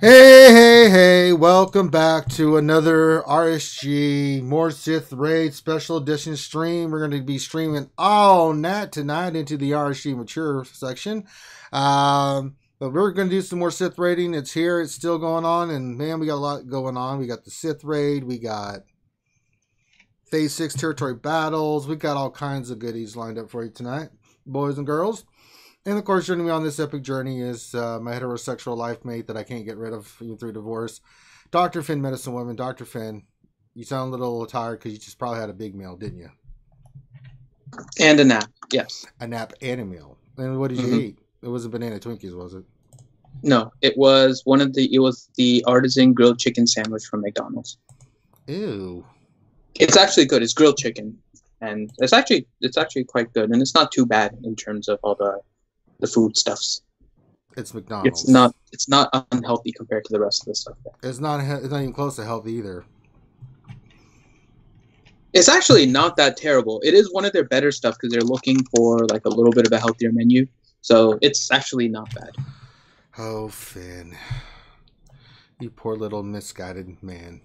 Hey, welcome back to another RSG More Sith Raid Special Edition stream. We're going to be streaming all night tonight into the RSG Mature section. But we're going to do some more Sith raiding. It's here, it's still going on, and man, we got a lot going on. We got the Sith raid, we got Phase 6 territory battles, we got all kinds of goodies lined up for you tonight, boys and girls. And of course, joining me on this epic journey is my heterosexual life mate that I can't get rid of even through divorce, Dr. Finn, medicine woman. Dr. Finn, you sound a little tired because you just probably had a big meal, didn't you? And a nap, yes. A nap and a meal. And what did you eat? It wasn't banana Twinkies, was it? No, it was the artisan grilled chicken sandwich from McDonald's. Ew. It's actually good. It's grilled chicken, and it's actually quite good, and it's not too bad in terms of all the foodstuffs. It's McDonald's. It's not unhealthy compared to the rest of the stuff. It's not even close to healthy either. It's actually not that terrible. It is one of their better stuff because they're looking for like a little bit of a healthier menu. So it's actually not bad. Oh, Finn. You poor little misguided man.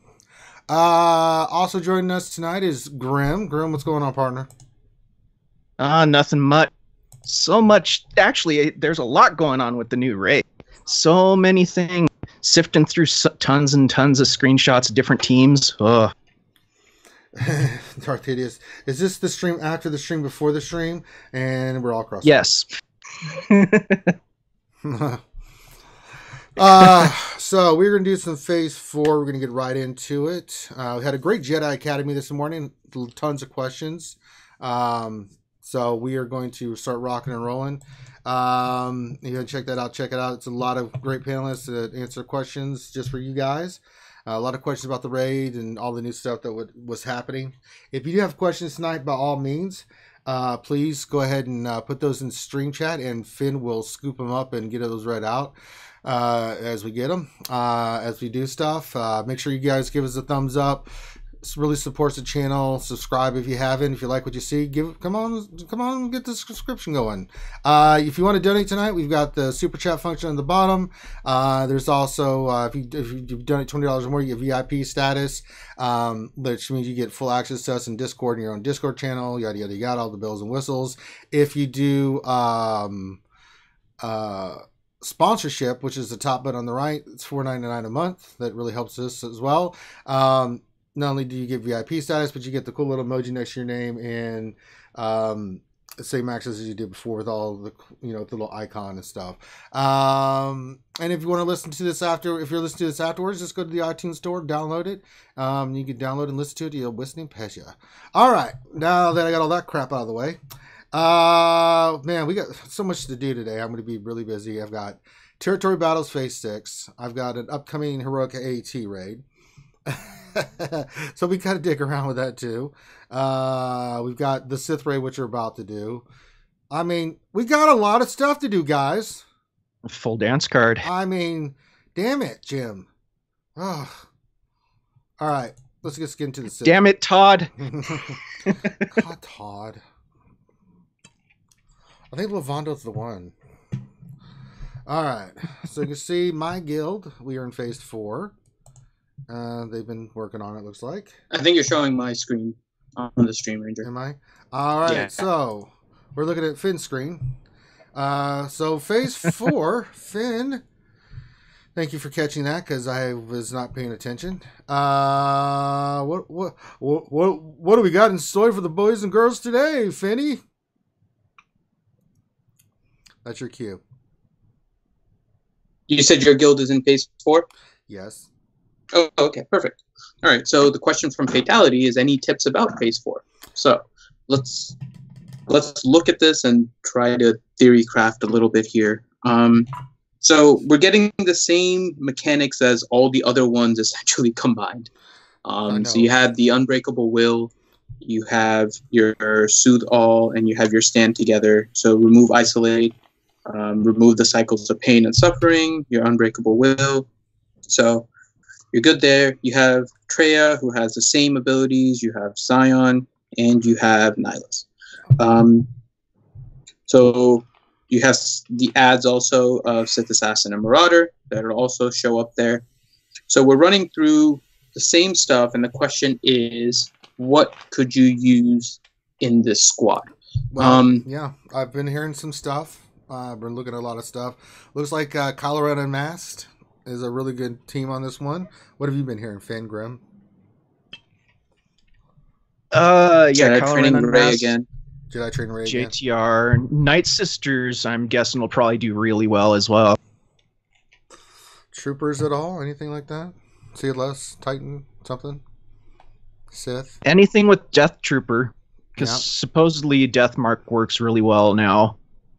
Also joining us tonight is Grim. Grim, what's going on, partner? Nothing much. So much. Actually, there's a lot going on with the new raid. So many things. Sifting through tons and tons of screenshots, different teams. Ugh. Tartadius, is this the stream after the stream, before the stream? And we're all crossed. Yes. So we're going to do some Phase 4. We're going to get right into it. We had a great Jedi Academy this morning. Tons of questions. So we are going to start rocking and rolling. You can check that out. Check it out. It's a lot of great panelists that answer questions just for you guys. A lot of questions about the raid and all the new stuff that was happening. If you do have questions tonight, by all means, please go ahead and put those in stream chat, and Finn will scoop them up and get those read out as we get them, as we do stuff. Make sure you guys give us a thumbs up. This really supports the channel. Subscribe if you haven't. If you like what you see, come on, get the subscription going. If you want to donate tonight, we've got the super chat function on the bottom. There's also if you donate $20 or more, you get VIP status, which means you get full access to us in Discord and your own Discord channel. Yada yada yada, all the bells and whistles. If you do sponsorship, which is the top button on the right, it's $4.99 a month. That really helps us as well. Not only do you get VIP status, but you get the cool little emoji next to your name and same access as you did before with all the, the little icon and stuff. And if you want to listen to this if you're listening to this afterwards, just go to the iTunes store, download it. You can download and listen to it. You'll listening pleasure. All right, now that I got all that crap out of the way, man, we got so much to do today. I'm going to be really busy. I've got Territory Battles Phase 6. I've got an upcoming Heroic AAT raid. So we gotta dig around with that too. We've got the Sith raid, which we're about to do. I mean, we got a lot of stuff to do, guys. Full dance card. I mean, damn it, Jim. Oh. All right, let's just get into the Sith. Damn it, Todd. God, Todd. I think Lavando's the one. All right, so you can see my guild. We are in Phase 4. They've been working on it, looks like. I think you're showing my screen on the Stream Ranger. Am I? All right, yeah. So we're looking at Finn's screen. So Phase 4, Finn. Thank you for catching that because I was not paying attention. What do we got in store for the boys and girls today, Finny? That's your cue. You said your guild is in Phase 4? Yes. Oh, okay, perfect. All right, so the question from Fatality is any tips about Phase 4? So let's look at this and try to theory craft a little bit here. So we're getting the same mechanics as all the other ones essentially combined. So you have the Unbreakable Will, you have your Soothe All, and you have your Stand Together. So remove Isolate, remove the cycles of pain and suffering, your Unbreakable Will. So you're good there. You have Treya, who has the same abilities. You have Scion, and you have Nihilus. So You have the ads also of Sith Assassin and Marauder that will also show up there. So we're running through the same stuff, and the question is, what could you use in this squad? Well, yeah, I've been hearing some stuff. I've been looking at a lot of stuff. Looks like Colorado Unmasked is a really good team on this one. What have you been hearing, Finn Grimm? Jedi Training Ray again. Jedi Training Ray again. JTR. Night Sisters, I'm guessing, will probably do really well as well. Troopers at all? Anything like that? CLS, Titan, something? Sith? Anything with Death Trooper, because supposedly Death Mark works really well now.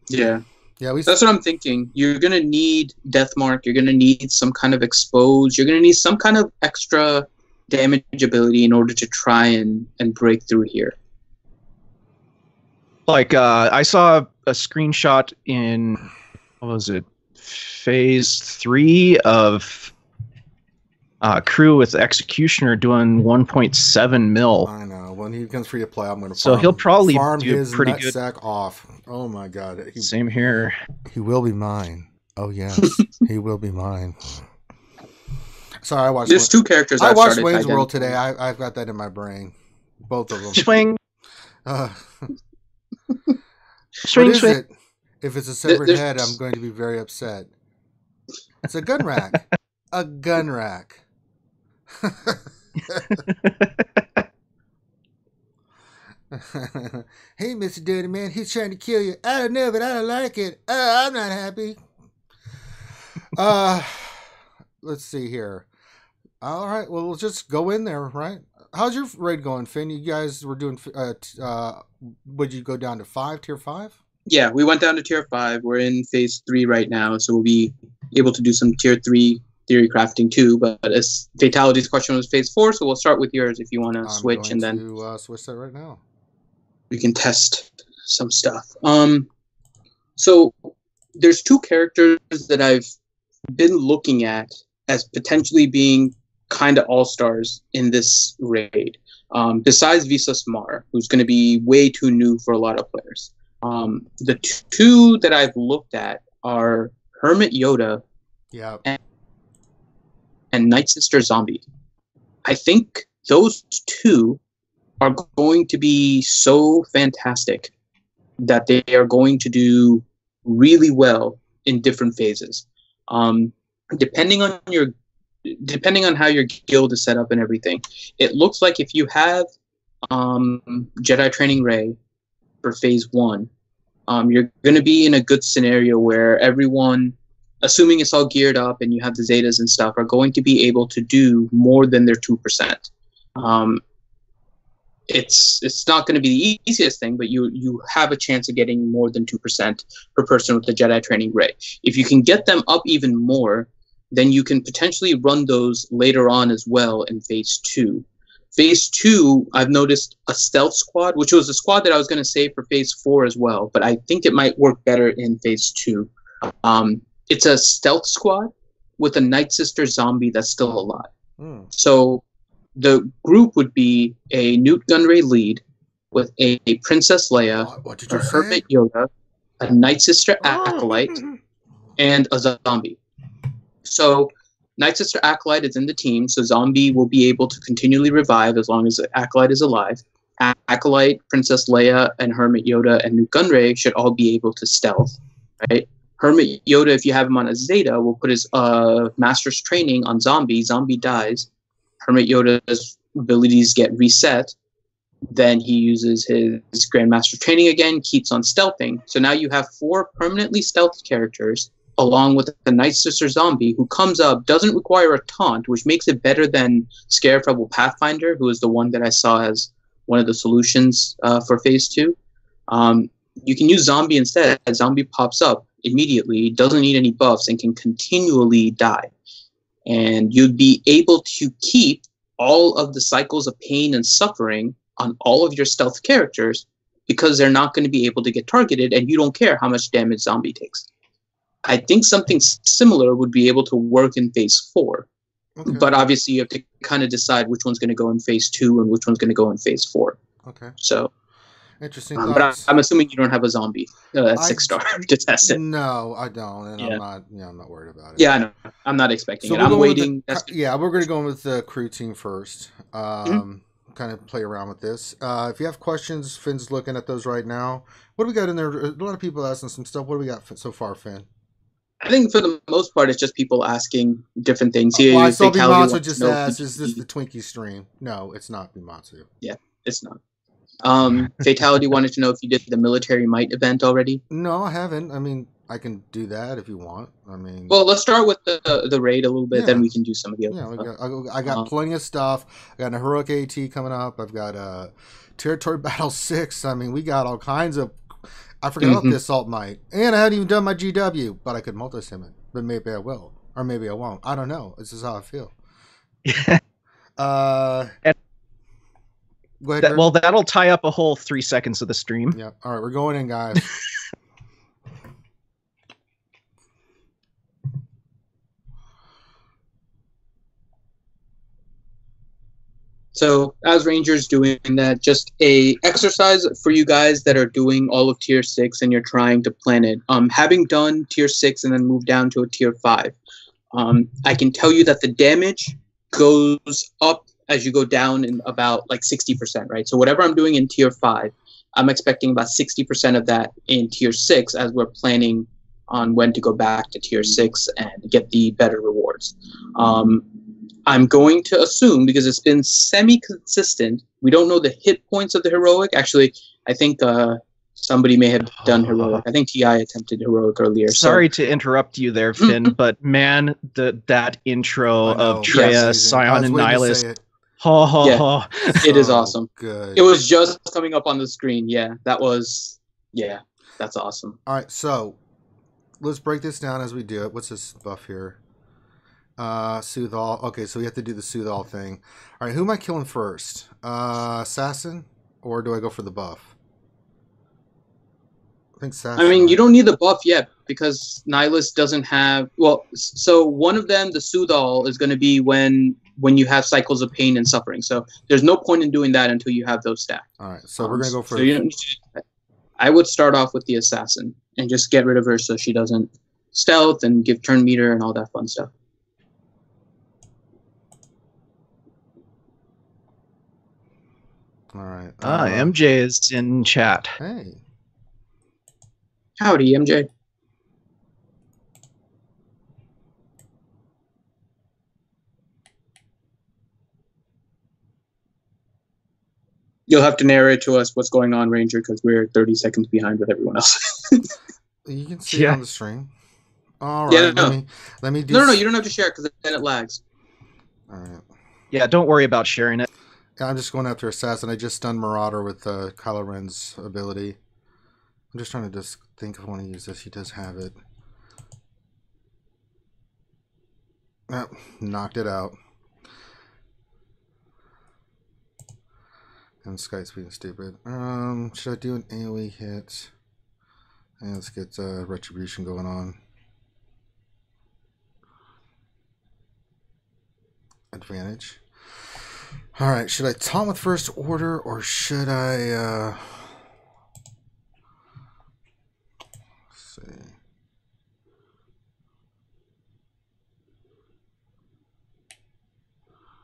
Yeah. That's what I'm thinking. You're going to need Death Mark. You're going to need some kind of expose. You're going to need some kind of extra damage ability in order to try and break through here. Like, I saw a screenshot in, what was it, Phase 3 of crew with Executioner doing 1.7 mil. I know. When he becomes free to play, I'm going to he'll probably farm do his pretty good. Sack off. Oh my god. Same here. He will be mine. Oh yes, he will be mine. Sorry, I watched. There's two characters. I watched Wayne's World today. I've got that in my brain. Both of them. Swing. Swing. It? If it's a severed head, I'm going to be very upset. It's a gun rack. A gun rack. Hey, Mr. Dirty Man, he's trying to kill you. I don't know, but I don't like it. I'm not happy. Let's see here. All right, well, we'll just go in there, right? How's your raid going, Finn? You guys were doing, would you go down to tier 5? Yeah, we went down to tier 5. We're in phase 3 right now, so we'll be able to do some tier 3 theory crafting too. But as Fatality's question was phase 4, so we'll start with yours if you want to switch, and then switch that right now. We can test some stuff. So there's two characters that I've been looking at as potentially being kind of all-stars in this raid. Besides Visas Mar, who's going to be way too new for a lot of players. The two that I've looked at are Hermit Yoda and Night Sister Zombie. I think those two are going to be so fantastic that they are going to do really well in different phases. Depending on how your guild is set up and everything, it looks like if you have Jedi Training Ray for phase 1, you're going to be in a good scenario where everyone, assuming it's all geared up and you have the Zetas and stuff, are going to be able to do more than their 2%. It's not going to be the easiest thing, but you have a chance of getting more than 2% per person with the Jedi Training Ray. If you can get them up even more, then you can potentially run those later on as well in phase 2. Phase 2, I've noticed a stealth squad, which was a squad that I was going to save for phase 4 as well, but I think it might work better in phase 2. It's a stealth squad with a Night Sister zombie that's still alive. So the group would be a Newt Gunray lead with a Princess Leia, a Hermit Yoda, a Night Sister Acolyte, and a zombie. So Night Sister Acolyte is in the team, so Zombie will be able to continually revive as long as the Acolyte is alive. Acolyte, Princess Leia, and Hermit Yoda and Newt Gunray should all be able to stealth, right? Hermit Yoda, if you have him on a Zeta, will put his Master's Training on Zombie. Zombie dies. Hermit Yoda's abilities get reset. Then he uses his Grandmaster Training again, keeps on stealthing. So now you have 4 permanently stealth characters, along with the Night Sister Zombie, who comes up, doesn't require a taunt, which makes it better than Scarab Pathfinder, who is the one that I saw as one of the solutions for Phase 2. You can use Zombie instead. Zombie pops up immediately, doesn't need any buffs, and can continually die. And you'd be able to keep all of the cycles of pain and suffering on all of your stealth characters because they're not going to be able to get targeted, and you don't care how much damage Zombie takes. I think something similar would be able to work in Phase 4. Okay. But obviously you have to kind of decide which one's going to go in Phase 2 and which one's going to go in Phase 4. Okay. So Interesting But thoughts. I'm assuming you don't have a zombie at 6-star to test it. No, I don't, and Yeah. I'm not worried about it. Yeah, I know. I'm not expecting it. we're I'm going with waiting. we're going to go with the crew team first. Kind of play around with this. If you have questions, Finn's looking at those right now. What do we got in there? A lot of people asking some stuff. What do we got so far, Finn? I think for the most part, it's just people asking different things. Well, I saw Bimatsu just asked, "Is this the Twinkie stream?" No, it's not Bimatsu. Yeah, it's not. Fatality wanted to know if you did the military might event already. No, I haven't. I mean, I can do that if you want. I mean, well, let's start with the raid a little bit, then we can do some of the other stuff. I got plenty of stuff. I got a heroic AT coming up. I've got a territory battle 6. I mean, we got all kinds of. I forgot about the assault might, and I hadn't even done my GW, but I could multi-sim it. But maybe I will, or maybe I won't. I don't know. This is how I feel. Go ahead, well, that'll tie up a whole 3 seconds of the stream. Yeah. All right, we're going in, guys. So as Rangers doing that, just a exercise for you guys that are doing all of tier 6 and you're trying to plan it. Having done tier 6 and then moved down to a tier 5, I can tell you that the damage goes up as you go down in about like 60%, right? So whatever I'm doing in tier 5, I'm expecting about 60% of that in tier 6 as we're planning on when to go back to tier 6 and get the better rewards. I'm going to assume, because it's been semi-consistent, we don't know the hit points of the heroic. Actually, I think somebody may have done heroic. I think TI attempted heroic earlier. Sorry to interrupt you there, Finn, but man, that intro of Treya, Scion, and Nihilus. It is awesome. Good. It was just coming up on the screen. That's awesome. All right, so let's break this down as we do it. What's this buff here? Soothe all. Okay, so we have to do the soothe all thing. All right, who am I killing first? Assassin, or do I go for the buff? I think Assassin. I mean, you don't need the buff yet because Nihilus doesn't have. Well, so one of them, the soothe all, is going to be when you have cycles of pain and suffering. So there's no point in doing that until you have those stacked. All right, so we're going to go for. So you don't need to do that. I would start off with the assassin and just get rid of her so she doesn't stealth and give turn meter and all that fun stuff. All right. MJ is in chat. Hey. Howdy, MJ. You'll have to narrate to us what's going on, Ranger, because we're 30 seconds behind with everyone else. You can see it on the stream. All right. Yeah, let me do. No, you don't have to share it because then it lags. All right. Yeah, don't worry about sharing it. Yeah, I'm just going after Assassin. I just stunned Marauder with Kylo Ren's ability. I'm just trying to think if I want to use this. He does have it. Knocked it out. And Skype's being stupid. Should I do an AoE hit? And let's get Retribution going on. Advantage. All right, should I taunt with First Order or should I let's see.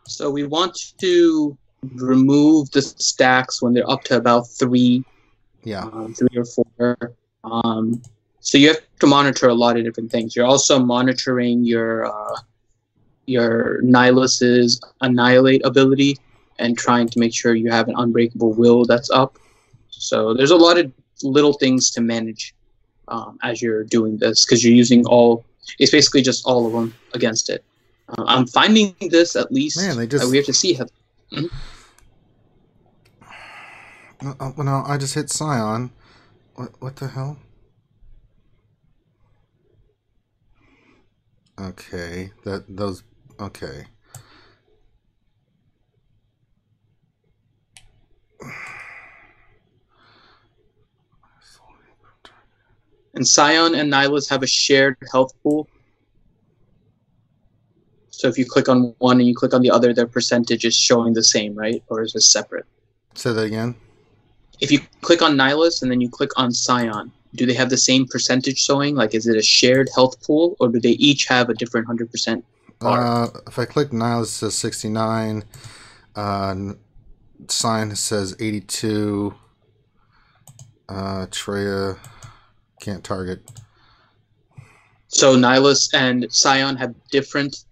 So we want to remove the stacks when they're up to about 3. Yeah. 3 or 4. So you have to monitor a lot of different things. You're also monitoring your Nihilus's Annihilate ability and trying to make sure you have an Unbreakable Will that's up. So there's a lot of little things to manage as you're doing this because you're using it's basically just all of them against it. I'm finding this at least. Man, we have to see how. No, I just hit Scion. What the hell? Okay, okay. And Scion and Nihilus have a shared health pool. So if you click on one and you click on the other, their percentage is showing the same, right? Or is it separate? Say that again. if you click on Nihilus and then you click on Scion, do they have the same percentage showing? Like, is it a shared health pool, or do they each have a different 100% bar? If I click Nihilus, it says 69. Scion says 82. Treya can't target. So Nihilus and Scion have different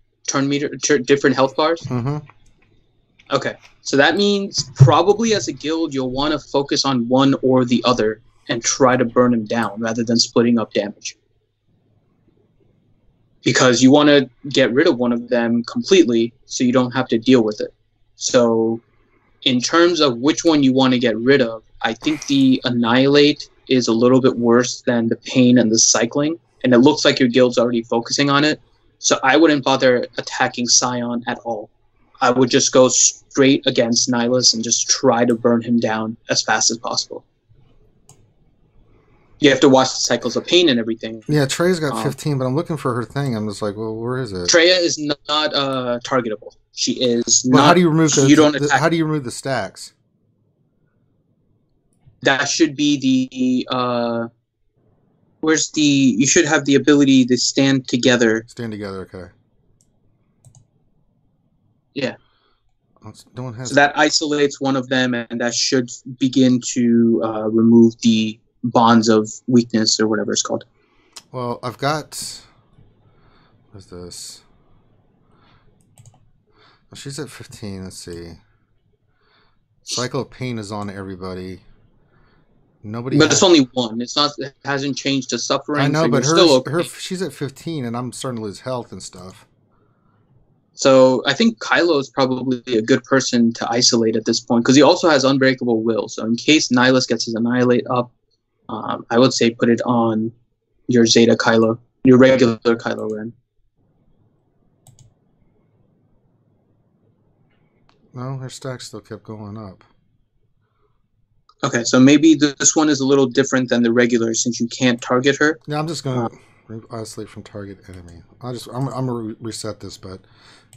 different health bars? Mm-hmm. Okay. So that means probably as a guild, you'll want to focus on one or the other and try to burn them down rather than splitting up damage. Because you want to get rid of one of them completely so you don't have to deal with it. So in terms of which one you want to get rid of, I think the Annihilate is a little bit worse than the Pain and the Cycling. And it looks like your guild's already focusing on it. So I wouldn't bother attacking Scion at all. I would just go straight against Nihilus and just try to burn him down as fast as possible. You have to watch the cycles of pain and everything. Yeah, Treya's got 15, but I'm looking for her thing. I'm just like, well, where is it? Treya is not targetable. She is well, not. How do you remove how do you remove the stacks? That should be the. Where's the? You should have the ability to stand together. Stand together, okay. Yeah. No one has. So that isolates one of them, and that should begin to remove the bonds of weakness or whatever it's called. Well, I've got. What's this? Well, she's at 15. Let's see. Cycle of Pain is on everybody. Nobody. But it's only one. It's not. It hasn't changed to Suffering. I know, so but still okay. she's at 15, and I'm starting to lose health and stuff. So I think Kylo is probably a good person to isolate at this point because he also has Unbreakable Will. So in case Nihilus gets his Annihilate up, I would say put it on your Zeta Kylo, your regular Kylo Ren. No, her stack still kept going up. Okay, so maybe this one is a little different than the regular since you can't target her. Yeah, I'm just going to isolate from target enemy. I'm going to reset this, but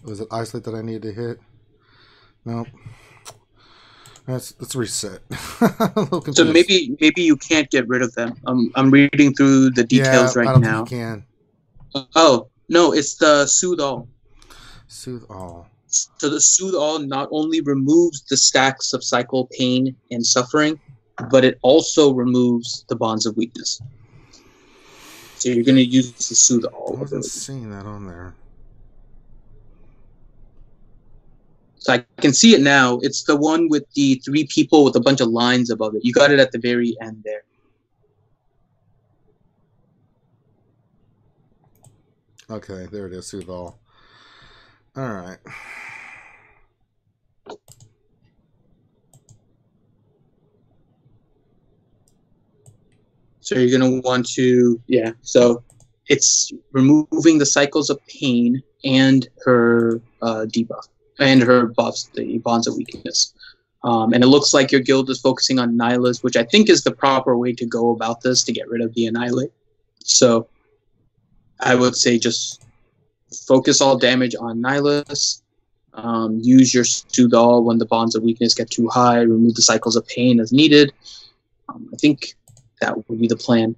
was it isolate that I need to hit? Nope. Let's reset. So maybe you can't get rid of them. I'm reading through the details right I don't now. Think you can. Oh no, it's the Soothe All. Soothe All. So the Soothe All not only removes the stacks of cycle, pain, and suffering, but it also removes the bonds of weakness. So you're going to use the Soothe All. I wasn't seeing that on there. So I can see it now. It's the one with the 3 people with a bunch of lines above it. You got it at the very end there. Okay, there it is, Soothe All. All right. So you're going to want to, yeah. So it's removing the cycles of pain and her debuff. And her buffs, the bonds of weakness. And it looks like your guild is focusing on Nihilus, which I think is the proper way to go about this to get rid of the Annihilate. So I would say just focus all damage on Nihilus. Use your Soothe All when the bonds of weakness get too high. Remove the cycles of pain as needed. I think that would be the plan.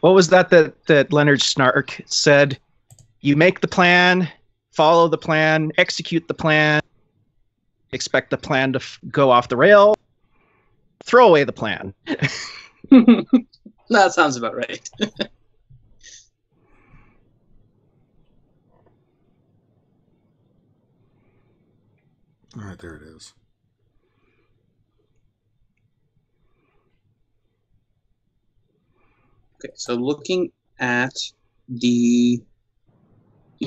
What was that Leonard Snark said? You make the plan, follow the plan, execute the plan, expect the plan to go off the rail, throw away the plan. That sounds about right. All right, there it is. Okay, so looking at the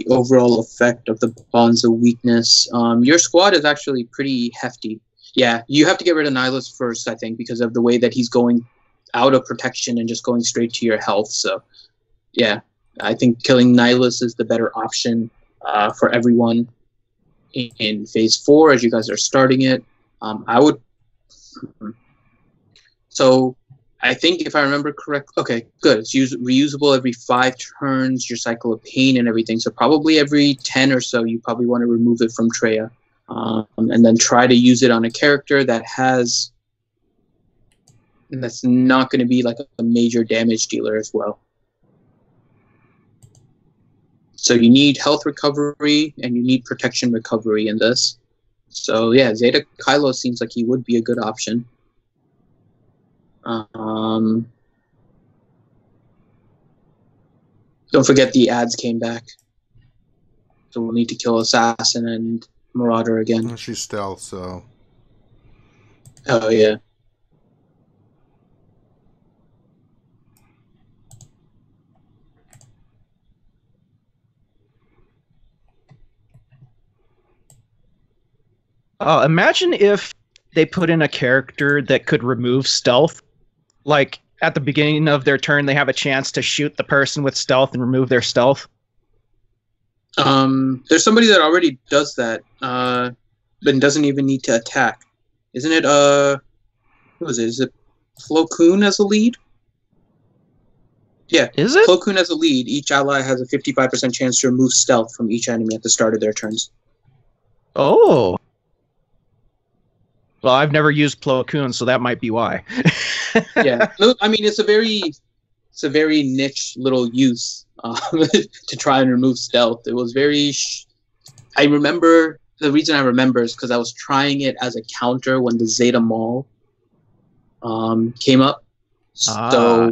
overall effect of the bonds of weakness, your squad is actually pretty hefty. Yeah, you have to get rid of Nihilus first, I think, because of the way that he's going out of protection and just going straight to your health. So, yeah, I think killing Nihilus is the better option for everyone in Phase 4 as you guys are starting it. I would So I think if I remember correct, okay, good. It's reusable every 5 turns, your cycle of pain and everything. So probably every 10 or so, you probably want to remove it from Treya. And then try to use it on a character that has, and that's not going to be like a major damage dealer as well. So you need health recovery and you need protection recovery in this. So yeah, Zeta Kylo seems like he would be a good option. Don't forget the ads came back. So we'll need to kill Assassin and Marauder again. She's stealth, so. Oh yeah. Imagine if they put in a character that could remove stealth. Like, at the beginning of their turn, they have a chance to shoot the person with stealth and remove their stealth. There's somebody that already does that, but doesn't even need to attack. Isn't it, who is it? Is it Plo Koon as a lead? Yeah. Is it? Plo Koon as a lead, each ally has a 55% chance to remove stealth from each enemy at the start of their turns. Oh. Well, I've never used Plo Koon, so that might be why. Yeah. No, I mean, it's a very niche little use to try and remove stealth. It was very... I remember... The reason I remember is because I was trying it as a counter when the Zeta Maul came up. So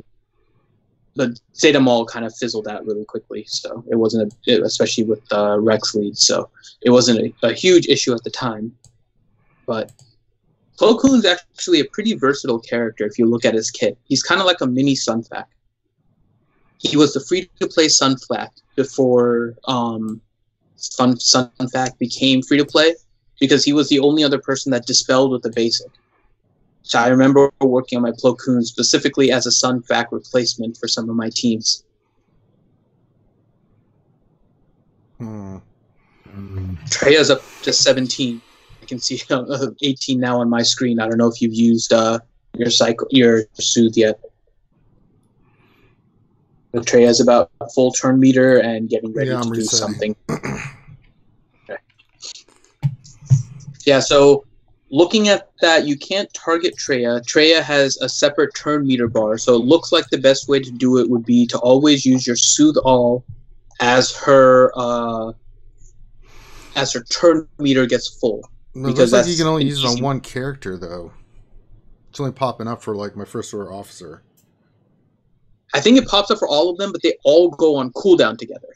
the Zeta Maul kind of fizzled out really quickly. So it wasn't, especially with Rex lead. So it wasn't a huge issue at the time. But Plo Koon is actually a pretty versatile character if you look at his kit. He's kind of like a mini Sunfac. He was the free-to-play Sunfac before... Sunfac became free-to-play because he was the only other person that dispelled with the basic. So I remember working on my Plo Koon specifically as a Sunfac replacement for some of my teams. Treya's up to 17. I can see 18 now on my screen. I don't know if you've used your Soothe yet. But Treya's about a full turn meter and getting ready to do something. Okay. Yeah, so looking at that, you can't target Treya. Treya has a separate turn meter bar, so it looks like the best way to do it would be to always use your Soothe All as her turn meter gets full. No, because like you can only use it on one character, though. It's only popping up for like my first order officer. I think it pops up for all of them, but they all go on cooldown together.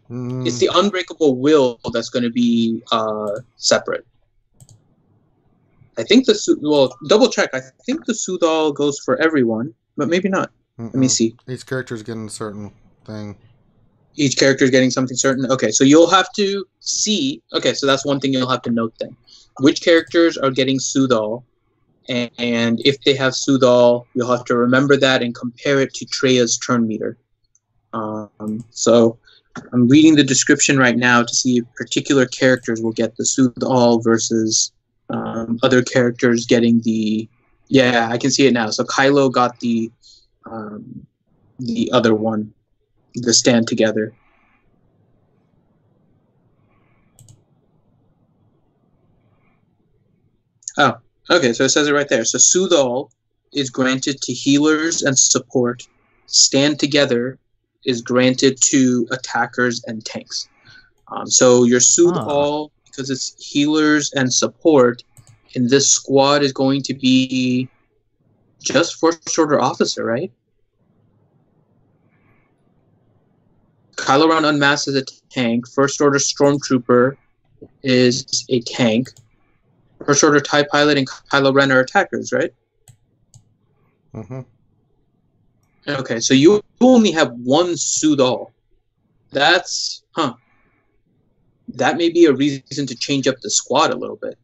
It's the Unbreakable Will that's going to be separate. I think double check. I think the Soothe All goes for everyone, but maybe not. Let me see. Each character is getting a certain thing. Each character is getting something certain. Okay, so you'll have to see. Okay, so that's one thing you'll have to note then. Which characters are getting Soothe All? And if they have Soothe All, you'll have to remember that and compare it to Treya's turn meter. So I'm reading the description right now to see if particular characters will get the Soothe All versus other characters getting the... Yeah, I can see it now. So Kylo got the other one, the Stand Together. Oh. Okay, so it says it right there. So Soothe All is granted to healers and support. Stand Together is granted to attackers and tanks. So your Soothe All, because it's healers and support, in this squad is going to be just First Order Officer, right? Kylo Ren Unmasked is a tank. First Order Stormtrooper is a tank. First Order TIE Pilot and Kylo Ren are attackers, right? Okay, so you only have one Soothe All. That's... That may be a reason to change up the squad a little bit.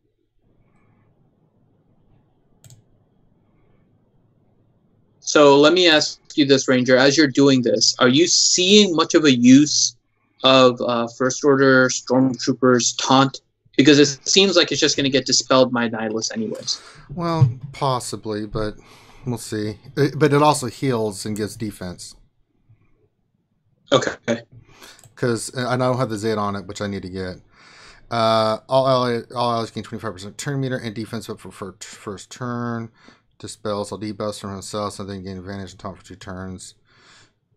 So let me ask you this, Ranger. As you're doing this, are you seeing much of a use of First Order Stormtroopers taunt Because it seems like it's just going to get dispelled by Nihilus anyways. Well, possibly, but we'll see. But it also heals and gives defense. Okay. Because I don't have the Zeta on it, which I need to get. All allies gain 25% turn meter and defense up for first turn. Dispels all debuffs from himself, so they gain advantage on top for 2 turns.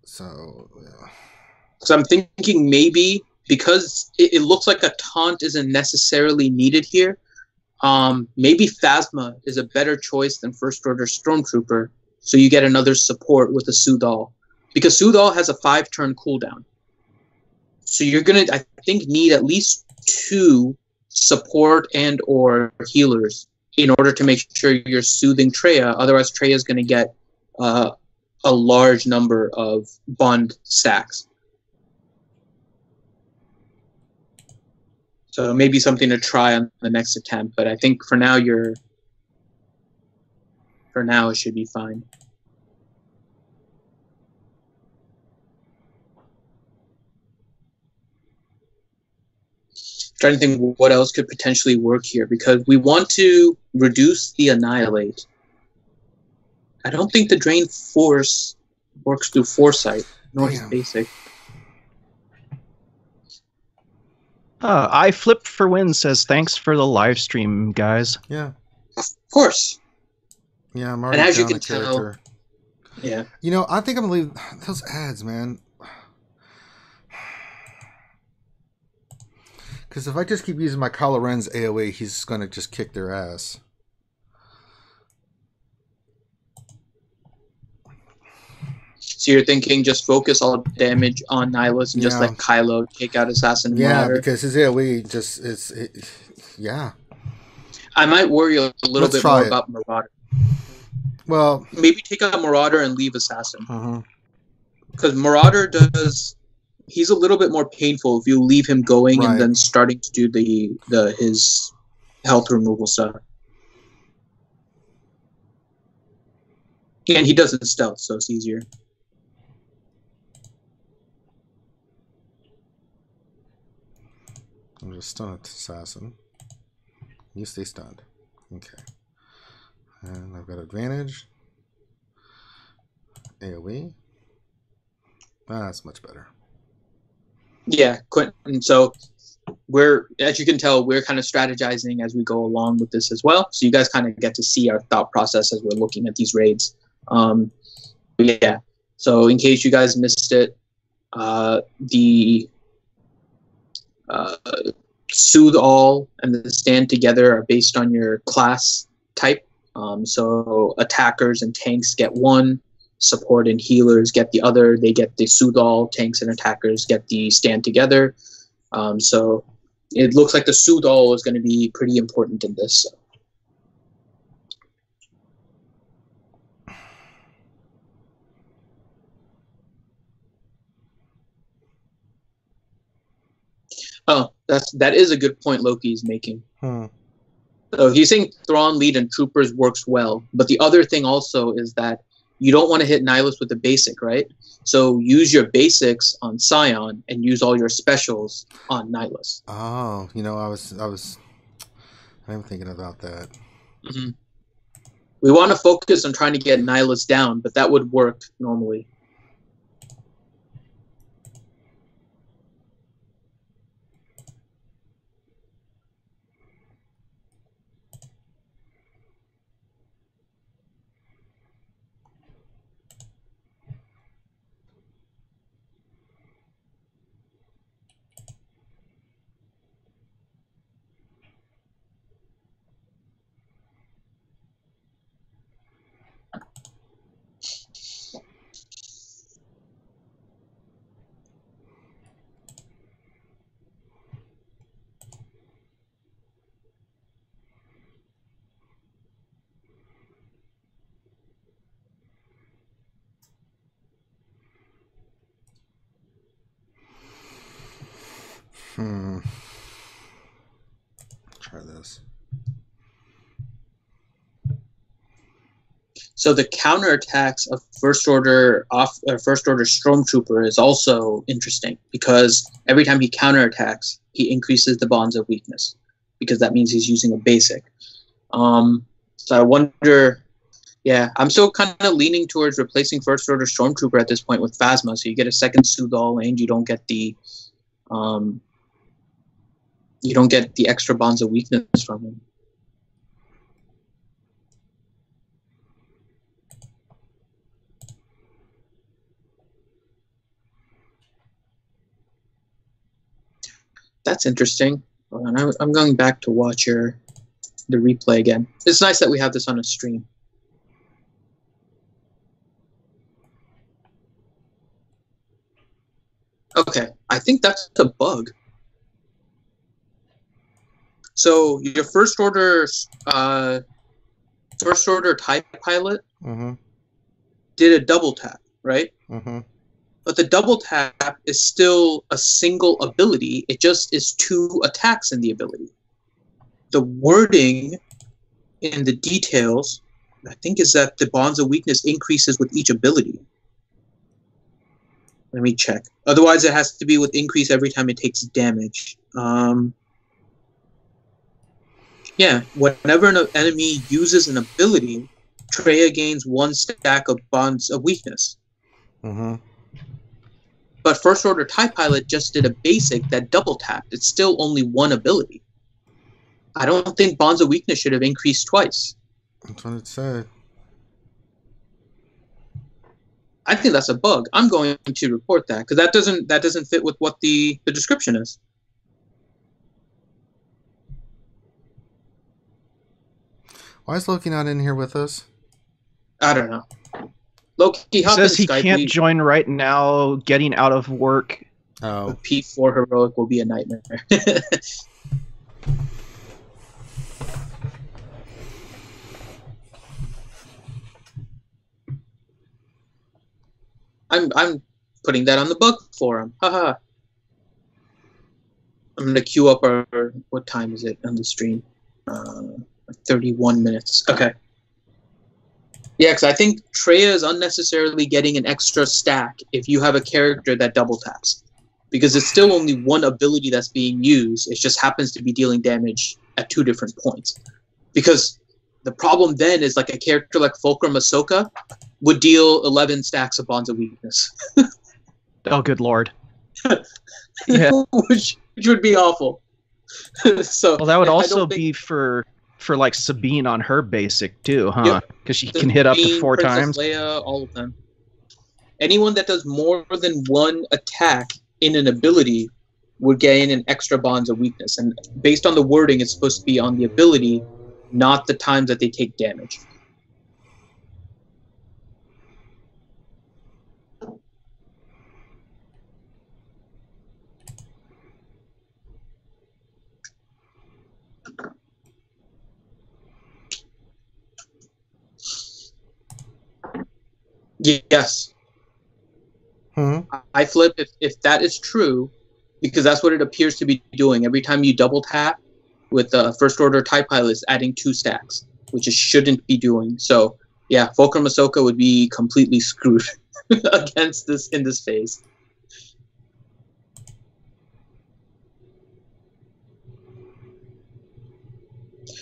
So, yeah. So I'm thinking maybe because it looks like a taunt isn't necessarily needed here, maybe Phasma is a better choice than First Order Stormtrooper, so you get another support with a Sudal. Because Sudal has a 5-turn cooldown. So you're going to, I think, need at least 2 support and or healers in order to make sure you're soothing Traya. Otherwise, Traya is going to get a large number of bond stacks. So maybe something to try on the next attempt, but I think for now it should be fine. Trying to think what else could potentially work here, because we want to reduce the Annihilate. I don't think the Drain Force works through Foresight, nor is basic. I Flipped for Win says, thanks for the live stream, guys. Yeah. Of course. Yeah, I'm already and as you down can a character. Yeah. You know, I think I'm going to leave those ads, man. Because if I just keep using my Kylo Ren's AoE, he's going to just kick their ass. So you're thinking just focus all damage on Nihilus and just let Kylo take out Assassin Marauder? Yeah, because his AoE just yeah. I might worry a little bit more about Marauder. Well, maybe take out Marauder and leave Assassin. Because Marauder does... He's a little bit more painful if you leave him going and then starting to do his health removal stuff. And he does it stealth, so it's easier. I'm just stunned, Assassin. You stay stunned. Okay. And I've got advantage. AoE. That's much better. Yeah, Quentin. So as you can tell, we're kind of strategizing as we go along with this as well. So you guys kind of get to see our thought process as we're looking at these raids. Yeah. So in case you guys missed it, the Soothe All and the Stand Together are based on your class type. So attackers and tanks get 1. Support and healers get the other. They get the Soothe All. Tanks and attackers get the Stand Together. So it looks like the Soothe All is going to be pretty important in this. Oh, that is a good point Loki's making. So he's saying Thrawn Lead and Troopers works well, but the other thing also is that you don't want to hit Nihilus with the basic, right? So use your basics on Scion and use all your specials on Nihilus. Oh, you know, I'm thinking about that. We want to focus on trying to get Nihilus down, but that would work normally. Try this. So the counterattacks of First Order Stormtrooper is also interesting because every time he counterattacks, he increases the bonds of weakness. because that means he's using a basic. So I wonder, yeah, I'm still kind of leaning towards replacing First Order Stormtrooper at this point with Phasma, so you get a second swgoh and you don't get the extra bonds of weakness from him. That's interesting. I'm going back to watch the replay again. It's nice that we have this on a stream. Okay, I think that's a bug. So your first order TIE pilot did a double tap, right? But the double tap is still a single ability. It just is 2 attacks in the ability. The wording in the details, I think, is that the bonds of weakness increases with each ability. Let me check. Otherwise, it has to be with increase every time it takes damage. Yeah, whenever an enemy uses an ability, Traya gains 1 stack of bonds of weakness. But First Order TIE Pilot just did a basic that double tapped. It's still only 1 ability. I don't think bonds of weakness should have increased twice. That's what it said. I think that's a bug. I'm going to report that because that doesn't fit with what the description is. Why is Loki not in here with us? I don't know. Loki, hop says in he Skype. can't join right now, getting out of work. Oh. P4 heroic will be a nightmare. I'm putting that on the bug forum. Haha. I'm gonna queue up our, what time is it on the stream? 31 minutes. Okay. Yeah, because I think Traya is unnecessarily getting an extra stack if you have a character that double taps. Because it's still only 1 ability that's being used. It just happens to be dealing damage at 2 different points. Because the problem then is like a character like Fulcrum Ahsoka would deal 11 stacks of bonds of weakness. Oh, good lord. Yeah. which would be awful. So well, that would also be for like Sabine on her basic too, huh? Because she can hit up to 4 Princess times. Leia, all of them. Anyone that does more than 1 attack in an ability would gain an extra bonds of weakness. And based on the wording, it's supposed to be on the ability, not the times that they take damage. Yes. I flip if that is true, because that's what it appears to be doing. Every time you double tap with the First Order TIE Pilot, it's adding 2 stacks, which it shouldn't be doing. So, yeah, Fulcrum Ahsoka would be completely screwed against this in this phase.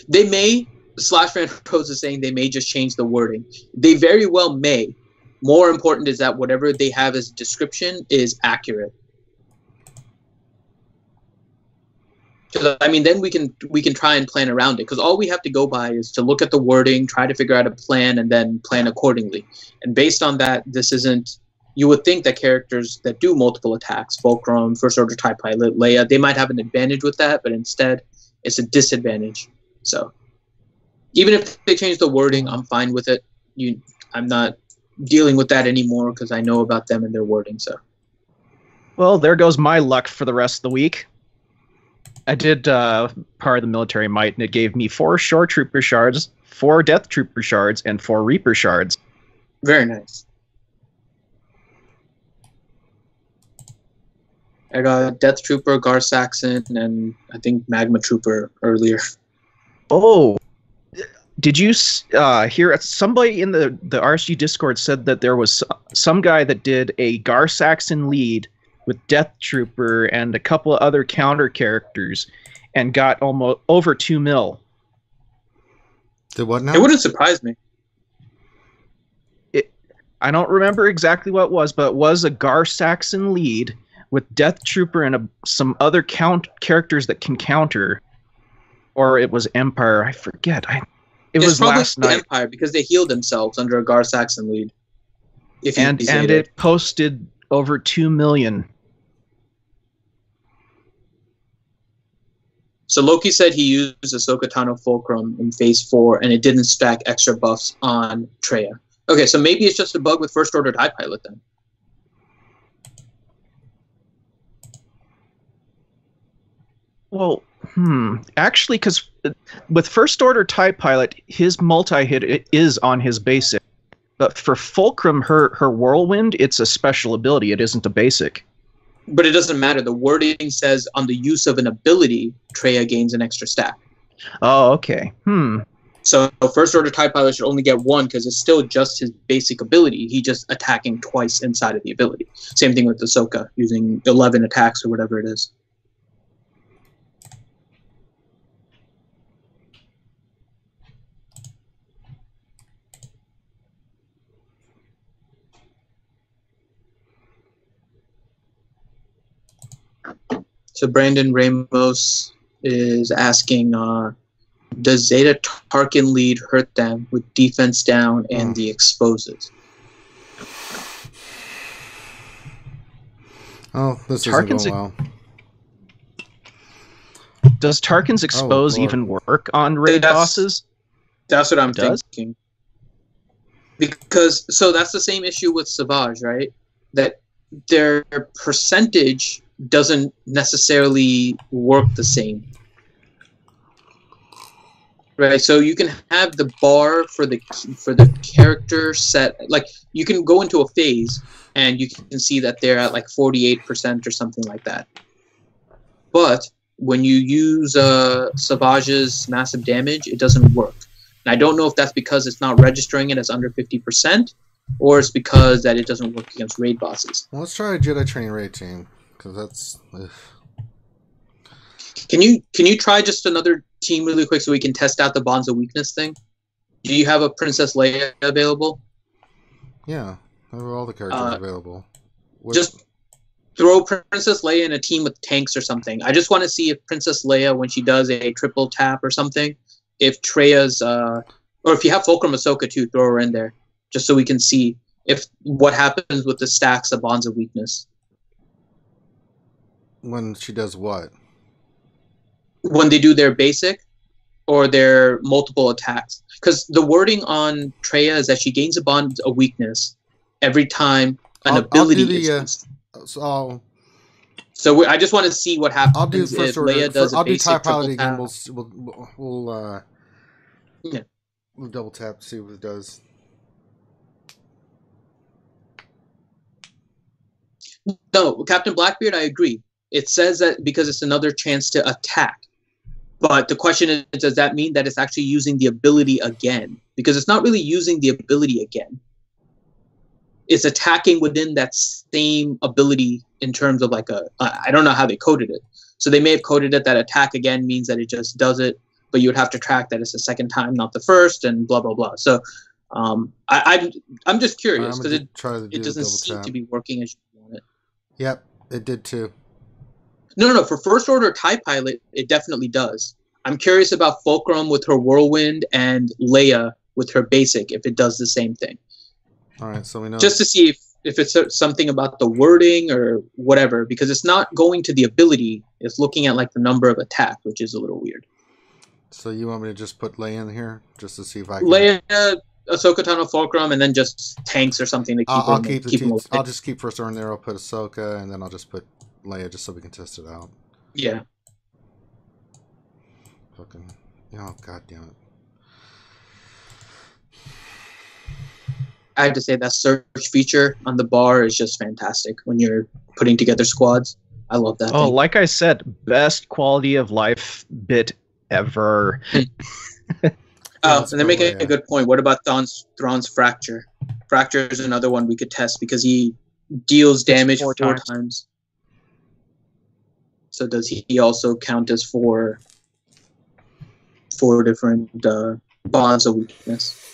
They may, /Fan Pros is saying they may just change the wording. They very well may. More important is that whatever they have as description is accurate. I mean, then we can try and plan around it, because all we have to go by is to look at the wording, try to figure out a plan, and then plan accordingly. And based on that, this isn't. You would think that characters that do multiple attacks, Fulcrum, First Order TIE Pilot, Leia, they might have an advantage with that, but instead, it's a disadvantage. So, even if they change the wording, I'm fine with it. I'm not dealing with that anymore because I know about them and their wording. So, well, there goes my luck for the rest of the week. I did part of the military might, and it gave me 4 Shore Trooper shards, 4 Death Trooper shards, and 4 Reaper shards. Very nice. I got Death Trooper, Gar Saxon, and I think Magma Trooper earlier. Oh, did you hear somebody in the RSG Discord said that there was some guy that did a Gar Saxon lead with Death Trooper and a couple of other counter characters, and got almost over 2 mil. Did what now? It wouldn't surprise me. I don't remember exactly what it was, but it was a Gar Saxon lead with Death Trooper and some other characters that can counter. Or it was Empire. I forget. It was probably last night. Empire because they healed themselves under a Gar Saxon lead. And it posted over 2 million. So Loki said he used Ahsoka Tano Fulcrum in Phase 4, and it didn't stack extra buffs on Traya. Okay, so maybe it's just a bug with First Order TIE Pilot then. Well, actually, because with First Order TIE Pilot, his multi-hit is on his basic. But for Fulcrum, her Whirlwind, it's a special ability. It isn't a basic. But it doesn't matter. The wording says on the use of an ability, Traya gains an extra stack. Oh, okay. So First Order TIE Pilot should only get 1 because it's still just his basic ability. He just attacking twice inside of the ability. Same thing with Ahsoka, using 11 attacks or whatever it is. So Brandon Ramos is asking, does Zeta Tarkin lead hurt them with defense down and the exposes? Oh, this isn't going well. Does Tarkin's expose even work on raid bosses? That's what I'm thinking. Because, so that's the same issue with Savage, right? That their percentage doesn't necessarily work the same. Right, so you can have the bar for the character set, like you can go into a phase and you can see that they're at like 48% or something like that. But when you use Savage's massive damage, it doesn't work. And I don't know if that's because it's not registering it as under 50%, or it's because that it doesn't work against raid bosses. Well, let's try a Jedi Training raid team, because that's. Can you try just another team really quick so we can test out the bonds of weakness thing? Do you have a Princess Leia available? Yeah, I have all the characters available. Just throw Princess Leia in a team with tanks or something. I just want to see if Princess Leia, when she does a triple tap or something, if Treya's or if you have Fulcrum Ahsoka too, throw her in there, just so we can see if what happens with the stacks of bonds of weakness. When she does what? When they do their basic or their multiple attacks. Because the wording on Traya is that she gains a bond of weakness every time an ability is used. So I just want to see what happens. I'll do if Leia does I'll a basic do TIE Pilot again. We'll double tap to see what it does. No, Captain Blackbeard, I agree. It says that because it's another chance to attack. But the question is, does that mean that it's actually using the ability again? Because it's not really using the ability again. It's attacking within that same ability in terms of like I don't know how they coded it. So they may have coded it that attack again means that it just does it, but you would have to track that it's the second time, not the first, and blah, blah, blah. So I'm just curious because it doesn't seem to be working as you want it. Yep, it did too. No. For First Order TIE Pilot, it definitely does. I'm curious about Fulcrum with her Whirlwind and Leia with her basic, if it does the same thing. All right, so we know. Just to see if it's something about the wording or whatever, because it's not going to the ability. It's looking at like the number of attack, which is a little weird. So you want me to just put Leia in here just to see if I can... Leia, Ahsoka Tano Fulcrum, and then just tanks or something to keep I'll just keep First Order in there. I'll put Ahsoka, and then I'll just put Leia just so we can test it out. Yeah. Fucking... Oh, god damn it. I have to say that search feature on the bar is just fantastic when you're putting together squads. I love that. Oh, like I said, best quality of life bit ever. And they're making a good point. What about Thrawn's Fracture? Fracture is another one we could test because he deals damage four times. So does he also count as 4 4 different bonds of weakness.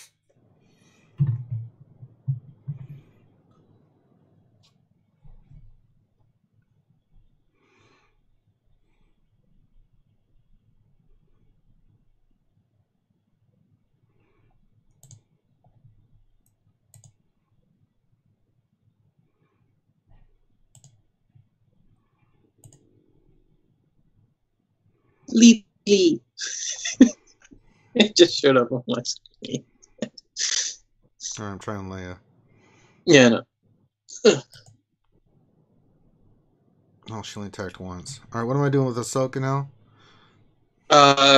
Lee. It just showed up on my screen. All right, I'm trying Leia. Yeah, no. Oh, she only attacked once. All right, what am I doing with Ahsoka now?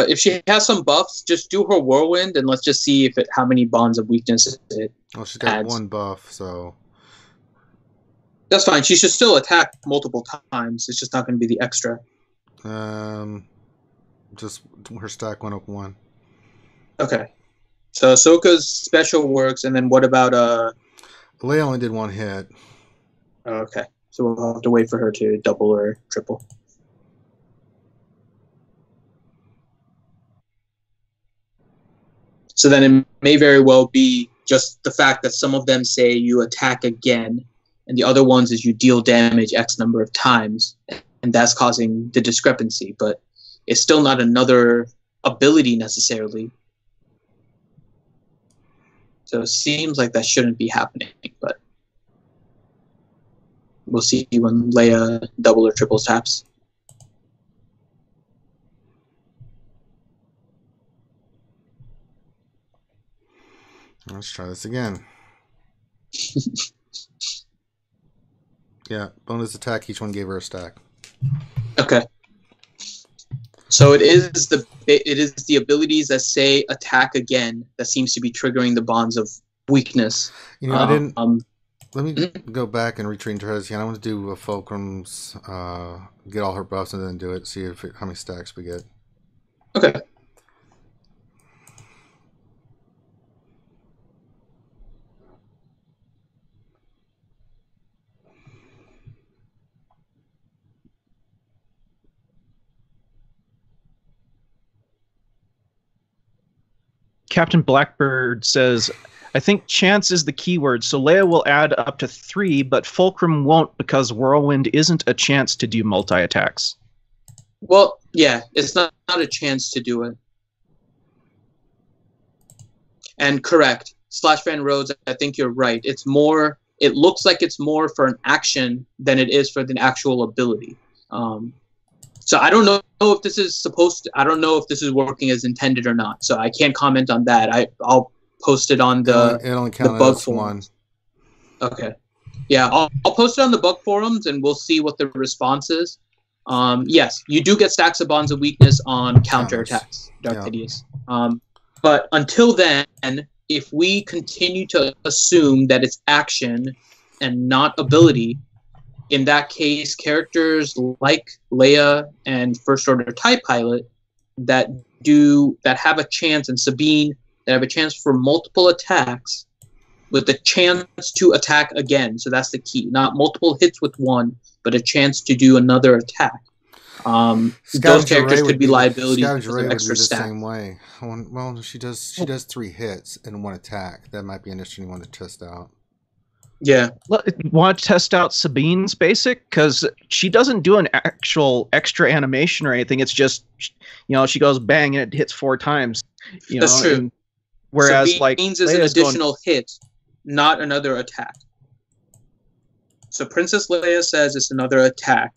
If she has some buffs, just do her whirlwind, and let's just see how many bonds of weakness it Oh, she's got adds. 1 buff, so That's fine. She should still attack multiple times. It's just not going to be the extra. just her stack went up 1. Okay. So Ahsoka's special works, and then what about Leia only did 1 hit. Okay. So we'll have to wait for her to double or triple. So then it may very well be just the fact that some of them say you attack again, and the other ones is you deal damage X number of times, and that's causing the discrepancy. But it's still not another ability necessarily. So it seems like that shouldn't be happening, but we'll see when Leia double or triple taps. Let's try this again. Yeah, bonus attack. Each one gave her a stack. Okay. So it is the abilities that say attack again that seems to be triggering the bonds of weakness. You know, I didn't. Let me go back and retrain Trez again. I want to do a Fulcrum's, get all her buffs and then do it. See how many stacks we get. Okay. Captain Blackbird says, I think chance is the keyword, so Leia will add up to 3, but Fulcrum won't because Whirlwind isn't a chance to do multi-attacks. Well, yeah, it's not a chance to do it. And correct. Slash Van Rhodes, I think you're right. It looks like it's more for an action than it is for the actual ability. So I don't know if this is I don't know if this is working as intended or not. So I can't comment on that. I'll post it on the bug forums. Okay. Yeah, I'll post it on the bug forums and we'll see what the response is. Yes, you do get stacks of bonds of weakness on counterattacks, Dark Hideous. But until then, if we continue to assume that it's action and not ability, in that case, characters like Leia and First Order TIE Pilot that have a chance, and Sabine that have a chance for multiple attacks with the chance to attack again. So that's the key. Not multiple hits with one, but a chance to do another attack. Those characters could be liabilities because of extra stats. Same way. Well, she does 3 hits and 1 attack. That might be an interesting one to test out. Yeah. Want to test out Sabine's basic? Because she doesn't do an actual extra animation or anything. It's just, she goes bang and it hits 4 times. That's true. Whereas, Sabine's is an additional hit, not another attack. So Princess Leia says it's another attack.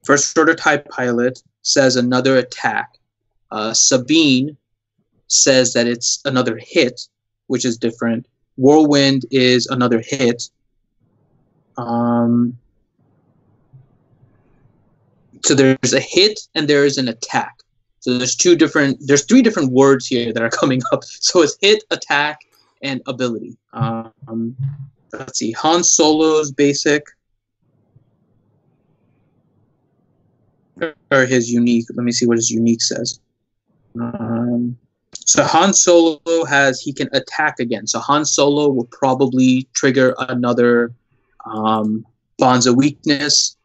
First Order TIE Pilot says another attack. Sabine says that it's another hit, which is different. Whirlwind is another hit. So there's a hit and there is an attack. So there's 3 different words here that are coming up. So it's hit, attack, and ability. Let's see. Han Solo's basic. Or his unique. Let me see what his unique says. So Han Solo he can attack again. So Han Solo will probably trigger another bonds of weakness.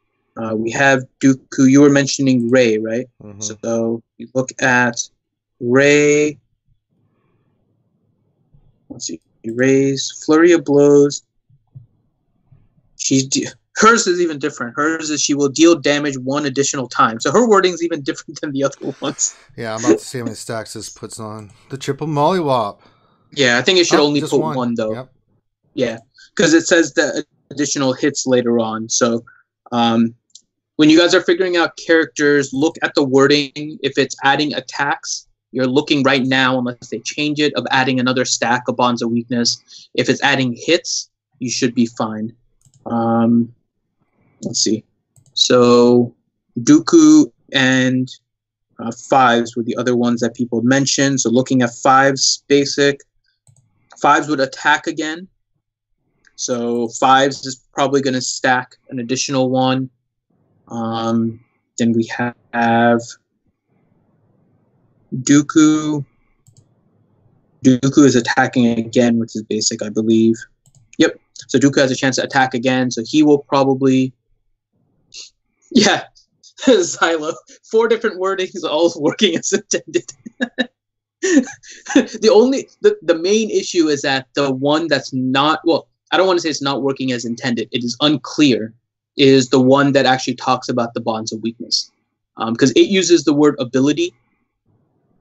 We have Dooku. You were mentioning Rey, right? Mm-hmm. So you look at Ray. Let's see. Ray's flurry of blows. Hers is even different. Hers is she will deal damage 1 additional time. So her wording is even different than the other ones. Yeah, I'm about to see how many stacks this puts on. The triple mollywop. Yeah, I think it should only just put one though. Yep. Yeah, because it says the additional hits later on. So when you guys are figuring out characters, look at the wording. If it's adding attacks, you're looking right now, unless they change it, of adding another stack of bonds of weakness. If it's adding hits, you should be fine. Let's see. So Dooku and Fives were the other ones that people mentioned. So looking at Fives basic, Fives would attack again. So Fives is probably going to stack an additional one. Then we have Dooku. Dooku is attacking again, which is basic, I believe. Yep. So Dooku has a chance to attack again. So he will probably... Yeah. Xylo. 4 different wordings, all working as intended. The main issue is that the one that's not... Well, I don't want to say it's not working as intended. It is unclear. Is the one that actually talks about the bonds of weakness. Because it uses the word ability.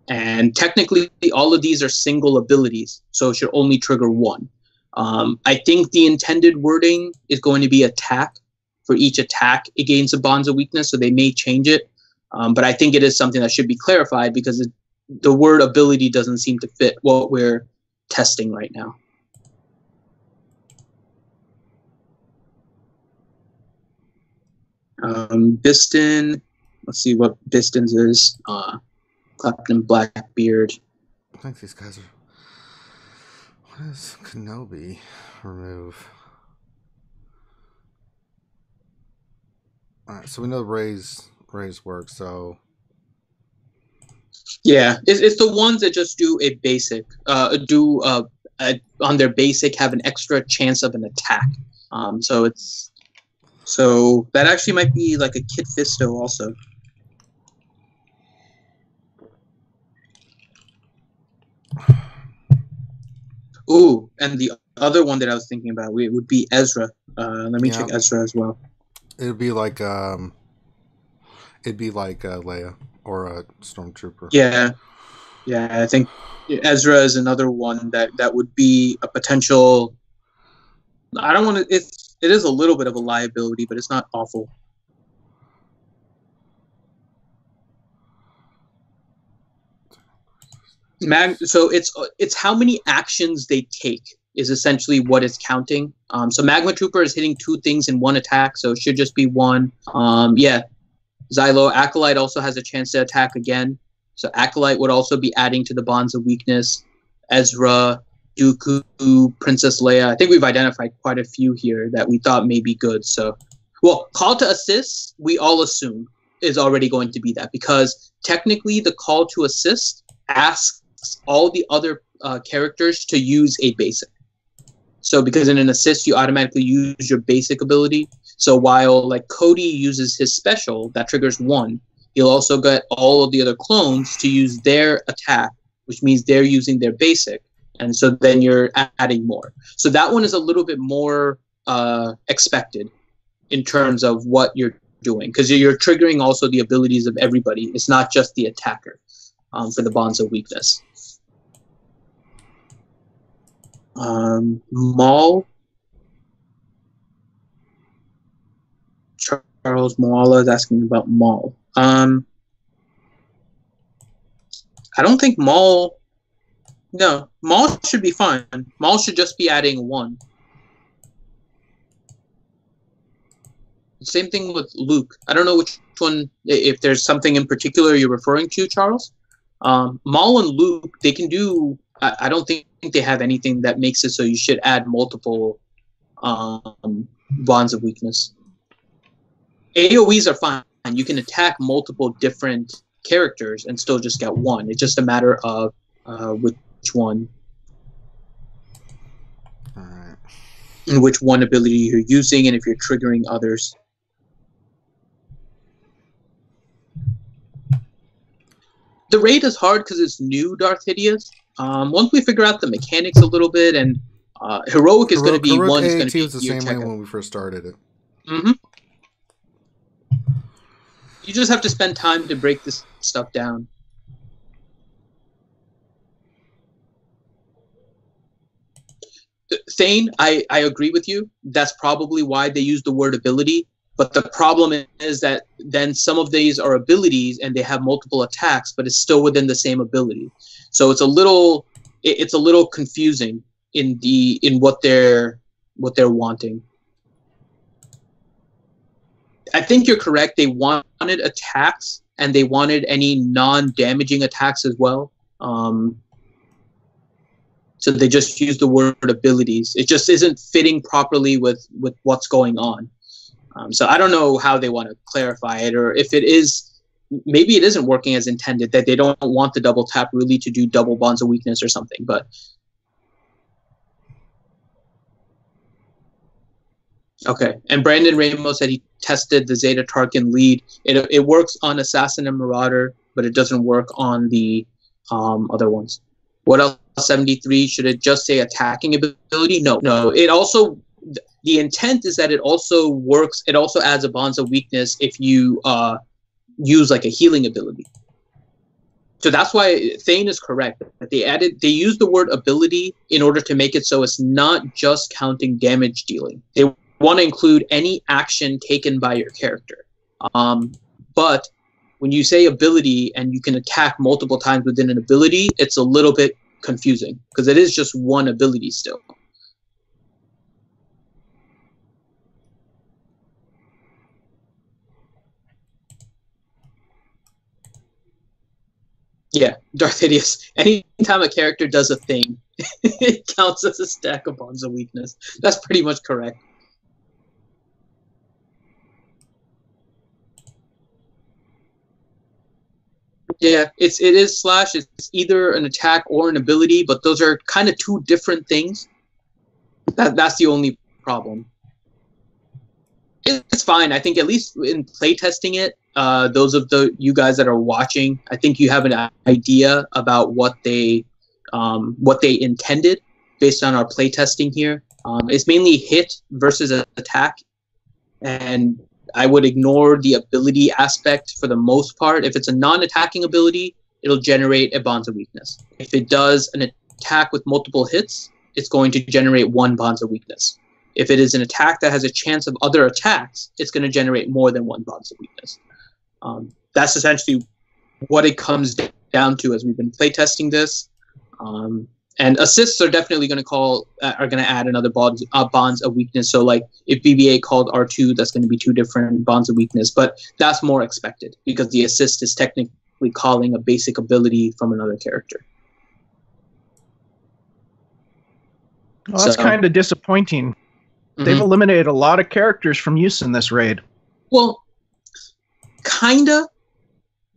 And technically, all of these are single abilities. So it should only trigger one. I think the intended wording is going to be attack. For each attack, it gains the bonds of weakness. So they may change it. But I think it is something that should be clarified because the word ability doesn't seem to fit what we're testing right now. Biston, let's see what Biston's is. Clapton Blackbeard. I think these guys are... What is Kenobi? Remove. Alright, so we know Ray's work, so... Yeah, it's the ones that just do a basic, on their basic have an extra chance of an attack. So that actually might be like a Kit Fisto also. Ooh, and the other one that I was thinking about would be Ezra. Let me check Ezra as well. It'd be like Leia or a Stormtrooper. Yeah, I think Ezra is another one that would be a potential. I don't want to. It is a little bit of a liability, but it's not awful. So it's how many actions they take is essentially what it's counting. So Magma Trooper is hitting 2 things in one attack, so it should just be 1. Yeah, Xylo Acolyte also has a chance to attack again. So Acolyte would also be adding to the bonds of weakness. Ezra, Dooku, Princess Leia. I think we've identified quite a few here that we thought may be good. So, well, Call to Assist, we all assume is already going to be that because technically the Call to Assist asks all the other characters to use a basic. So because in an assist, you automatically use your basic ability. So while like Cody uses his special that triggers 1, he'll also get all of the other clones to use their attack, which means they're using their basic. And so then you're adding more. So that one is a little bit more expected in terms of what you're doing because you're triggering also the abilities of everybody. It's not just the attacker for the bonds of weakness. Maul. Charles Moala is asking about Maul. I don't think Maul... No, Maul should be fine. Maul should just be adding 1. Same thing with Luke. I don't know which one, if there's something in particular you're referring to, Charles. Maul and Luke, they can do... I don't think they have anything that makes it so you should add multiple bonds of weakness. AoEs are fine. You can attack multiple different characters and still just get 1. It's just a matter of which one. All right. And which one ability you're using and if you're triggering others. The raid is hard because it's new Darth Hideous. Once we figure out the mechanics a little bit, and heroic is going to be one. It's going to be was the same way when we first started it. Mm-hmm. You just have to spend time to break this stuff down. Thane, I agree with you. That's probably why they use the word ability. But the problem is that then some of these are abilities and they have multiple attacks, but it's still within the same ability. So it's a little confusing in what they're wanting. I think you're correct. They wanted attacks and they wanted any non-damaging attacks as well. So they just use the word abilities. It just isn't fitting properly with what's going on. So I don't know how they want to clarify it, or if it is, maybe it isn't working as intended, that they don't want the double tap really to do double bonds of weakness or something. But okay. And Brandon Ramos said he tested the Zeta Tarkin lead. It works on Assassin and Marauder, but it doesn't work on the other ones. What else? 73, should it just say attacking ability? No. It also, the intent is that it also works, it also adds a bonds of weakness if you use like a healing ability. So that's why Thane is correct. They used the word ability in order to make it so it's not just counting damage dealing. They want to include any action taken by your character. But when you say ability and you can attack multiple times within an ability, it's a little bit confusing because it is just one ability still. Yeah, Darth Hideous. Anytime a character does a thing, it counts as a stack of bonds of weakness. That's pretty much correct. Yeah, it is slash. It's either an attack or an ability, but those are kind of two different things. That's the only problem. It's fine. I think at least in playtesting it, those of you guys that are watching, I think you have an idea about what they intended based on our playtesting here. It's mainly hit versus attack, and I would ignore the ability aspect for the most part. If it's a non-attacking ability, it'll generate a bonds of weakness. If it does an attack with multiple hits, it's going to generate one bonds of weakness. If it is an attack that has a chance of other attacks, it's going to generate more than one bonds of weakness. That's essentially what it comes down to as we've been playtesting this. And assists are definitely going to add another bonds of weakness. So like if BB-8 called R2, that's going to be two different bonds of weakness, but that's more expected because the assist is technically calling a basic ability from another character. Well, that's kind of disappointing. They've eliminated a lot of characters from use in this raid. Well, kinda.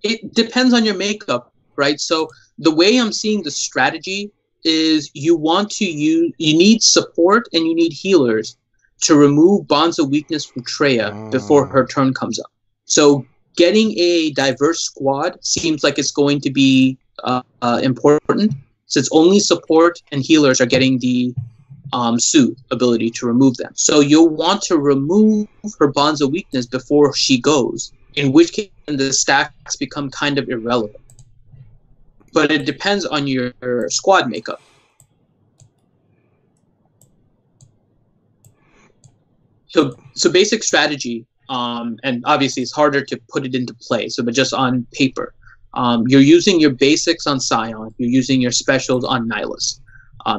It depends on your makeup, right? So the way I'm seeing the strategy is you need support and you need healers to remove bonds of weakness from Traya before her turn comes up. So getting a diverse squad seems like it's going to be important, since only support and healers are getting the Soothe ability to remove them. So you'll want to remove her bonds of weakness before she goes, in which case the stacks become kind of irrelevant. But it depends on your squad makeup. So basic strategy, and obviously it's harder to put it into play, but just on paper. You're using your basics on Scion, you're using your specials on Nihilus.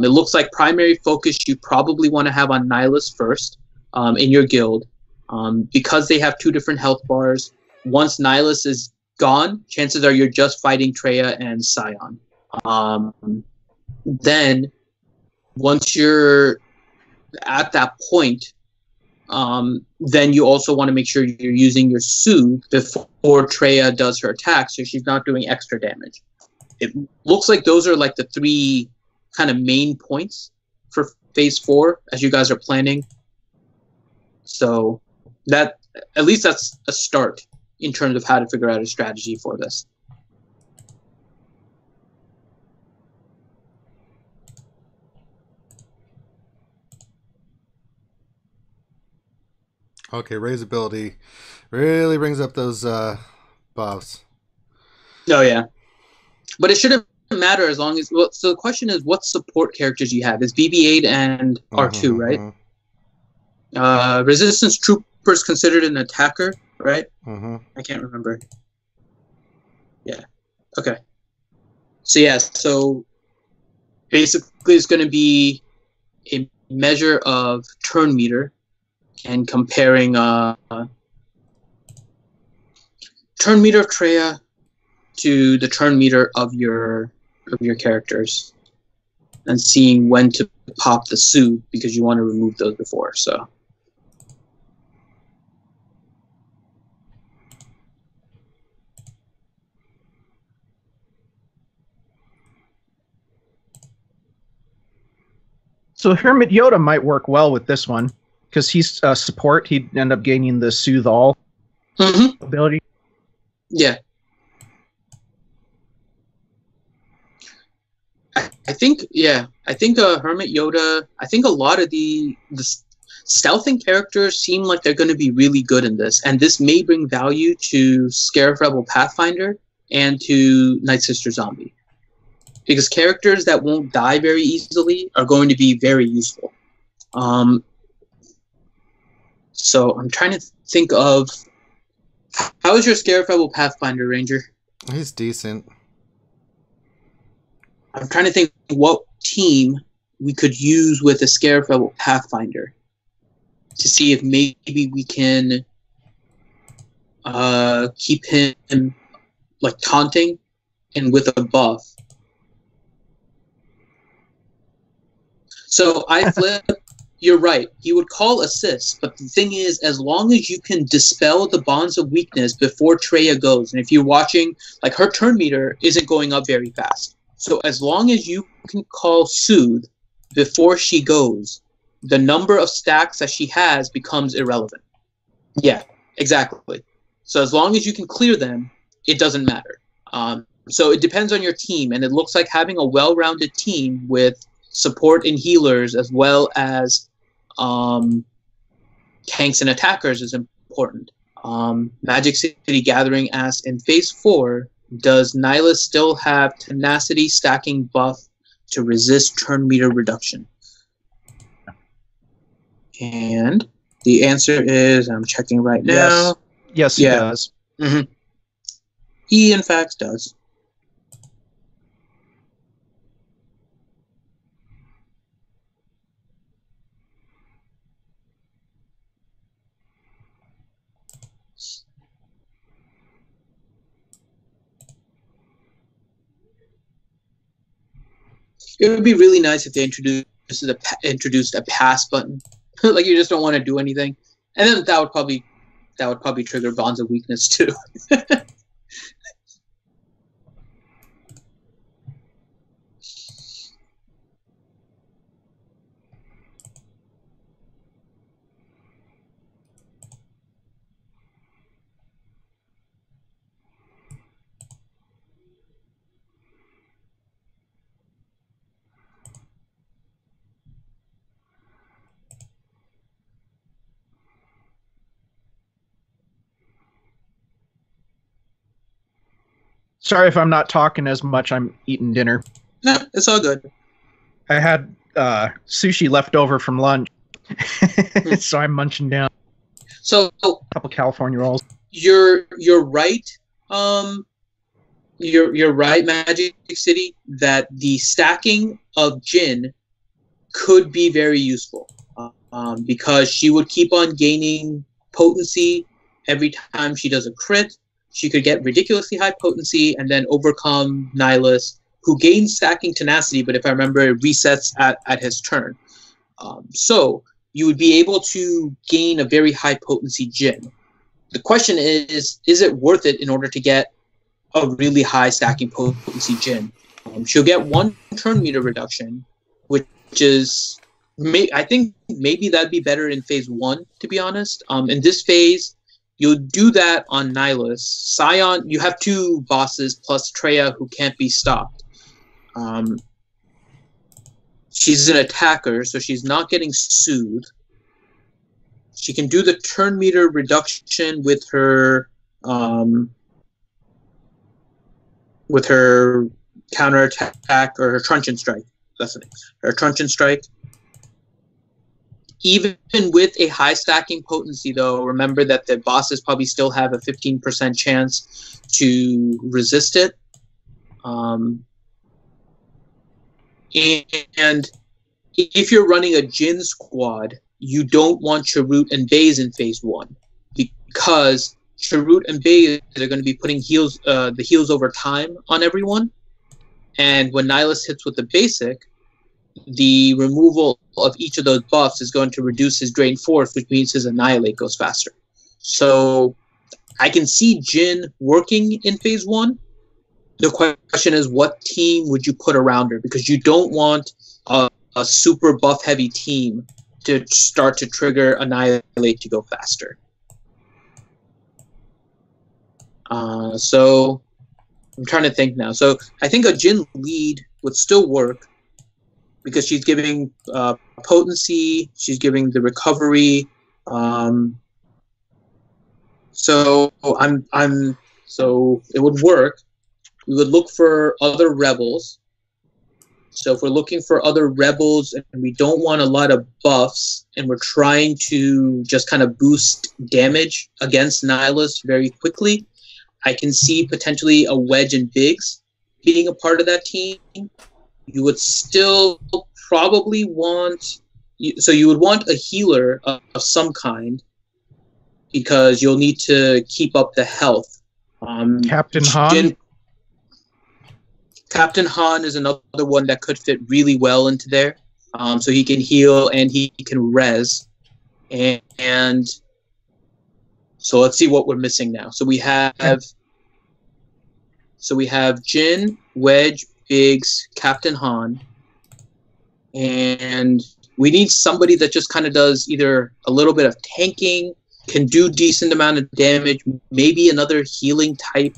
It looks like primary focus you probably want to have on Nihilus first in your guild. Because they have two different health bars, once Nihilus is gone, chances are you're just fighting Traya and Scion. Then, once you're at that point, then you also want to make sure you're using your Soothe before Traya does her attack, so she's not doing extra damage. It looks like those are like the three kind of main points for Phase 4 as you guys are planning. So that, at least that's a start in terms of how to figure out a strategy for this. Okay, Ray's ability really brings up those buffs. Oh yeah, but it shouldn't matter as long as. Well, so the question is, what support characters you have? Is BB-8 and R2, right? Resistance Troopers considered an attacker, right? I can't remember. Yeah. Okay. So yeah. So basically, it's going to be a measure of turn meter and comparing turn meter of Treya to the turn meter of your characters, and seeing when to pop the suit because you want to remove those before. So Hermit Yoda might work well with this one because he's support. He'd end up gaining the Soothe All ability. Yeah. I think Hermit Yoda. I think a lot of the stealthing characters seem like they're going to be really good in this, and this may bring value to Scarif Rebel Pathfinder and to Night Sister Zombie, because characters that won't die very easily are going to be very useful. So I'm trying to think of, how is your Scarif Rebel Pathfinder, Ranger? He's decent. I'm trying to think what team we could use with a Scarif Rebel Pathfinder to see if maybe we can keep him like taunting and with a buff. So I flip. You're right. He would call assist, but the thing is, as long as you can dispel the bonds of weakness before Treya goes, and if you're watching, like, her turn meter isn't going up very fast. So as long as you can call Soothe before she goes, the number of stacks that she has becomes irrelevant. Yeah, exactly. So as long as you can clear them, it doesn't matter. So it depends on your team, and it looks like having a well-rounded team with support and healers as well as tanks and attackers is important. Magic City Gathering asks, in Phase 4, does Nihilus still have tenacity stacking buff to resist turn meter reduction? And the answer is, I'm checking right now. Yes, he does. Mm-hmm. He, in fact, does. It would be really nice if they introduced a pass button, like you just don't want to do anything, and then that would probably trigger bonds of weakness too. Sorry if I'm not talking as much. I'm eating dinner. No, it's all good. I had sushi left over from lunch, so I'm munching down. So a couple California rolls. You're right. You're right, Magic City, that the stacking of Jin could be very useful, because she would keep on gaining potency every time she does a crit. She could get ridiculously high potency and then overcome Nihilus, who gains stacking tenacity, but if I remember, it resets at his turn. So you would be able to gain a very high potency Jin. The question is it worth it in order to get a really high stacking potency Jin? She'll get 1 turn meter reduction, which is, I think maybe that'd be better in Phase 1, to be honest. In this phase, you'll do that on Nihilus. Scion, you have 2 bosses plus Treya who can't be stopped. She's an attacker, so she's not getting Soothe. She can do the turn meter reduction with her counterattack or her truncheon strike. That's it. Her truncheon strike. Even with a high stacking potency, though, remember that the bosses probably still have a 15% chance to resist it. And if you're running a Jin squad, you don't want Chirrut and Baze in phase 1 because Chirrut and Baze are going to be putting the heals over time on everyone. And when Nihilus hits with the basic, the removal of each of those buffs is going to reduce his drain force, which means his annihilate goes faster. So I can see Jin working in phase 1. The question is, what team would you put around her? Because you don't want a super buff heavy team to start to trigger annihilate to go faster. So I'm trying to think now. So I think a Jin lead would still work because she's giving potency, she's giving the recovery. So it would work. We would look for other rebels. So if we're looking for other rebels and we don't want a lot of buffs and we're trying to just kind of boost damage against Nihilus very quickly, I can see potentially a Wedge and Biggs being a part of that team. You would still probably want... So you would want a healer of some kind because you'll need to keep up the health. Captain Han? Captain Han is another one that could fit really well into there. So he can heal and he can res. And so let's see what we're missing now. So we have Jin, Wedge, Biggs, Captain Han. And we need somebody that just kind of does either a little bit of tanking, can do decent amount of damage, maybe another healing type.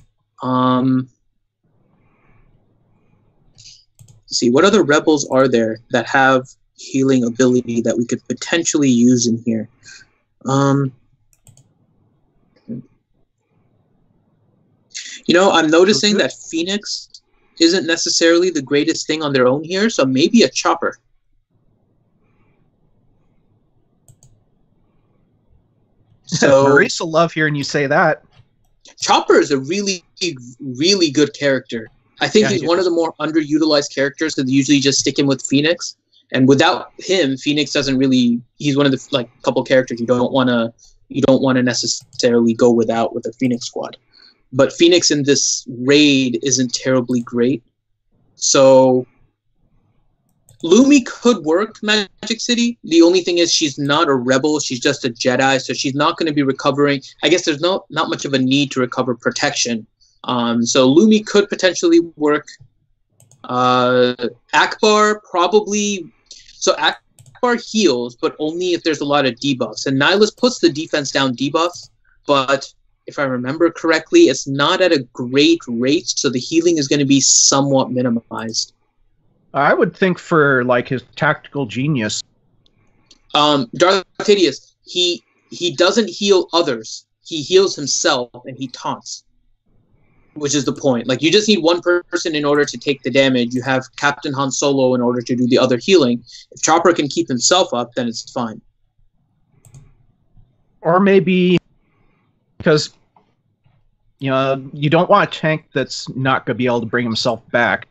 See, what other rebels are there that have healing ability that we could potentially use in here? I'm noticing that Phoenix isn't necessarily the greatest thing on their own here, so maybe a Chopper. So Maurice will love hearing you say that. Chopper is a really, really good character. I think he's one of the more underutilized characters because they usually just stick him with Phoenix. And without him, Phoenix doesn't really... He's one of the couple characters you don't want to necessarily go without with a Phoenix squad. But Phoenix in this raid isn't terribly great. So Lumi could work Magic City. The only thing is she's not a rebel. She's just a Jedi, so she's not going to be recovering. I guess there's not much of a need to recover protection. So Lumi could potentially work. Akbar probably... So Akbar heals, but only if there's a lot of debuffs. And Nihilus puts the defense down debuffs, but if I remember correctly, it's not at a great rate, so the healing is going to be somewhat minimized. I would think for his tactical genius. Darth Octavius, he doesn't heal others. He heals himself and he taunts, which is the point. You just need one person in order to take the damage. You have Captain Han Solo in order to do the other healing. If Chopper can keep himself up, then it's fine. Or maybe because you don't want a tank that's not going to be able to bring himself back.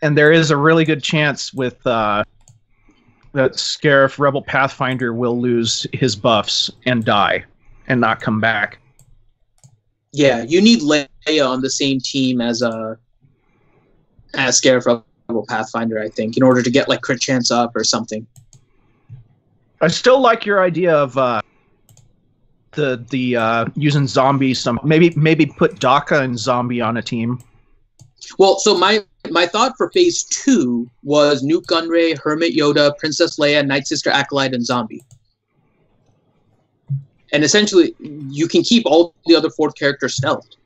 And there is a really good chance with that Scarif Rebel Pathfinder will lose his buffs and die and not come back. Yeah, you need Leia on the same team as Scarif Rebel Pathfinder, I think, in order to get crit chance up or something. I still like your idea of the using zombies. Maybe put Daka and zombie on a team. Well, so my thought for phase 2 was Nuke Gunray, Hermit Yoda, Princess Leia, Night Sister Acolyte, and Zombie. And essentially, you can keep all the other 4 characters stealthed.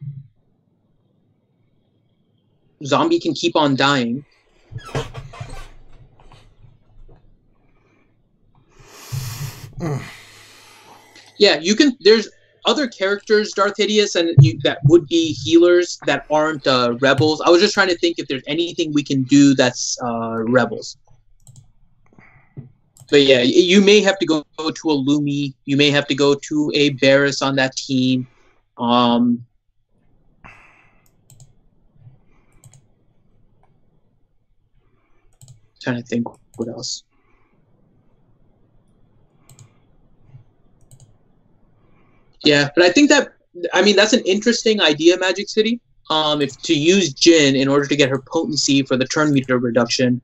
Zombie can keep on dying. Yeah, you can. There's other characters, Darth Hideous, and that would be healers that aren't rebels. I was just trying to think if there's anything we can do that's rebels. But yeah, you may have to go to a Lumi. You may have to go to a Barris on that team. Trying to think what else. Yeah, but I think that's an interesting idea, Magic City. If to use Jin in order to get her potency for the turn meter reduction.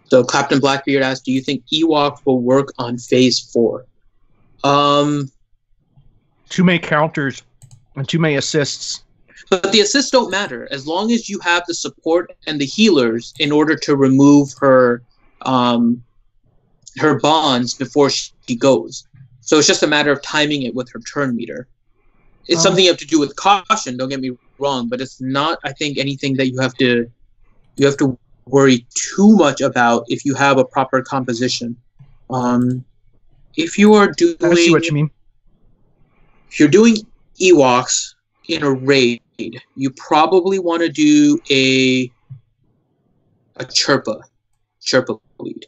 So Captain Blackbeard asked, do you think Ewok will work on Phase 4? Too many counters and too many assists. But the assists don't matter as long as you have the support and the healers in order to remove her her bonds before she goes. So it's just a matter of timing it with her turn meter. It's something you have to do with caution, don't get me wrong, but it's not, I think, anything that you have to worry too much about if you have a proper composition. If you are doing, I see what you mean. If you're doing Ewoks in a raid, you probably want to do a Chirpa lead.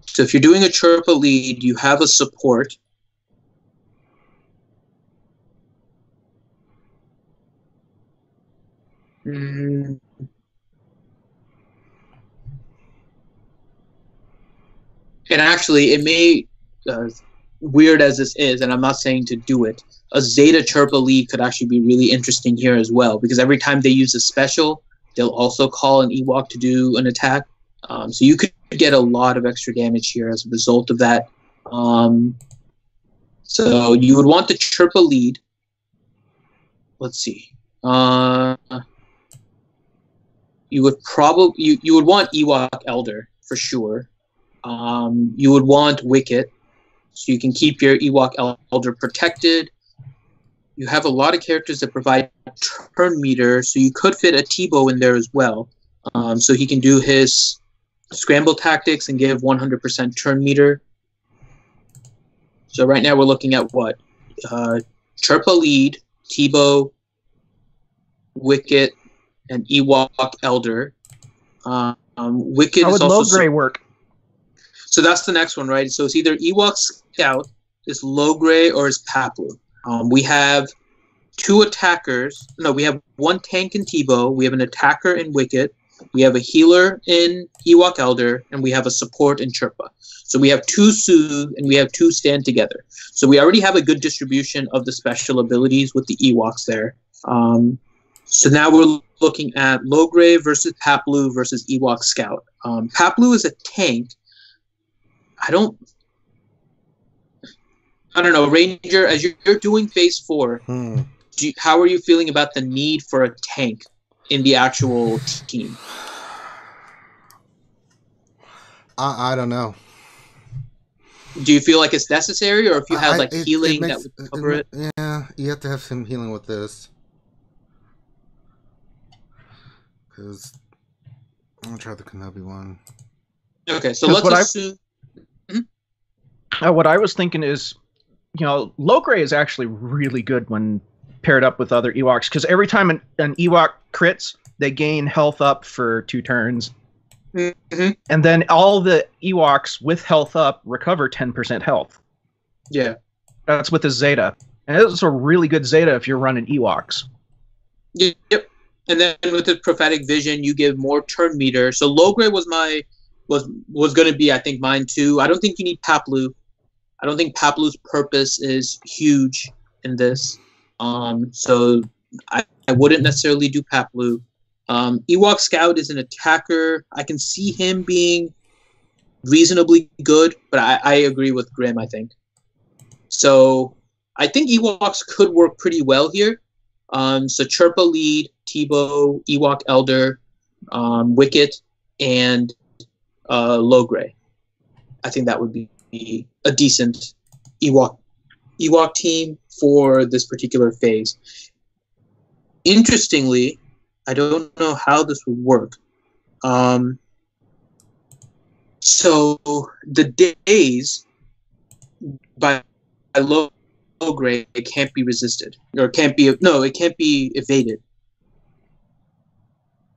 So if you're doing a Chirpa lead, you have a support. And actually, it may, weird as this is, and I'm not saying to do it, a Zeta Chirpa lead could actually be really interesting here as well, because every time they use a special, they'll also call an Ewok to do an attack. So you could get a lot of extra damage here as a result of that. So you would want the Chirpa lead. Let's see. You would probably you would want Ewok Elder for sure. You would want Wicket, so you can keep your Ewok Elder protected. You have a lot of characters that provide turn meter, so you could fit a Tebow in there as well. So he can do his scramble tactics and give 100% turn meter. So right now we're looking at what? Chirpa lead, Tebow, Wicket, and Ewok Elder. Wicket How is would also Logray work? So that's the next one, right? So it's either Ewok Scout, it's Logray, or it's Paplu. We have two attackers. No, we have one tank in Tebow. We have an attacker in Wicket. We have a healer in Ewok Elder, and we have a support in Chirpa. So we have two Soothe, and we have two Stand Together. So we already have a good distribution of the special abilities with the Ewoks there. So now we're looking at Logray versus Paplu versus Ewok Scout. Paplu is a tank. I don't know, Ranger, as you're doing Phase 4, how are you feeling about the need for a tank in the actual team? I don't know. Do you feel like it's necessary, or if you have healing that would cover it? Yeah, you have to have some healing with this. Because I'm going to try the Kenobi one. Okay, so let's assume... What I was thinking is, Logray is actually really good when paired up with other Ewoks, because every time an Ewok crits, they gain health up for 2 turns. Mm-hmm. And then all the Ewoks with health up recover 10% health. Yeah. That's with the Zeta. And it's a really good Zeta if you're running Ewoks. Yep. And then with the Prophetic Vision, you give more turn meter. So Logray was going to be, I think, mine too. I don't think you need Paplu. I don't think Paplu's purpose is huge in this. So I wouldn't necessarily do Paplu. Ewok Scout is an attacker. I can see him being reasonably good, but I agree with Grim, I think. So I think Ewoks could work pretty well here. So Chirpa lead, Tebow, Ewok Elder, Wicket, and Logray. I think that would be a decent Ewok team for this particular phase. Interestingly, I don't know how this would work. So the days by low grade, it can't be resisted, or can't be it can't be evaded.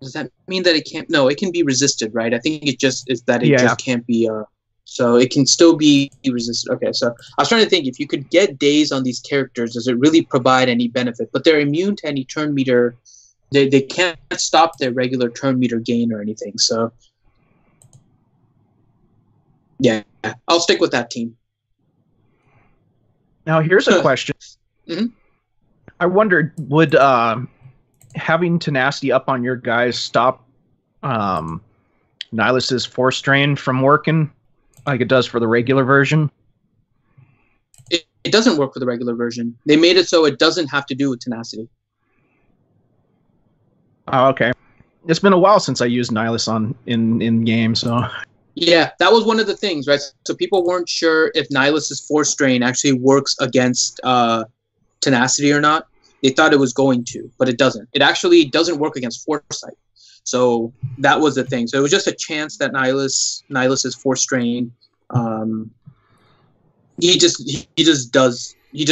Does that mean that it can't? No, it can be resisted, right? I think it just is that it just can't be. So it can still be resisted. Okay, so I was trying to think, if you could get days on these characters, does it really provide any benefit? But they're immune to any turn meter. They can't stop their regular turn meter gain or anything. So yeah, I'll stick with that team. Now here's a question. Mm-hmm. I wondered, would having tenacity up on your guys stop Nihilus's Force Drain from working like it does for the regular version? It doesn't work for the regular version. They made it so it doesn't have to do with tenacity. Oh, okay. It's been a while since I used Nihilus in game, so. Yeah, that was one of the things, right? So people weren't sure if Nihilus's Force Drain actually works against tenacity or not. They thought it was going to, but it doesn't. It actually doesn't work against Foresight. So that was the thing. So it was just a chance that Nihilus's Force Drain, he just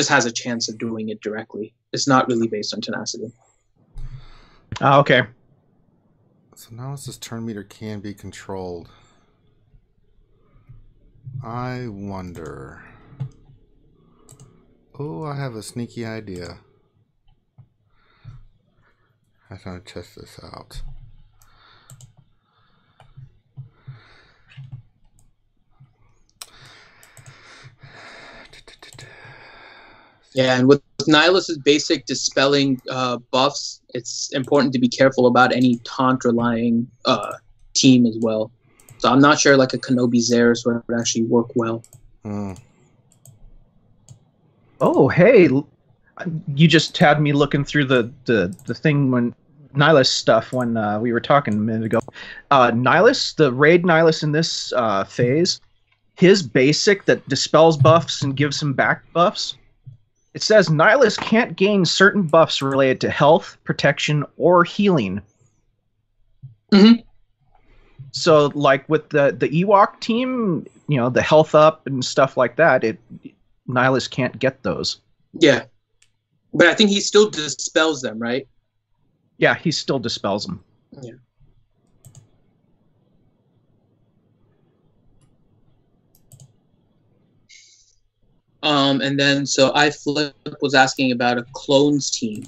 has a chance of doing it directly. It's not really based on tenacity. Oh, okay. So Nihilus's turn meter can be controlled. I wonder. Oh, I have a sneaky idea. I'm trying to test this out. Yeah, and with Nihilus's basic dispelling buffs, it's important to be careful about any taunt-relying team as well. So I'm not sure like a Kenobi Xeris would actually work well. Oh, hey, you just had me looking through the thing when Nihilus stuff when we were talking a minute ago. Nihilus, the raid Nihilus in this phase, his basic that dispels buffs and gives him back buffs, it says Nihilus can't gain certain buffs related to health, protection, or healing. Mm-hmm. So, like with the Ewok team, you know, the health up and stuff like that, Nihilus can't get those. Yeah. But I think he still dispels them, right? Yeah, he still dispels them. Yeah. And then, so iFlip was asking about a clones team.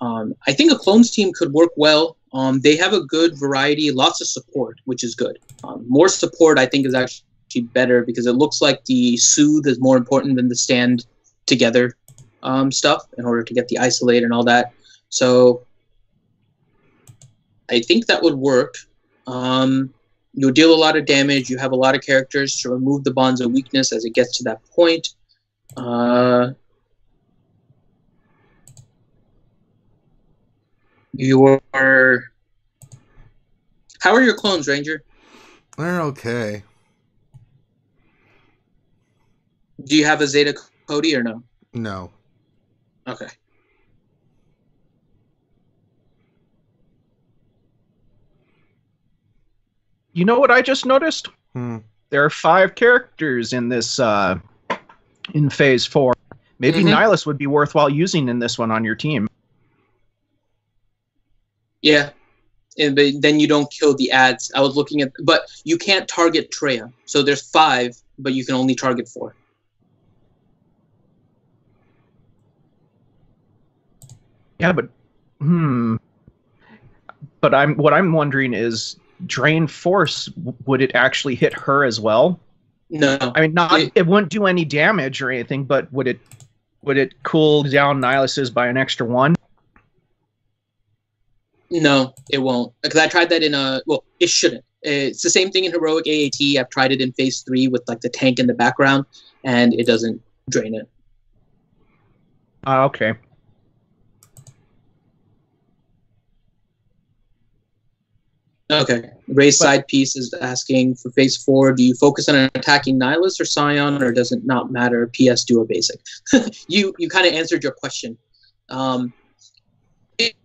I think a clones team could work well. They have a good variety, lots of support, which is good. More support, I think, is actually better because it looks like the soothe is more important than the stand together stuff in order to get the isolate and all that. So I think that would work. You'll deal a lot of damage. You have a lot of characters to remove the bonds of weakness as it gets to that point. How are your clones, Ranger? They're okay. Do you have a Zeta Cody or no? No. Okay. You know what I just noticed? There are 5 characters in this in Phase 4. Maybe Nihilus would be worthwhile using in this one on your team. Yeah. But then you don't kill the ads. I was looking at, but you can't target Treya. So there's 5, but you can only target 4. Yeah, but what I'm wondering is, Drain Force, would it actually hit her as well? No. I mean, it wouldn't do any damage or anything, but would it cool down Nihilus's by an extra 1? No, it won't. Because I tried that in it shouldn't. It's the same thing in Heroic AAT. I've tried it in Phase 3 with like the tank in the background, and it doesn't drain it. Okay. Okay. Ray's side piece is asking for Phase 4, do you focus on attacking Nihilus or Scion, or does it not matter? PS, do a basic. You kind of answered your question.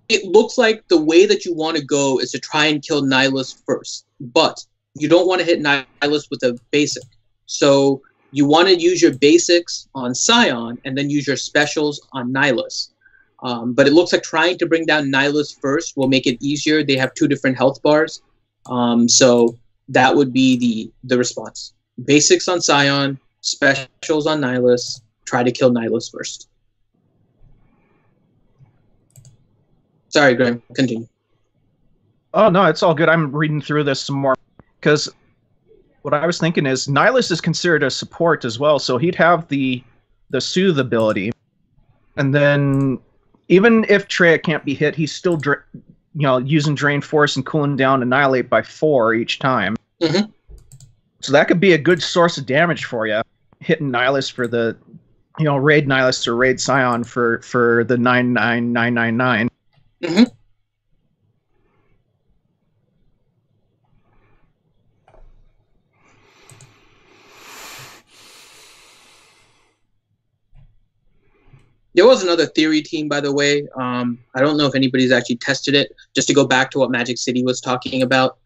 It looks like the way that you want to go is to try and kill Nihilus first. But you don't want to hit Nihilus with a basic. So you want to use your basics on Scion and then use your specials on Nihilus. But it looks like trying to bring down Nihilus first will make it easier. They have 2 different health bars. So that would be the response. Basics on Scion, specials on Nihilus, try to kill Nihilus first. Sorry, Graham, continue. Oh, no, it's all good. I'm reading through this some more. Because what I was thinking is Nihilus is considered a support as well, so he'd have the Soothe ability. And then even if Traya can't be hit, he's still using Drain Force and cooling down Annihilate by 4 each time. Mm-hmm. So that could be a good source of damage for you, hitting Nihilus for the, raid Nihilus or raid Scion for the 99999. Mm-hmm. There was another theory team, by the way. I don't know if anybody's actually tested it. Just to go back to what Magic City was talking about,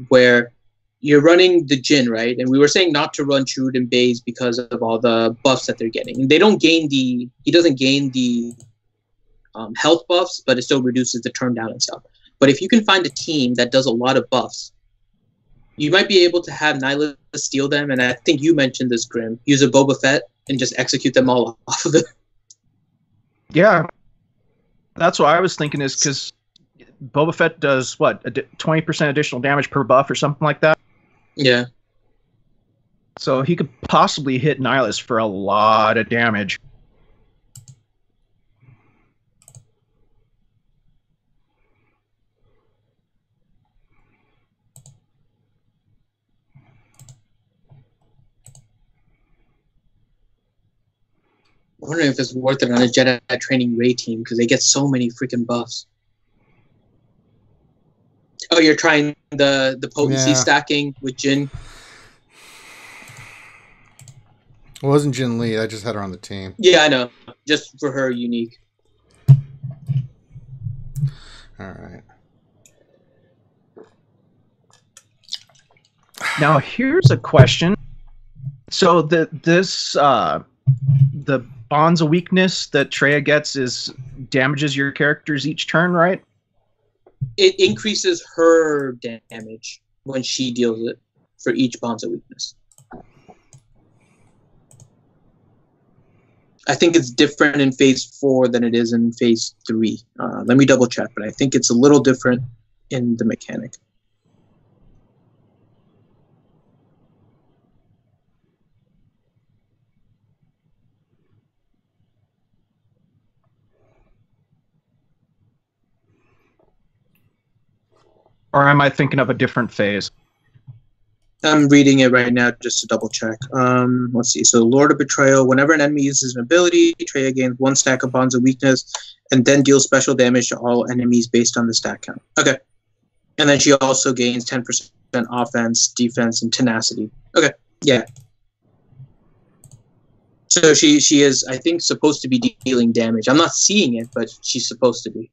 where you're running the Jin, right? And we were saying not to run Chud and Baze because of all the buffs that they're getting. And they don't gain he doesn't gain the health buffs, but it still reduces the turn down and stuff. But if you can find a team that does a lot of buffs, you might be able to have Nihilus steal them. And I think you mentioned this, Grim. Use a Boba Fett and just execute them all off of it. Yeah, that's what I was thinking, is because Boba Fett does, 20% additional damage per buff or something like that? Yeah. So he could possibly hit Nihilus for a lot of damage. I'm wondering if it's worth it on a Jedi training raid team because they get so many freaking buffs. Oh, you're trying the potency stacking with Jin? It wasn't Jin Lee. I just had her on the team. Yeah, I know. Just for her unique. All right. Now, here's a question. So the Bonds of Weakness that Traya gets damages your characters each turn, right? It increases her damage when she deals it for each Bonds of Weakness. I think it's different in Phase 4 than it is in Phase 3. Let me double check, but I think it's a little different in the mechanic. Or am I thinking of a different phase? I'm reading it right now just to double check. Let's see. So Lord of Betrayal. Whenever an enemy uses an ability, Traya gains 1 stack of Bonds of Weakness and then deals special damage to all enemies based on the stack count. Okay. And then she also gains 10% offense, defense, and tenacity. Okay. Yeah. So she is, I think, supposed to be dealing damage. I'm not seeing it, but she's supposed to be.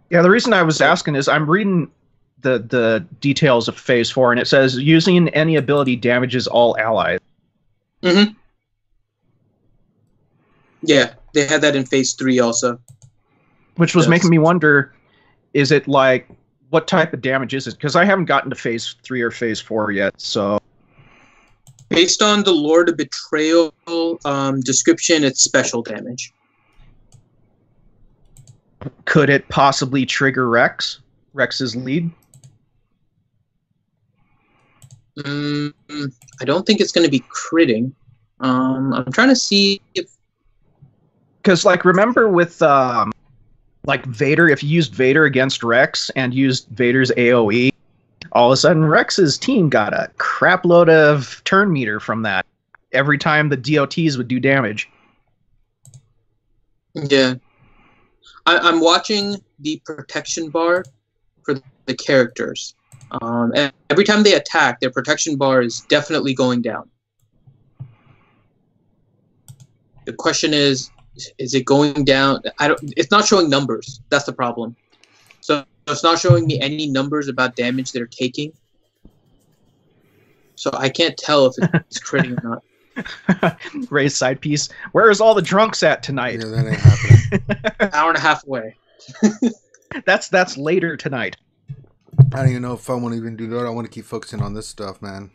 Yeah, the reason I was asking is I'm reading the details of Phase 4, and it says using any ability damages all allies. Mm-hmm. Yeah, they had that in Phase 3 also. Which was making me wonder, is it like, what type of damage is it? Because I haven't gotten to Phase 3 or Phase 4 yet, so... Based on the Lord of Betrayal description, it's special damage. Could it possibly trigger Rex? Rex's lead? I don't think it's going to be critting. I'm trying to see if... Because, remember with, Vader, if you used Vader against Rex and used Vader's AoE, all of a sudden Rex's team got a crap load of turn meter from that every time the DOTs would do damage. Yeah. I'm watching the protection bar for the characters. And every time they attack, their protection bar is definitely going down. The question is it going down? It's not showing numbers. That's the problem. So it's not showing me any numbers about damage they're taking. So I can't tell if it's critting or not. Ray's side piece. Where is all the drunks at tonight? Yeah, that ain't happening. Hour and a half away. That's later tonight. I don't even know if I want to even do that. I want to keep focusing on this stuff, man.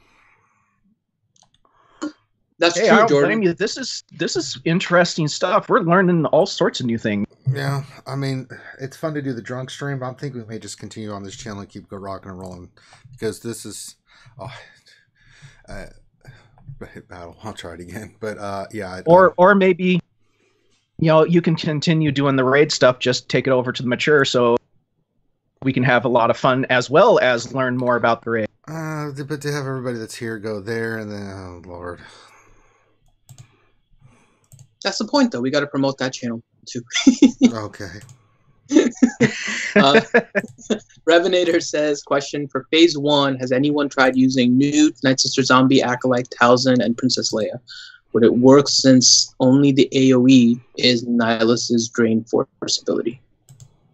That's Hey, true, I don't Jordan. blame you. This is interesting stuff. We're learning all sorts of new things. Yeah, I mean, it's fun to do the drunk stream, but I think we may just continue on this channel and keep rocking and rolling, because this is hit battle. I'll try it again, but yeah. Or maybe, you can continue doing the raid stuff. Just take it over to the mature, so we can have a lot of fun as well as learn more about the raid. But to have everybody that's here go there, and then oh Lord. That's the point, though. We got to promote that channel too. Okay. Revenator says, question for Phase 1, has anyone tried using Newt, Night Sister Zombie, Acolyte, Talzin, and Princess Leia? Would it work since only the AoE is Nihilus's Drain Force ability?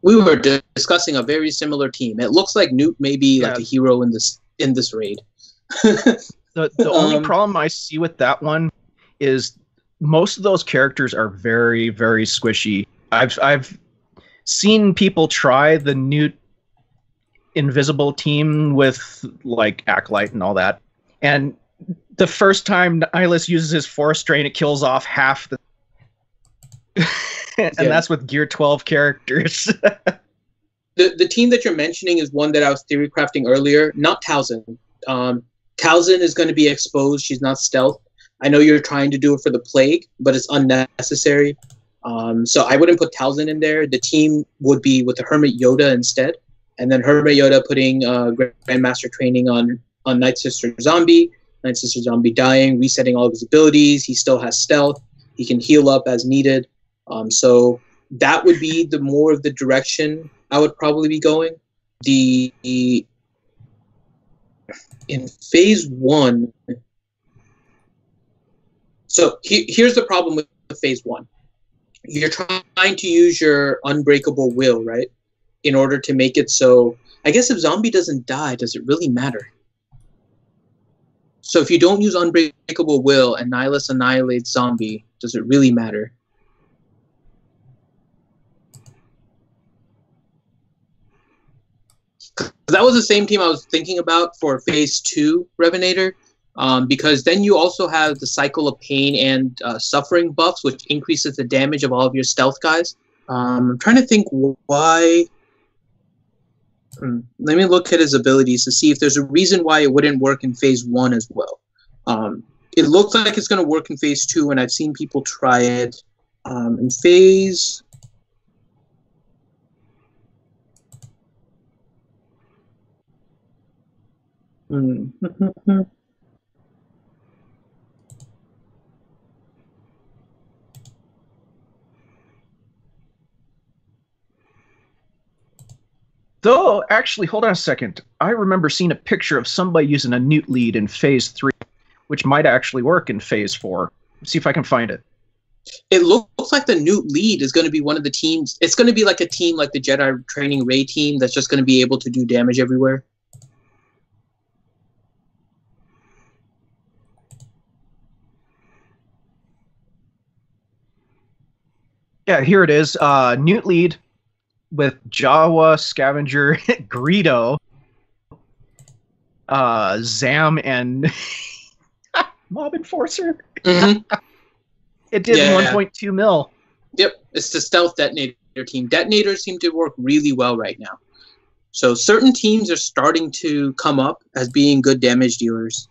We were discussing a very similar team. It looks like Newt may be like a hero in this raid. The only problem I see with that one is most of those characters are very, very squishy. I've seen people try the Newt invisible team with like Acolyte and all that, and the first time Nihilus uses his Force Drain, it kills off half the and that's with Gear 12 characters. The team that you're mentioning is one that I was theory crafting earlier, not Talzin. Talzin is going to be exposed. She's not stealth. I know you're trying to do it for the Plague, but it's unnecessary. So I wouldn't put Talzin in there. The team would be with the Hermit Yoda instead. And then Hermit Yoda putting Grandmaster training on Night Sister Zombie. Night Sister Zombie dying, resetting all of his abilities. He still has stealth. He can heal up as needed. So that would be the more of the direction I would probably be going. In Phase 1... So here's the problem with Phase 1. You're trying to use your Unbreakable Will, right? In order to make it so... I guess if Zombie doesn't die, does it really matter? So if you don't use Unbreakable Will and Nihilus annihilates Zombie, does it really matter? That was the same team I was thinking about for Phase 2 Revenator. Because then you also have the Cycle of Pain and Suffering buffs, which increases the damage of all of your stealth guys. I'm trying to think why... Let me look at his abilities to see if there's a reason why it wouldn't work in Phase 1 as well. It looks like it's going to work in Phase 2, and I've seen people try it. In Phase... Though, actually, hold on a second. I remember seeing a picture of somebody using a Newt lead in Phase 3, which might actually work in Phase 4. Let's see if I can find it. It looks like the Newt lead is going to be one of the teams. It's going to be like a team like the Jedi Training Ray team that's just going to be able to do damage everywhere. Yeah, here it is. Newt lead with Jawa, Scavenger, Greedo, Zam, and Mob Enforcer. Mm-hmm. It did 1.2 mil. Yep, it's the Stealth Detonator team. Detonators seem to work really well right now. So certain teams are starting to come up as being good damage dealers.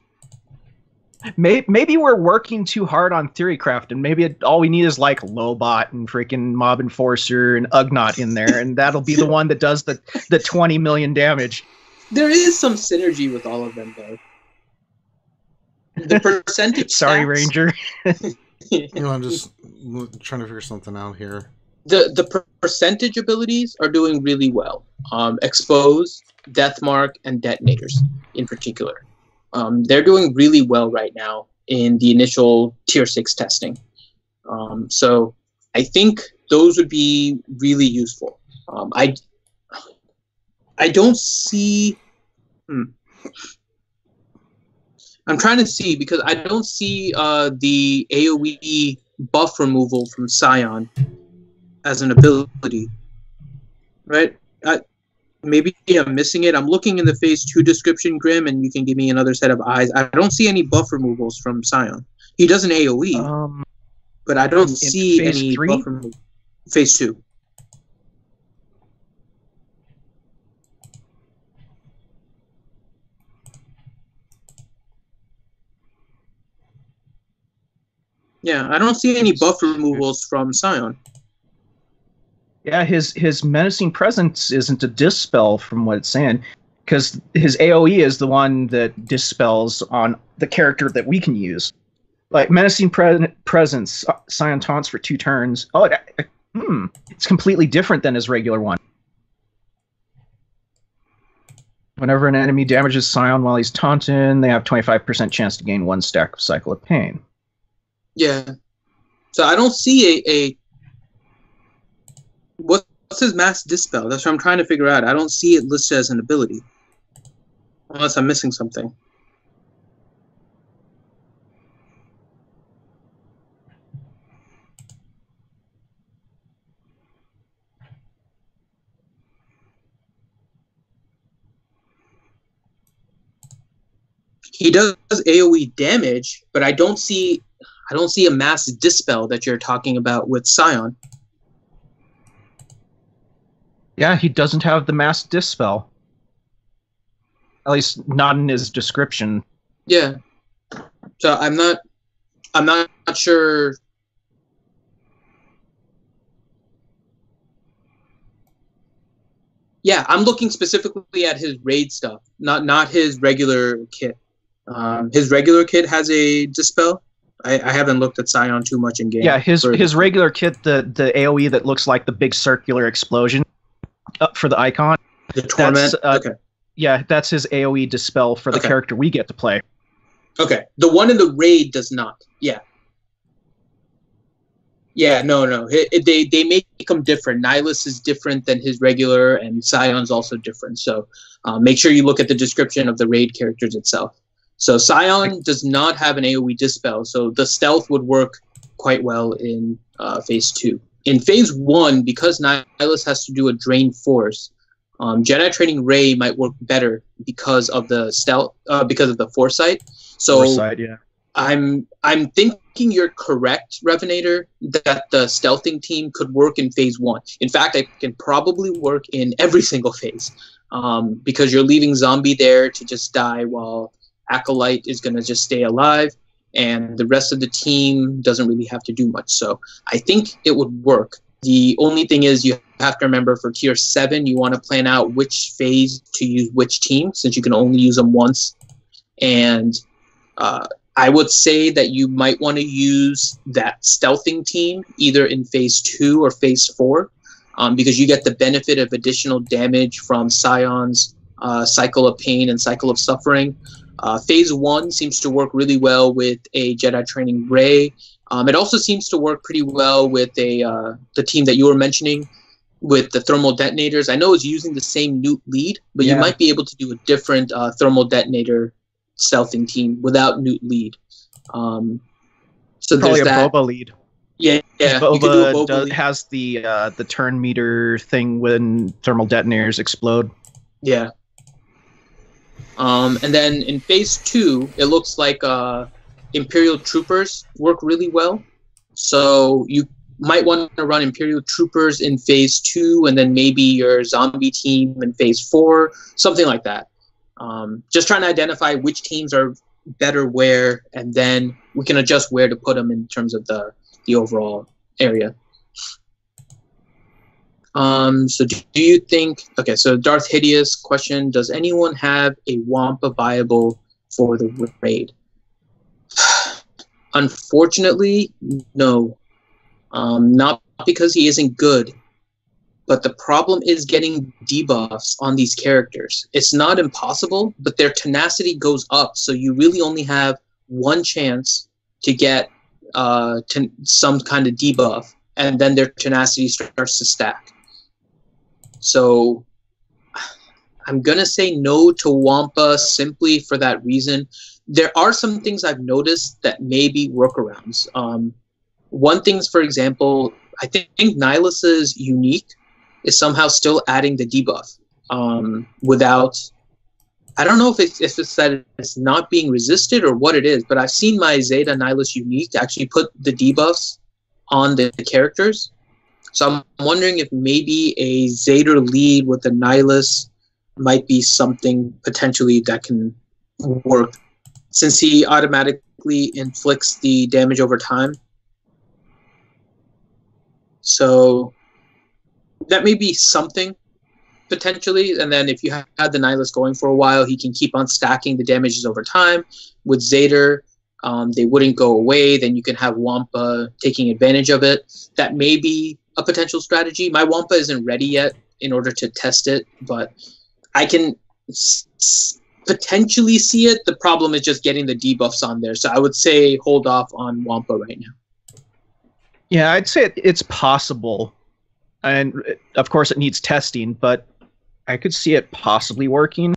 Maybe we're working too hard on theorycraft, and maybe all we need is like Lobot and freaking Mob Enforcer and Ugnaught in there, and that'll be the one that does the 20 million damage. There is some synergy with all of them, though. The percentage. Sorry, stats, Ranger. I'm just trying to figure something out here. The percentage abilities are doing really well. Expose, Deathmark, and Detonators in particular. They're doing really well right now in the initial Tier 6 testing. So I think those would be really useful. I don't see. I'm trying to see because I don't see the AoE buff removal from Scion as an ability, right? Maybe I'm missing it. I'm looking in the Phase 2 description, Grim, and you can give me another set of eyes. I don't see any buff removals from Scion. He does an AoE, but I don't see any buff removal. Phase 2. Yeah, I don't see any buff removals from Scion. Yeah, his menacing presence isn't a dispel from what it's saying, because his AoE is the one that dispels on the character that we can use. Like menacing presence, Scion taunts for 2 turns. Oh, it's completely different than his regular one. Whenever an enemy damages Scion while he's taunting, they have 25% chance to gain 1 stack of Cycle of Pain. Yeah. So I don't see a what's his mass dispel? That's what I'm trying to figure out. I don't see it listed as an ability. Unless I'm missing something. He does AoE damage, but I don't see a mass dispel that you're talking about with Scion. Yeah, he doesn't have the mass dispel. At least not in his description. Yeah. So I'm not sure. Yeah, I'm looking specifically at his raid stuff, not his regular kit. His regular kit has a dispel. I haven't looked at Scion too much in game. Yeah, his regular kit, the AoE that looks like the big circular explosion up for the icon. The Torment? Okay. Yeah, that's his AoE dispel for the character we get to play. Okay. The one in the raid does not. Yeah. Yeah, no. They make them different. Nihilus is different than his regular, and Scion's also different. So make sure you look at the description of the raid characters itself. So Scion does not have an AoE dispel, so the stealth would work quite well in Phase 2. In Phase 1, because Nihilus has to do a Drain Force, Jedi Training Ray might work better because of the stealth, because of the Foresight. So Foresight, yeah. I'm thinking you're correct, Revenator, that the stealthing team could work in Phase 1. In fact, it can probably work in every single phase, because you're leaving Zombie there to just die while Acolyte is going to just stay alive, and the rest of the team doesn't really have to do much. So I think it would work. The only thing is you have to remember for Tier 7, you want to plan out which phase to use which team, since you can only use them once. And I would say that you might want to use that stealthing team either in Phase 2 or Phase 4, because you get the benefit of additional damage from Scion's Cycle of Pain and Cycle of Suffering. Phase 1 seems to work really well with a Jedi Training Ray. It also seems to work pretty well with the team that you were mentioning with the thermal detonators. I know it's using the same Newt lead, but you might be able to do a different thermal detonator stealthing team without Newt lead. So probably there's that. Boba lead. Yeah. Boba has the turn meter thing when thermal detonators explode. Yeah. And then in Phase 2, it looks like Imperial Troopers work really well. So you might want to run Imperial Troopers in Phase 2, and then maybe your zombie team in Phase 4, something like that. Just trying to identify which teams are better where, and then we can adjust where to put them in terms of the overall area. So do you think, okay, so Darth Hideous question, does anyone have a Wampa viable for the raid? Unfortunately, no. Not because he isn't good, but the problem is getting debuffs on these characters. It's not impossible, but their tenacity goes up, so you really only have one chance to get some kind of debuff, and then their tenacity starts to stack. So I'm going to say no to Wampa simply for that reason. There are some things I've noticed that may be workarounds. One thing, for example, I think Nihilus's unique is somehow still adding the debuff without... I don't know if it's that it's not being resisted or what it is, but I've seen my Zeta Nihilus unique actually put the debuffs on the characters. So I'm wondering if maybe a Zeta lead with the Nihilus might be something potentially that can work, since he automatically inflicts the damage over time. So that may be something potentially, and then if you had the Nihilus going for a while, he can keep on stacking the damages over time. With Zeta, they wouldn't go away. Then you can have Wampa taking advantage of it. That may be a potential strategy. My Wampa isn't ready yet in order to test it, but I can potentially see it. The problem is just getting the debuffs on there. So I would say hold off on Wampa right now. Yeah, I'd say it's possible. And of course it needs testing, but I could see it possibly working.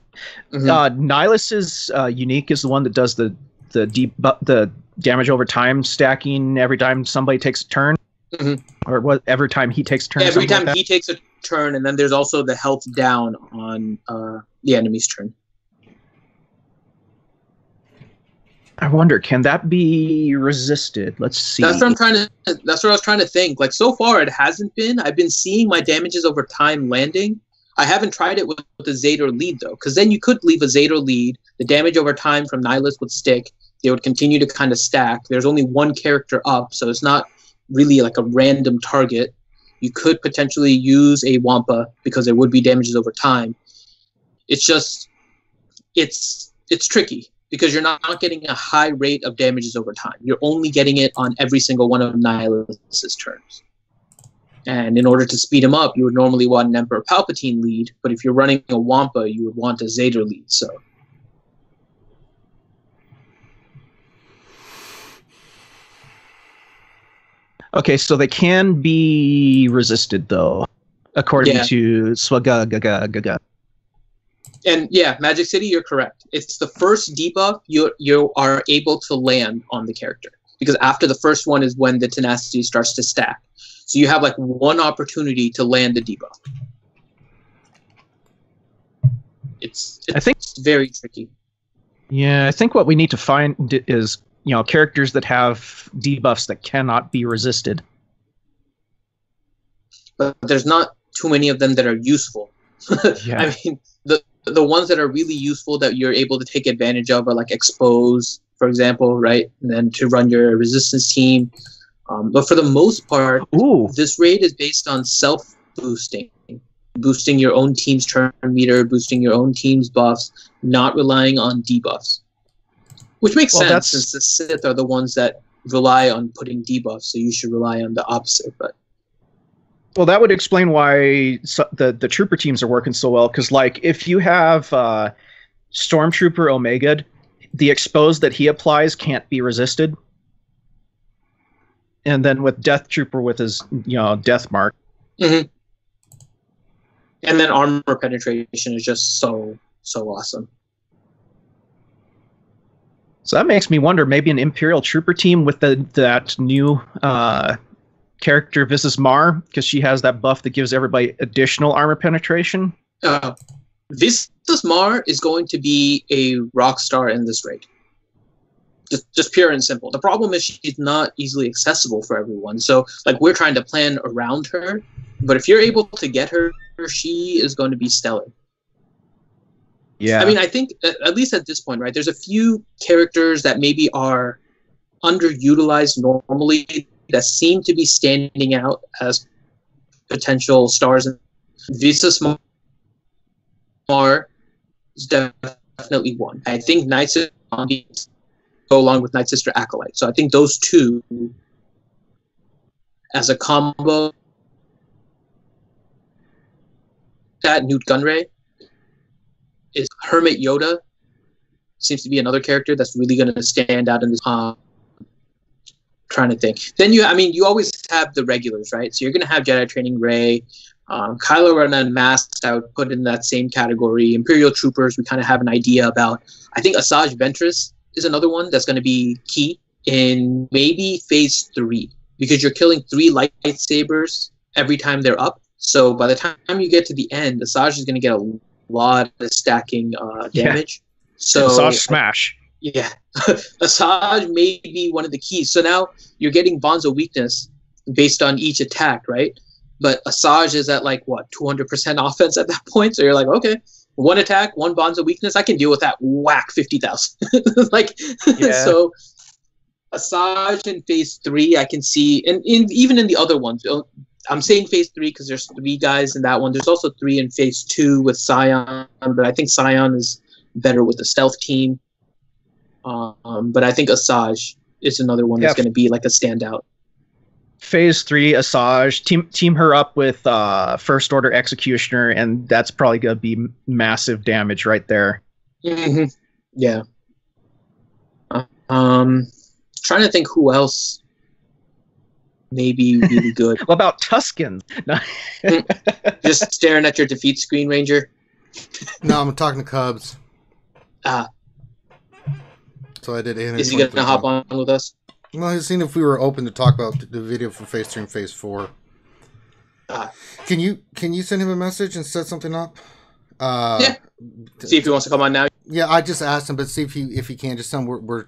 Nihilus's unique is the one that does the damage over time stacking every time somebody takes a turn, or what? Every time he takes a turn. Yeah, every time he takes a turn, and then there's also the health down on the enemy's turn. I wonder, can that be resisted? Let's see. That's what I was trying to think. Like, so far it hasn't been. I've been seeing my damages over time landing. I haven't tried it with the Zeta lead though, because then you could leave a Zeta lead. The damage over time from Nihilus would stick. They would continue to kind of stack. There's only one character up, so it's not really like a random target. You could potentially use a Wampa because there would be damages over time. It's just, it's tricky, because you're not getting a high rate of damages over time. You're only getting it on every single one of Nihilus's turns. And in order to speed him up, you would normally want an Emperor Palpatine lead, but if you're running a Wampa, you would want a Zeta lead. So okay, so they can be resisted though, according to swgoh. And yeah, Magic City, you're correct. It's the first debuff you are able to land on the character, because after the first one is when the tenacity starts to stack. So you have like one opportunity to land the debuff. I think it's very tricky. Yeah, I think what we need to find is, characters that have debuffs that cannot be resisted. But there's not too many of them that are useful. Yeah. I mean, the ones that are really useful that you're able to take advantage of are like Expose, for example, right? And then to run your resistance team. But for the most part, this raid is based on self-boosting. Boosting your own team's turn meter, boosting your own team's buffs, not relying on debuffs. Which makes sense, since the Sith are the ones that rely on putting debuffs, so you should rely on the opposite. But well, that would explain why the trooper teams are working so well, because like if you have Stormtrooper Omega, the expose that he applies can't be resisted. And then with Death Trooper with his death mark. And then armor penetration is just so awesome. So that makes me wonder, maybe an Imperial Trooper team with that new character Visas Mar, because she has that buff that gives everybody additional armor penetration. Visas Mar is going to be a rock star in this raid. Just pure and simple. The problem is she's not easily accessible for everyone. So like we're trying to plan around her, but if you're able to get her, she is going to be stellar. Yeah. I mean, I think at least at this point, right, there's a few characters that maybe are underutilized normally that seem to be standing out as potential stars. Visas Mar is definitely one. I think Night Sister go along with Night Sister Acolyte. So I think those two as a combo. That Newt Gunray is Hermit Yoda. Seems to be another character that's really going to stand out in this. Trying to think. Then you always have the regulars, right? So you're going to have Jedi Training Rey. Kylo Ren Unmasked, I would put in that same category. Imperial Troopers, we kind of have an idea about. I think Asajj Ventress is another one that's going to be key in maybe Phase 3, because you're killing 3 lightsabers every time they're up. So by the time you get to the end, Asajj is going to get a lot of stacking damage. So Asajj smash. Yeah, Asajj may be one of the keys. So now you're getting bonds of weakness based on each attack, right? But Asajj is at like what 200% offense at that point. So you're like, okay, 1 attack, 1 bonds of weakness, I can deal with that. Whack 50,000. Like, Yeah. So Asajj in Phase 3, I can see, and even in the other ones. I'm saying Phase 3 because there's 3 guys in that one. There's also 3 in Phase 2 with Scion, but I think Scion is better with the stealth team. But I think Asajj is another one that's going to be like a standout. Phase 3, Asajj, team her up with First Order Executioner, and that's probably going to be massive damage right there. Mm-hmm. Yeah. Trying to think who else may be really good. What about Tuskens? No. Just staring at your defeat screen, Ranger? No, I'm talking to Cubs. Ah. So I did. Is he going to hop on with us? Well, he's seen if we were open to talk about the video for Phase 3 and Phase 4. Can you send him a message and set something up? Yeah. See if he wants to come on now. Yeah, I just asked him, but see if he can. Just tell him we're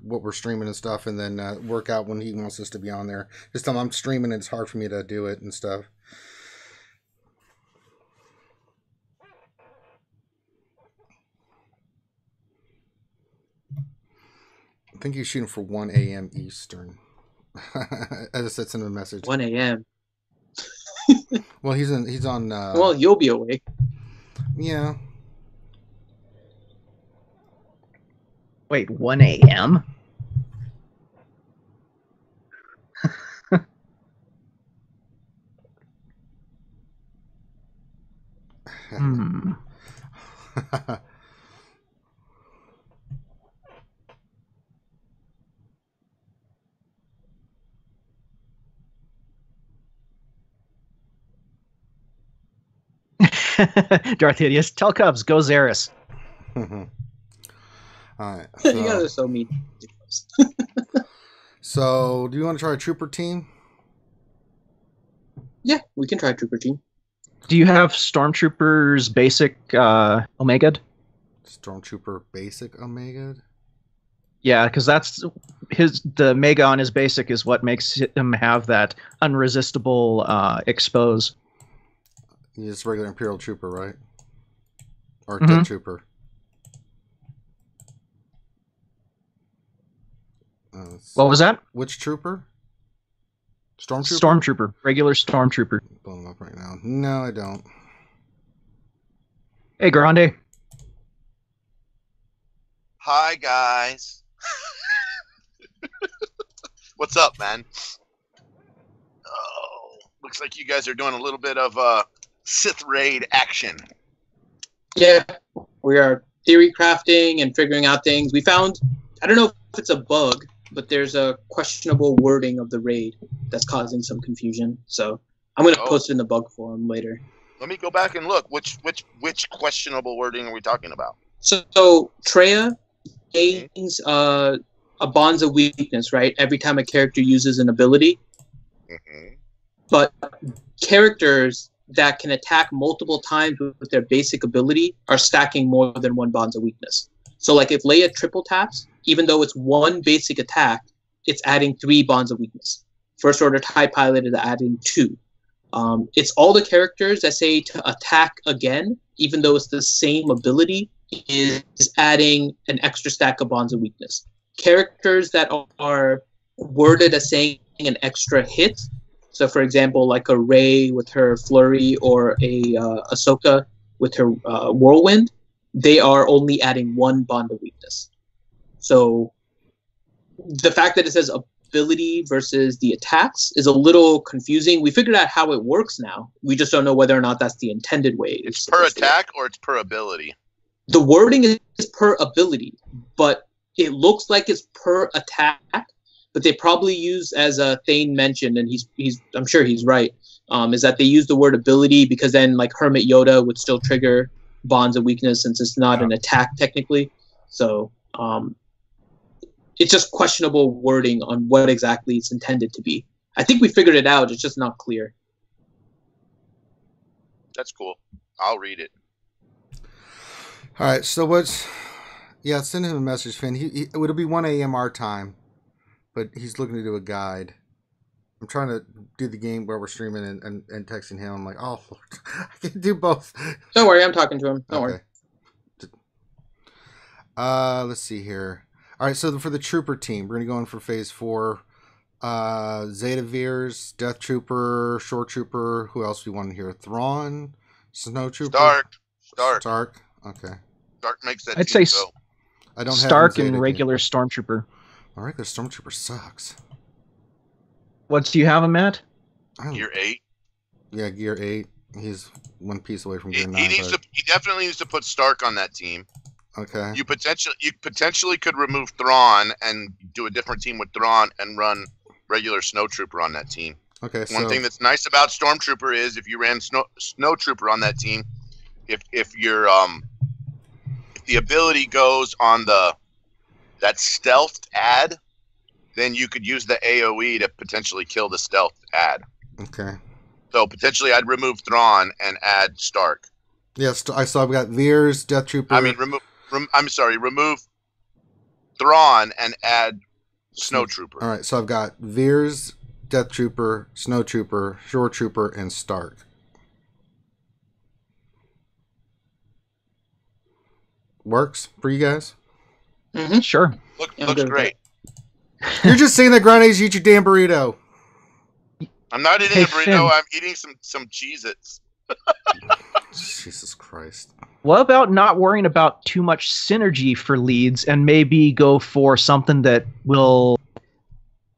what we're streaming and stuff, and then work out when he wants us to be on there. Just tell him I'm streaming and it's hard for me to do it and stuff. I think he's shooting for 1 a.m. Eastern. I just sent him a message. 1 a.m. Well, he's on. Well, you'll be awake. Yeah. Wait, 1 a.m.? Hmm. Darth Hideous, tell Cubs, go Zaris. All right. You guys are so mean. So, do you want to try a trooper team? Yeah, we can try Trooper team. Do you have Stormtroopers basic Omega? Stormtrooper basic Omega? Yeah, because that's the Mega on his basic is what makes him have that unresistible expose. He's just regular Imperial Trooper, right? Or Death Trooper. What was that? Which trooper? Stormtrooper? Stormtrooper. Regular Stormtrooper. Pulling him up right now. No, I don't. Hey, Grande. Hi, guys. What's up, man? Oh, looks like you guys are doing a little bit of Sith raid action. Yeah, we are theory crafting and figuring out things. We found, I don't know if it's a bug, but there's a questionable wording of the raid that's causing some confusion. So I'm going to post it in the bug forum later. Let me go back and look. Which questionable wording are we talking about? So Treya gains a bonds of weakness, right? Every time a character uses an ability. Mm-hmm. But characters that can attack multiple times with their basic ability are stacking more than 1 bonds of weakness. So like if Leia triple taps, even though it's 1 basic attack, it's adding 3 bonds of weakness. First Order TIE Pilot is adding 2. It's all the characters that say to attack again, even though it's the same ability, is adding an extra stack of bonds of weakness. Characters that are worded as saying an extra hit, so for example, like a Rey with her flurry or a Ahsoka with her whirlwind, they are only adding 1 bond of weakness. So the fact that it says ability versus the attacks is a little confusing. We figured out how it works now. We just don't know whether or not that's the intended way. It's per attack or it's per ability? The wording is per ability, but it looks like it's per attack. but they probably use, as Thane mentioned, and I'm sure he's right, is that they use the word ability because then like Hermit Yoda would still trigger Bonds of Weakness since it's not an attack technically. So it's just questionable wording on what exactly it's intended to be. I think we figured it out. It's just not clear. That's cool. I'll read it. All right. So send him a message, Finn. It'll be 1 a.m. our time, but he's looking to do a guide. I'm trying to do the game where we're streaming and texting him. I'm like, oh, Lord, I can do both. Don't worry. I'm talking to him. Don't worry. Let's see here. All right, so for the Trooper team, we're going to go in for Phase 4. Zeta Veers, Death Trooper, Shore Trooper. Who else do we want here? Thrawn, Snow Trooper? Stark. Okay. Stark makes that I'd team say go. I don't Stark have and regular Stormtrooper. All right, the Stormtrooper sucks. What do you have him at? Gear 8. Yeah, Gear 8. He's one piece away from Gear 9. He definitely needs to put Stark on that team. Okay. You potentially could remove Thrawn and do a different team with Thrawn and run regular Snowtrooper on that team. Okay. One thing that's nice about Stormtrooper is if you ran Snowtrooper on that team, if the ability goes on that stealth ad, then you could use the AOE to potentially kill the stealth ad. Okay. So potentially I'd remove Thrawn and add Stark. Yes, I saw we got Veers, Death Trooper. I mean, remove Thrawn and add Snowtrooper. All right, so I've got Veers, Death Trooper, Snow Trooper, Shore Trooper, and Stark. Works for you guys? Mm-hmm. Sure. Looks great. You're just saying that Grande eat your damn burrito. I'm not eating a burrito. Finn. I'm eating some Cheez-Its. Jesus Christ. What about not worrying about too much synergy for leads and maybe go for something that will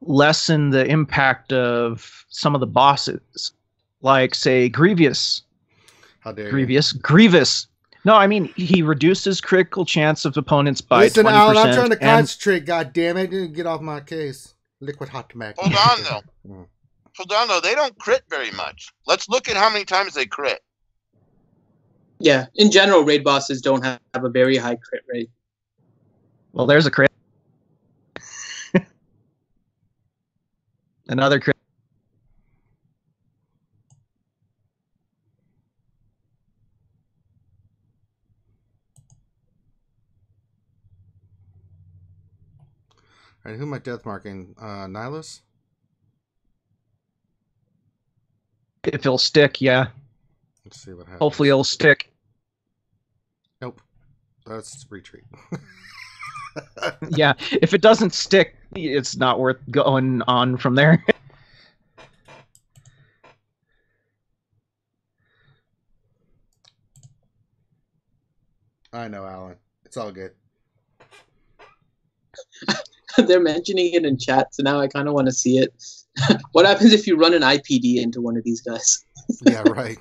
lessen the impact of some of the bosses? Like, say, Grievous. How dare Grievous. Grievous. No, I mean, he reduces critical chance of opponents by 20%. Listen, Alan, I'm trying to concentrate, goddammit. Get off my case. Liquid hot tobacco. Hold on, though. They don't crit very much. Let's look at how many times they crit. Yeah, in general, raid bosses don't have a very high crit rate. Well, there's a crit. Another crit. All right, who am I death marking? Nihilus? If it'll stick, yeah. Let's see what happens. Hopefully it'll stick. Nope. That's retreat. Yeah, if it doesn't stick, it's not worth going on from there. I know, Alan. It's all good. They're mentioning it in chat, so now I kind of want to see it. What happens if you run an IPD into one of these guys? Yeah, right.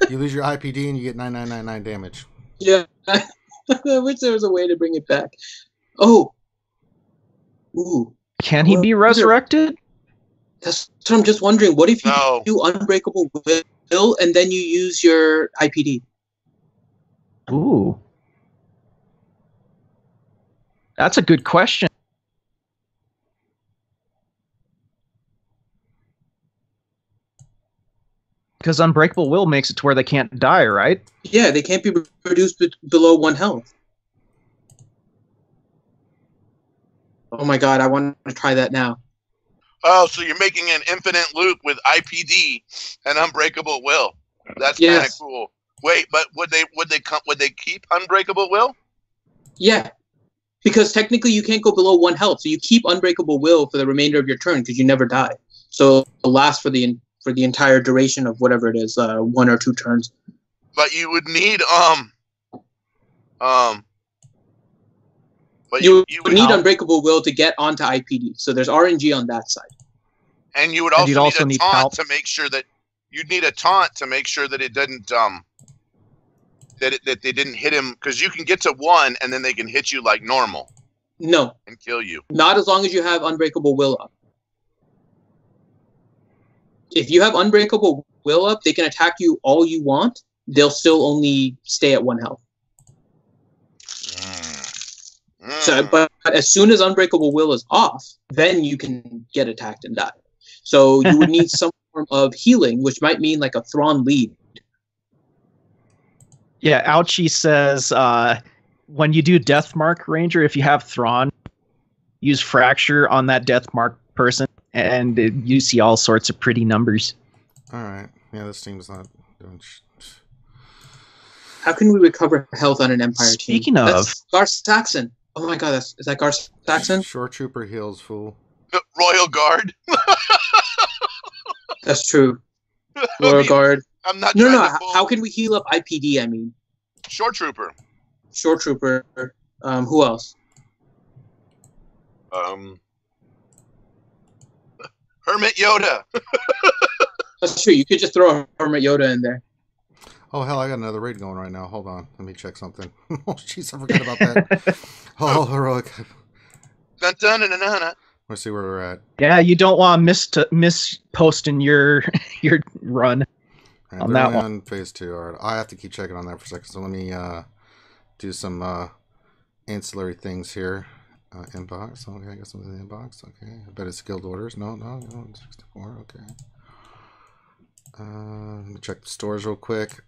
You lose your IPD and you get 9999 damage. Yeah. I wish there was a way to bring it back. Oh. Ooh. Can he be resurrected? That's what I'm just wondering. What if you No. do Unbreakable Will and then you use your IPD? Ooh. That's a good question. Because Unbreakable Will makes it to where they can't die, right? Yeah, they can't be reduced below 1 health. Oh my god, I want to try that now. Oh, so you're making an infinite loop with IPD and Unbreakable Will. That's kind of cool. Wait, but would they keep Unbreakable Will? Yeah, because technically you can't go below 1 health, so you keep Unbreakable Will for the remainder of your turn because you never die. So it'll last for the entire duration of whatever it is, 1 or 2 turns. But you would need But you would need Unbreakable Will to get onto IPD. So there's RNG on that side. And you would also need a taunt to make sure that you'd need a taunt to make sure that it didn't that they didn't hit him, because you can get to 1 and then they can hit you like normal. No. And kill you. Not as long as you have Unbreakable Will up. If you have Unbreakable Will up, they can attack you all you want. They'll still only stay at 1 health. So, but as soon as Unbreakable Will is off, then you can get attacked and die. So you would need some form of healing, which might mean like a Thrawn lead. Yeah, Ouchie says when you do Death Mark Ranger, if you have Thrawn, use Fracture on that Death Mark person, and you see all sorts of pretty numbers. All right. Yeah, this team's not doing How can we recover health on an Empire team? Speaking of... That's Garth Saxon. Oh my god, is that Garth Saxon? Shore Trooper heals, fool. Royal Guard. That's true. Royal Guard. I'm not. No. How can we heal up IPD? I mean, Shore Trooper. Shore Trooper. Who else? Hermit Yoda. That's true. You could just throw a Hermit Yoda in there. Oh, hell, I got another raid going right now. Hold on. Let me check something. Oh, jeez, I forgot about that. Oh, heroic. Dun, dun, dun, dun, dun. Let's see where we're at. Yeah, you don't want to miss posting your run Right, on that one. On phase 2. All right, I have to keep checking on that for a second. So let me do some ancillary things here. Inbox. Okay, I got something in the inbox. Okay, I bet it's guild orders. No, 64. Okay. Let me check the stores real quick.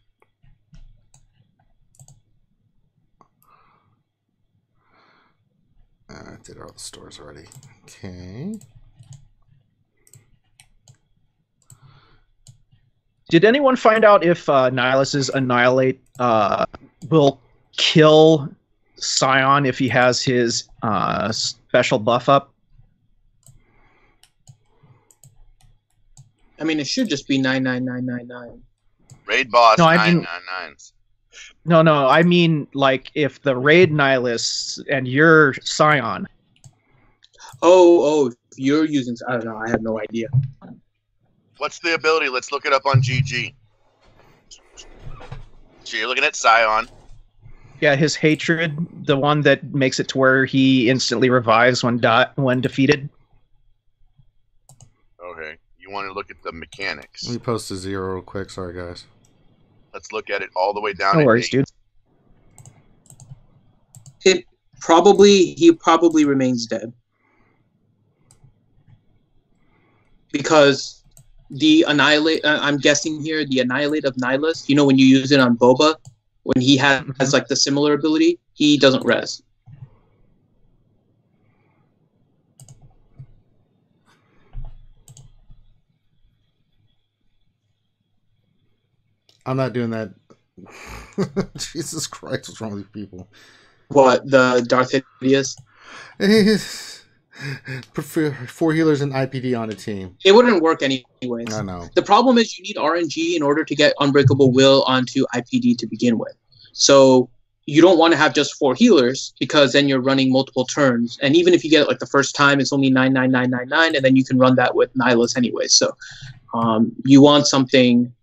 I did all the stores already. Okay. Did anyone find out if Nihilus's Annihilate will kill Scion if he has his special buff up? I mean, it should just be 99999. Raid boss No, I 999s. No, I mean, like, if the raid Nihilus and you're Scion. Oh, if you're using... I don't know, I have no idea. What's the ability? Let's look it up on GG. So you're looking at Scion. Yeah, his hatred, the one that makes it to where he instantly revives when defeated. Okay, you want to look at the mechanics. Let me post a 0 real quick. Sorry, guys. Let's look at it all the way down. No worries, dude. He probably remains dead. Because the Annihilate, I'm guessing here, the Annihilate of Nihilus, you know, when you use it on Boba, when he has like the similar ability, he doesn't res. I'm not doing that. Jesus Christ, what's wrong with these people? What, the Darth Hideous? Prefer 4 healers and IPD on a team. It wouldn't work anyways. I know. The problem is you need RNG in order to get Unbreakable Will onto IPD to begin with. So you don't want to have just 4 healers because then you're running multiple turns. And even if you get it like the first time, it's only 99999, and then you can run that with Nihilus anyway. So you want something...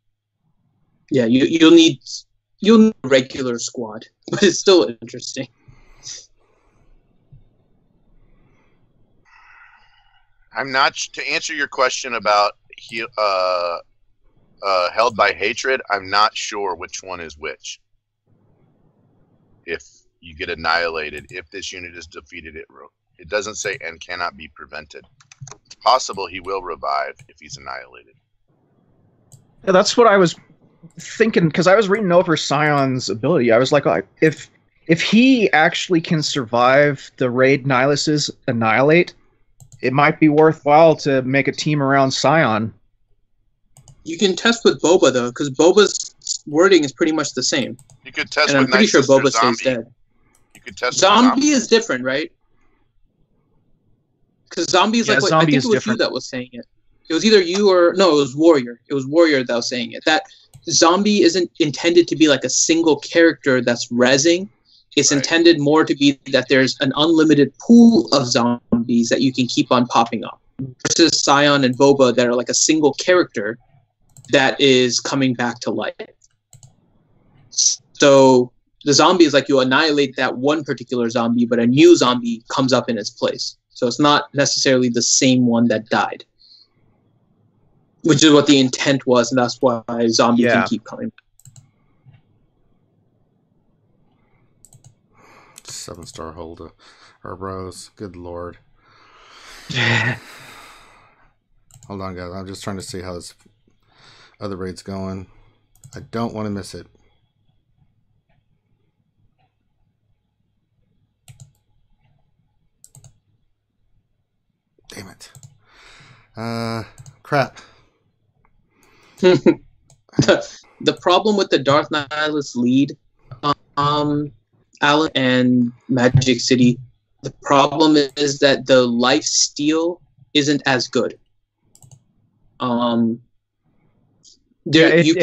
Yeah, you'll need a regular squad, but it's still interesting. I'm not to answer your question about held by hatred. I'm not sure which one is which. If you get annihilated, if this unit is defeated, it doesn't say and cannot be prevented. It's possible he will revive if he's annihilated. Yeah, that's what I was thinking, because I was reading over Scion's ability. I was like, if he actually can survive the raid Nihilus's Annihilate, it might be worthwhile to make a team around Scion. You can test with Boba though, because Boba's wording is pretty much the same. You could test and with I'm pretty sure Boba Zombie. stays dead. You could test Zombie is different, right? Because Zombie is like what, I think it was different. You that was saying it. It was either you or no, it was Warrior. It was Warrior that was saying it. That Zombie isn't intended to be like a single character that's rezzing. It's intended more to be that there's an unlimited pool of zombies that you can keep on popping up. Versus Scion and Boba that are like a single character that is coming back to life. So The zombie is like you annihilate that one particular zombie, but a new zombie comes up in its place. So it's not necessarily the same one that died, which is what the intent was, and that's why zombie can keep coming back. 7-star holder. Our bros. Good lord. Hold on, guys. I'm just trying to see how this other raid's going. I don't want to miss it. Damn it. Crap. The problem with the Darth Nihilus lead, Alan, and Magic City, the problem is that the life steal isn't as good. You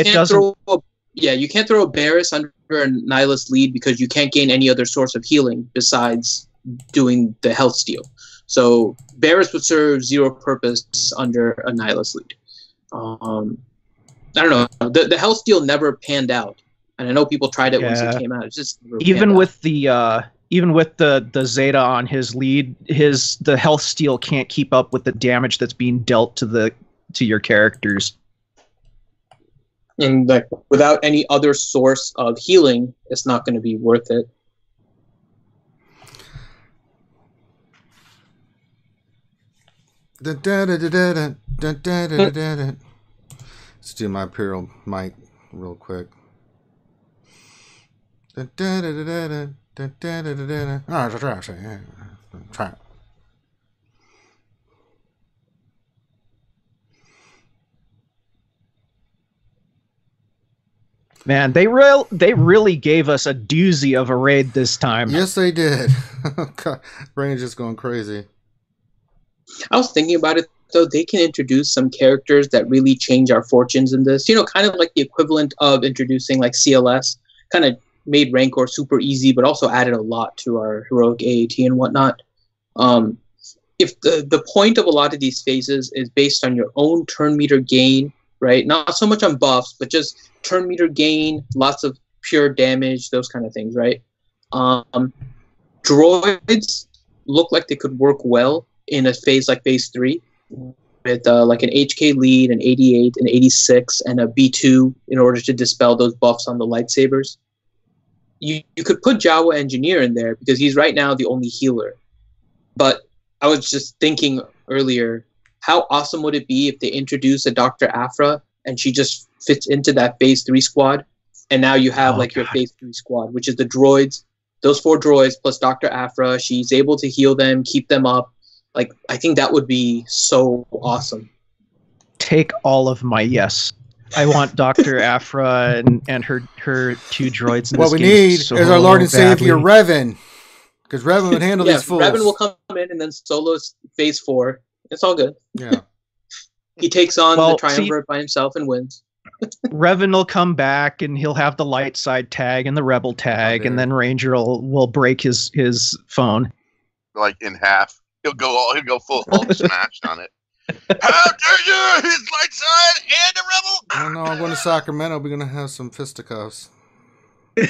can't throw a Barris under a Nihilus lead because you can't gain any other source of healing besides doing the health steal. So Barris would serve zero purpose under a Nihilus lead. I don't know. The health steal never panned out, and I know people tried it once it came out. It's just even with the Zeta on his lead, the health steal can't keep up with the damage that's being dealt to your characters. And like without any other source of healing, it's not going to be worth it. Let's do my Imperial Might real quick. Try it. Man, they really gave us a doozy of a raid this time. Yes, they did. God, brain's just going crazy. I was thinking about it, though. They can introduce some characters that really change our fortunes in this. You know, kind of like the equivalent of introducing like CLS. Kind of made Rancor super easy, but also added a lot to our heroic AAT and whatnot. If the point of a lot of these phases is based on your own turn meter gain, right? Not so much on buffs, but just turn meter gain, lots of pure damage, those kind of things, right? Droids look like they could work well in a phase like phase 3 with like an HK lead, an 88, an 86, and a B2 in order to dispel those buffs on the lightsabers. You could put Jawa Engineer in there because he's right now the only healer. But I was just thinking earlier, how awesome would it be if they introduce a Dr. Aphra and she just fits into that phase 3 squad, and now you have your phase 3 squad, which is the droids, those 4 droids plus Dr. Aphra. She's able to heal them, keep them up. Like, I think that would be so awesome. Take all of my yes. I want Dr. Aphra and her 2 droids in what this we game need so is our Lord and badly. Savior Revan, because Revan would handle these fools. Revan will come in, and then Solo's phase 4. It's all good. Yeah. He takes on the Triumvirate by himself and wins. Revan will come back, and he'll have the light side tag and the rebel tag, and then Ranger will break his phone. Like in half. He'll go full Hulk smash on it. How dare you! His light side and a rebel! I don't know. I'm going to Sacramento. We're going to have some fisticuffs. And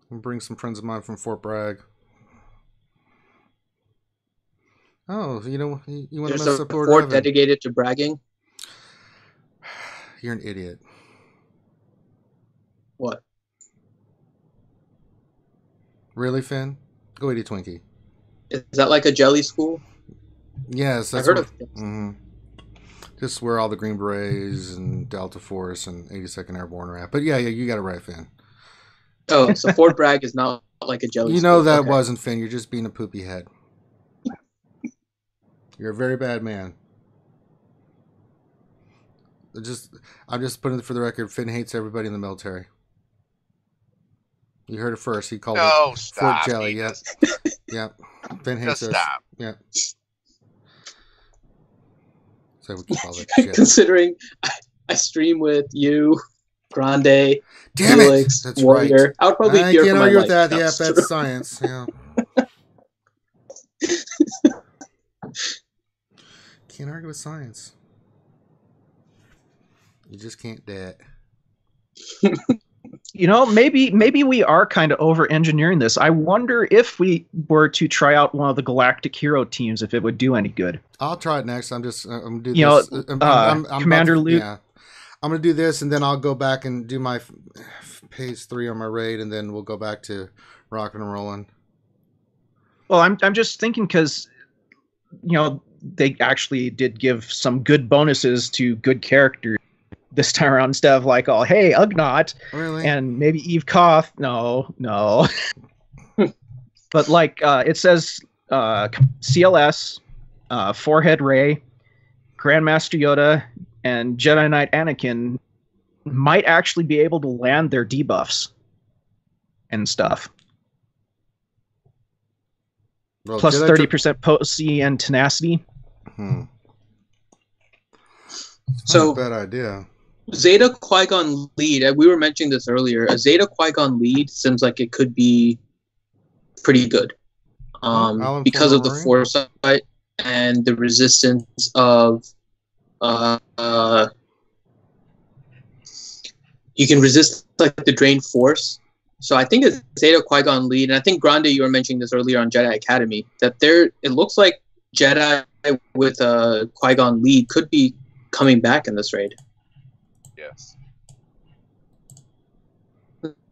bring some friends of mine from Fort Bragg. Oh, you want to mess up Lord fort Revan? Dedicated to bragging. You're an idiot. What? Really, Finn? Go eat a Twinkie. Is that like a jelly school? Yes, that's I've heard of it. Mm-hmm. Just where all the Green Berets and Delta Force and 82nd Airborne are at. But yeah, you got it right, Finn. Oh, so Fort Bragg is not like a jelly You know school. that wasn't Finn. You're just being a poopy head. You're a very bad man. I'm just putting it for the record. Finn hates everybody in the military. You heard it first. He called it Fort Jelly. Yep. Yep. Finn hates us. Stop. Yep. So we keep all that shit. Considering I stream with you, Grande, Damn Felix, it! That's Warrior. right. I would probably I hear can't from my argue with life. that. Yeah, That's that's true. science. Yeah. Can't argue with science. You just can't do it. You know, maybe we are kind of over-engineering this. I wonder if we were to try out one of the Galactic Hero teams, if it would do any good. I'll try it next. I'm gonna do You this. know, I'm Commander Luke. Yeah, I'm gonna do this, and then I'll go back and do my phase 3 on my raid, and then we'll go back to rocking and rolling. Well, I'm just thinking because, you know, they actually did give some good bonuses to good characters this time around, instead of like, oh, hey, Ugnaught, Really? and maybe Eve Koth. No. But like it says CLS, Forehead Ray, Grandmaster Yoda, and Jedi Knight Anakin might actually be able to land their debuffs and stuff. Well, Plus Jedi 30% potency and tenacity. So bad idea. Zeta Qui-Gon lead, we were mentioning this earlier. A Zeta Qui-Gon lead seems like it could be pretty good, because of the foresight and the resistance of you can resist like the drained force. So I think it's Zeta Qui-Gon lead, and I think Grande, you were mentioning this earlier on Jedi Academy, that it looks like Jedi with a Qui-Gon lead could be coming back in this raid. Yes.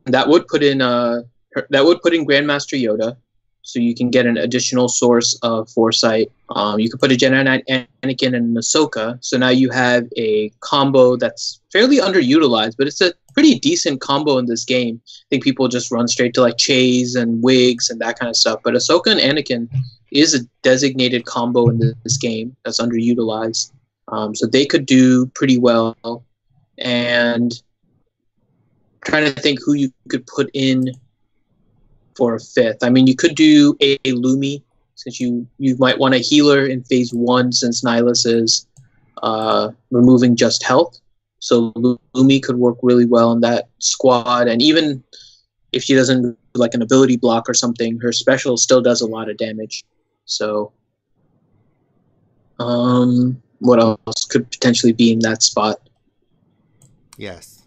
That would put in Grandmaster Yoda, so you can get an additional source of foresight. You could put a Jedi Knight Anakin and Ahsoka, so now you have a combo that's fairly underutilized, but it's a pretty decent combo in this game. I think people just run straight to like Chase and Wigs and that kind of stuff, but Ahsoka and Anakin is a designated combo in this game that's underutilized. So they could do pretty well. And trying to think who you could put in for a fifth. I mean, you could do a Lumi, since you might want a healer in phase 1, since Nihilus is removing just health. So Lumi could work really well in that squad. And even if she doesn't do like an ability block or something, her special still does a lot of damage. So what else could potentially be in that spot? Yes.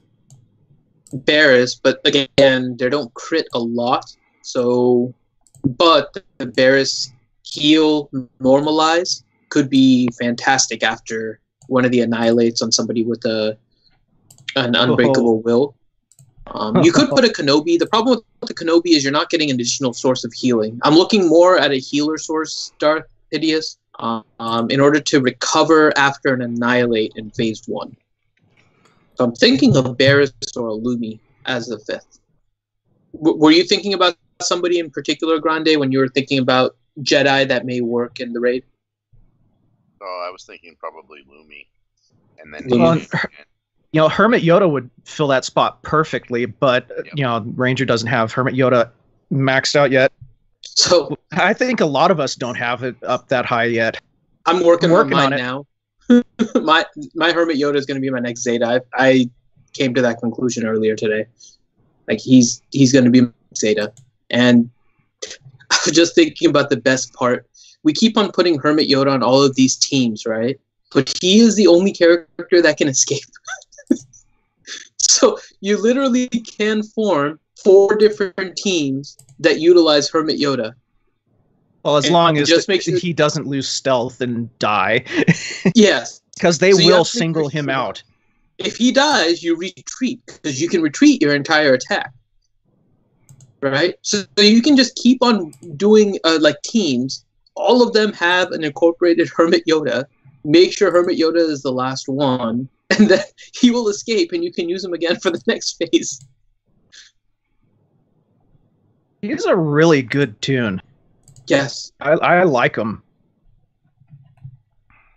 Barris, but again, they don't crit a lot. So, but the Barris heal normalize could be fantastic after one of the annihilates on somebody with an unbreakable will. You could put a Kenobi. The problem with the Kenobi is you're not getting an additional source of healing. I'm looking more at a healer source, Darth Hideous, in order to recover after an annihilate in phase 1. So I'm thinking of Barris or a Lumi as the fifth. Were you thinking about somebody in particular, Grande, when you were thinking about Jedi that may work in the raid? Oh, I was thinking probably Lumi. And then you know, Hermit Yoda would fill that spot perfectly, but you know, Ranger doesn't have Hermit Yoda maxed out yet. So I think a lot of us don't have it up that high yet. I'm working on mine it now. my Hermit Yoda is going to be my next Zeta. I came to that conclusion earlier today. Like he's going to be Zeta, and I was just thinking about the best part. We keep on putting Hermit Yoda on all of these teams, right? But he is the only character that can escape. So you literally can form 4 different teams that utilize Hermit Yoda. Well, as long as he doesn't lose stealth and die. Yes. Because they will single him out. If he dies, you retreat, because you can retreat your entire attack. Right? So you can just keep on doing like teams. All of them have an incorporated Hermit Yoda. Make sure Hermit Yoda is the last one, and then he will escape, and you can use him again for the next phase. He's a really good tune. Yes. I like him.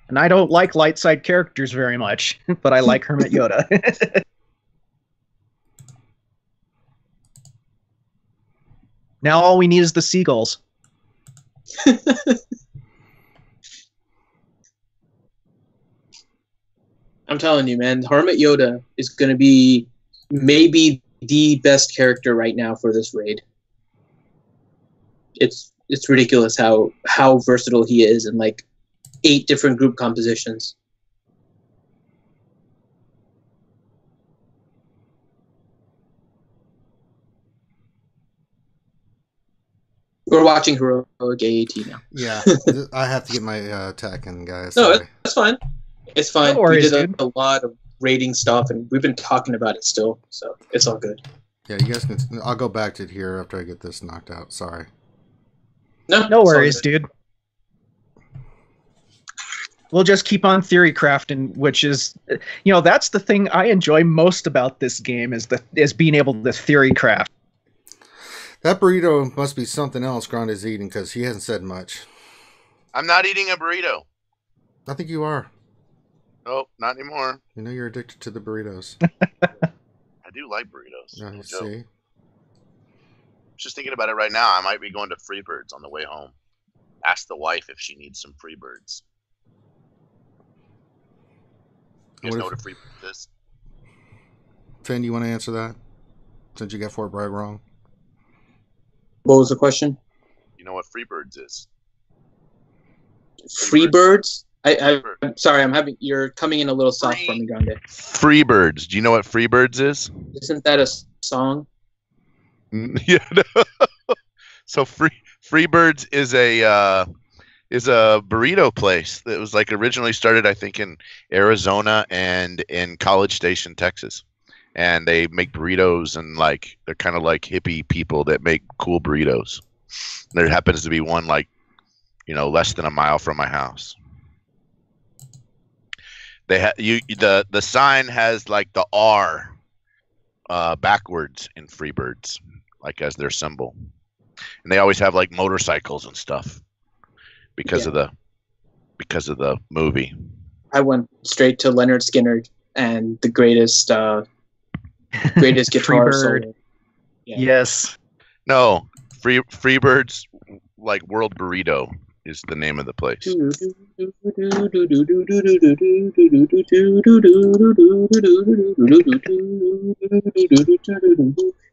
And I don't like light side characters very much, but I like Hermit Yoda. Now all we need is the seagulls. I'm telling you, man, Hermit Yoda is going to be maybe the best character right now for this raid. It's ridiculous how versatile he is in like 8 different group compositions. We're watching Heroic AAT now. Yeah, I have to get my attack in, guys. No, Sorry. that's fine. It's fine. No worries, we did dude. a lot of rating stuff, and we've been talking about it still, so it's all good. Yeah, you guys can. I'll go back to it here after I get this knocked out. Sorry. No it's all worries, good. dude. We'll just keep on theory crafting, which is, that's the thing I enjoy most about this game is being able to theory craft. That burrito must be something else Grande's eating because he hasn't said much. I'm not eating a burrito. I think you are. Oh, not anymore. You know you're addicted to the burritos. I do like burritos. I No joke. see. Just thinking about it right now. I might be going to Freebirds on the way home. Ask the wife if she needs some Freebirds. You guys know what a Freebird is? Finn, do you want to answer that? Since you got Fort Bragg wrong. What was the question? You know what Freebirds is? Freebirds? I'm sorry, you're coming in a little soft for me, Grande. Freebirds. Do you know what Freebirds is? Isn't that a song? Yeah. No. So Freebirds is a burrito place that was like originally started, I think, in Arizona and in College Station, Texas. And they make burritos, and like they're kind of like hippie people that make cool burritos. There happens to be one like, less than a mile from my house. The sign has like the R backwards in Freebirds, like as their symbol, and they always have like motorcycles and stuff because of the movie. I went straight to Leonard Skinner and the greatest guitar Freebird. solo. Yeah. Yes. No, Freebirds, like World Burrito is the name of the place.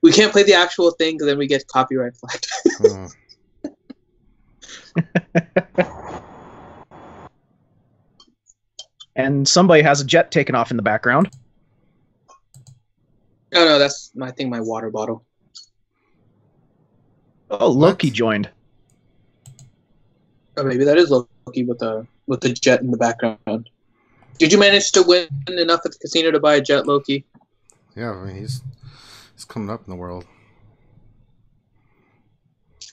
We can't play the actual thing because then we get copyright flagged. And somebody has a jet taken off in the background. Oh no, that's my water bottle. Oh, Loki joined. Oh, maybe that is Loki with the jet in the background. Did you manage to win enough at the casino to buy a jet, Loki? Yeah, I mean he's coming up in the world.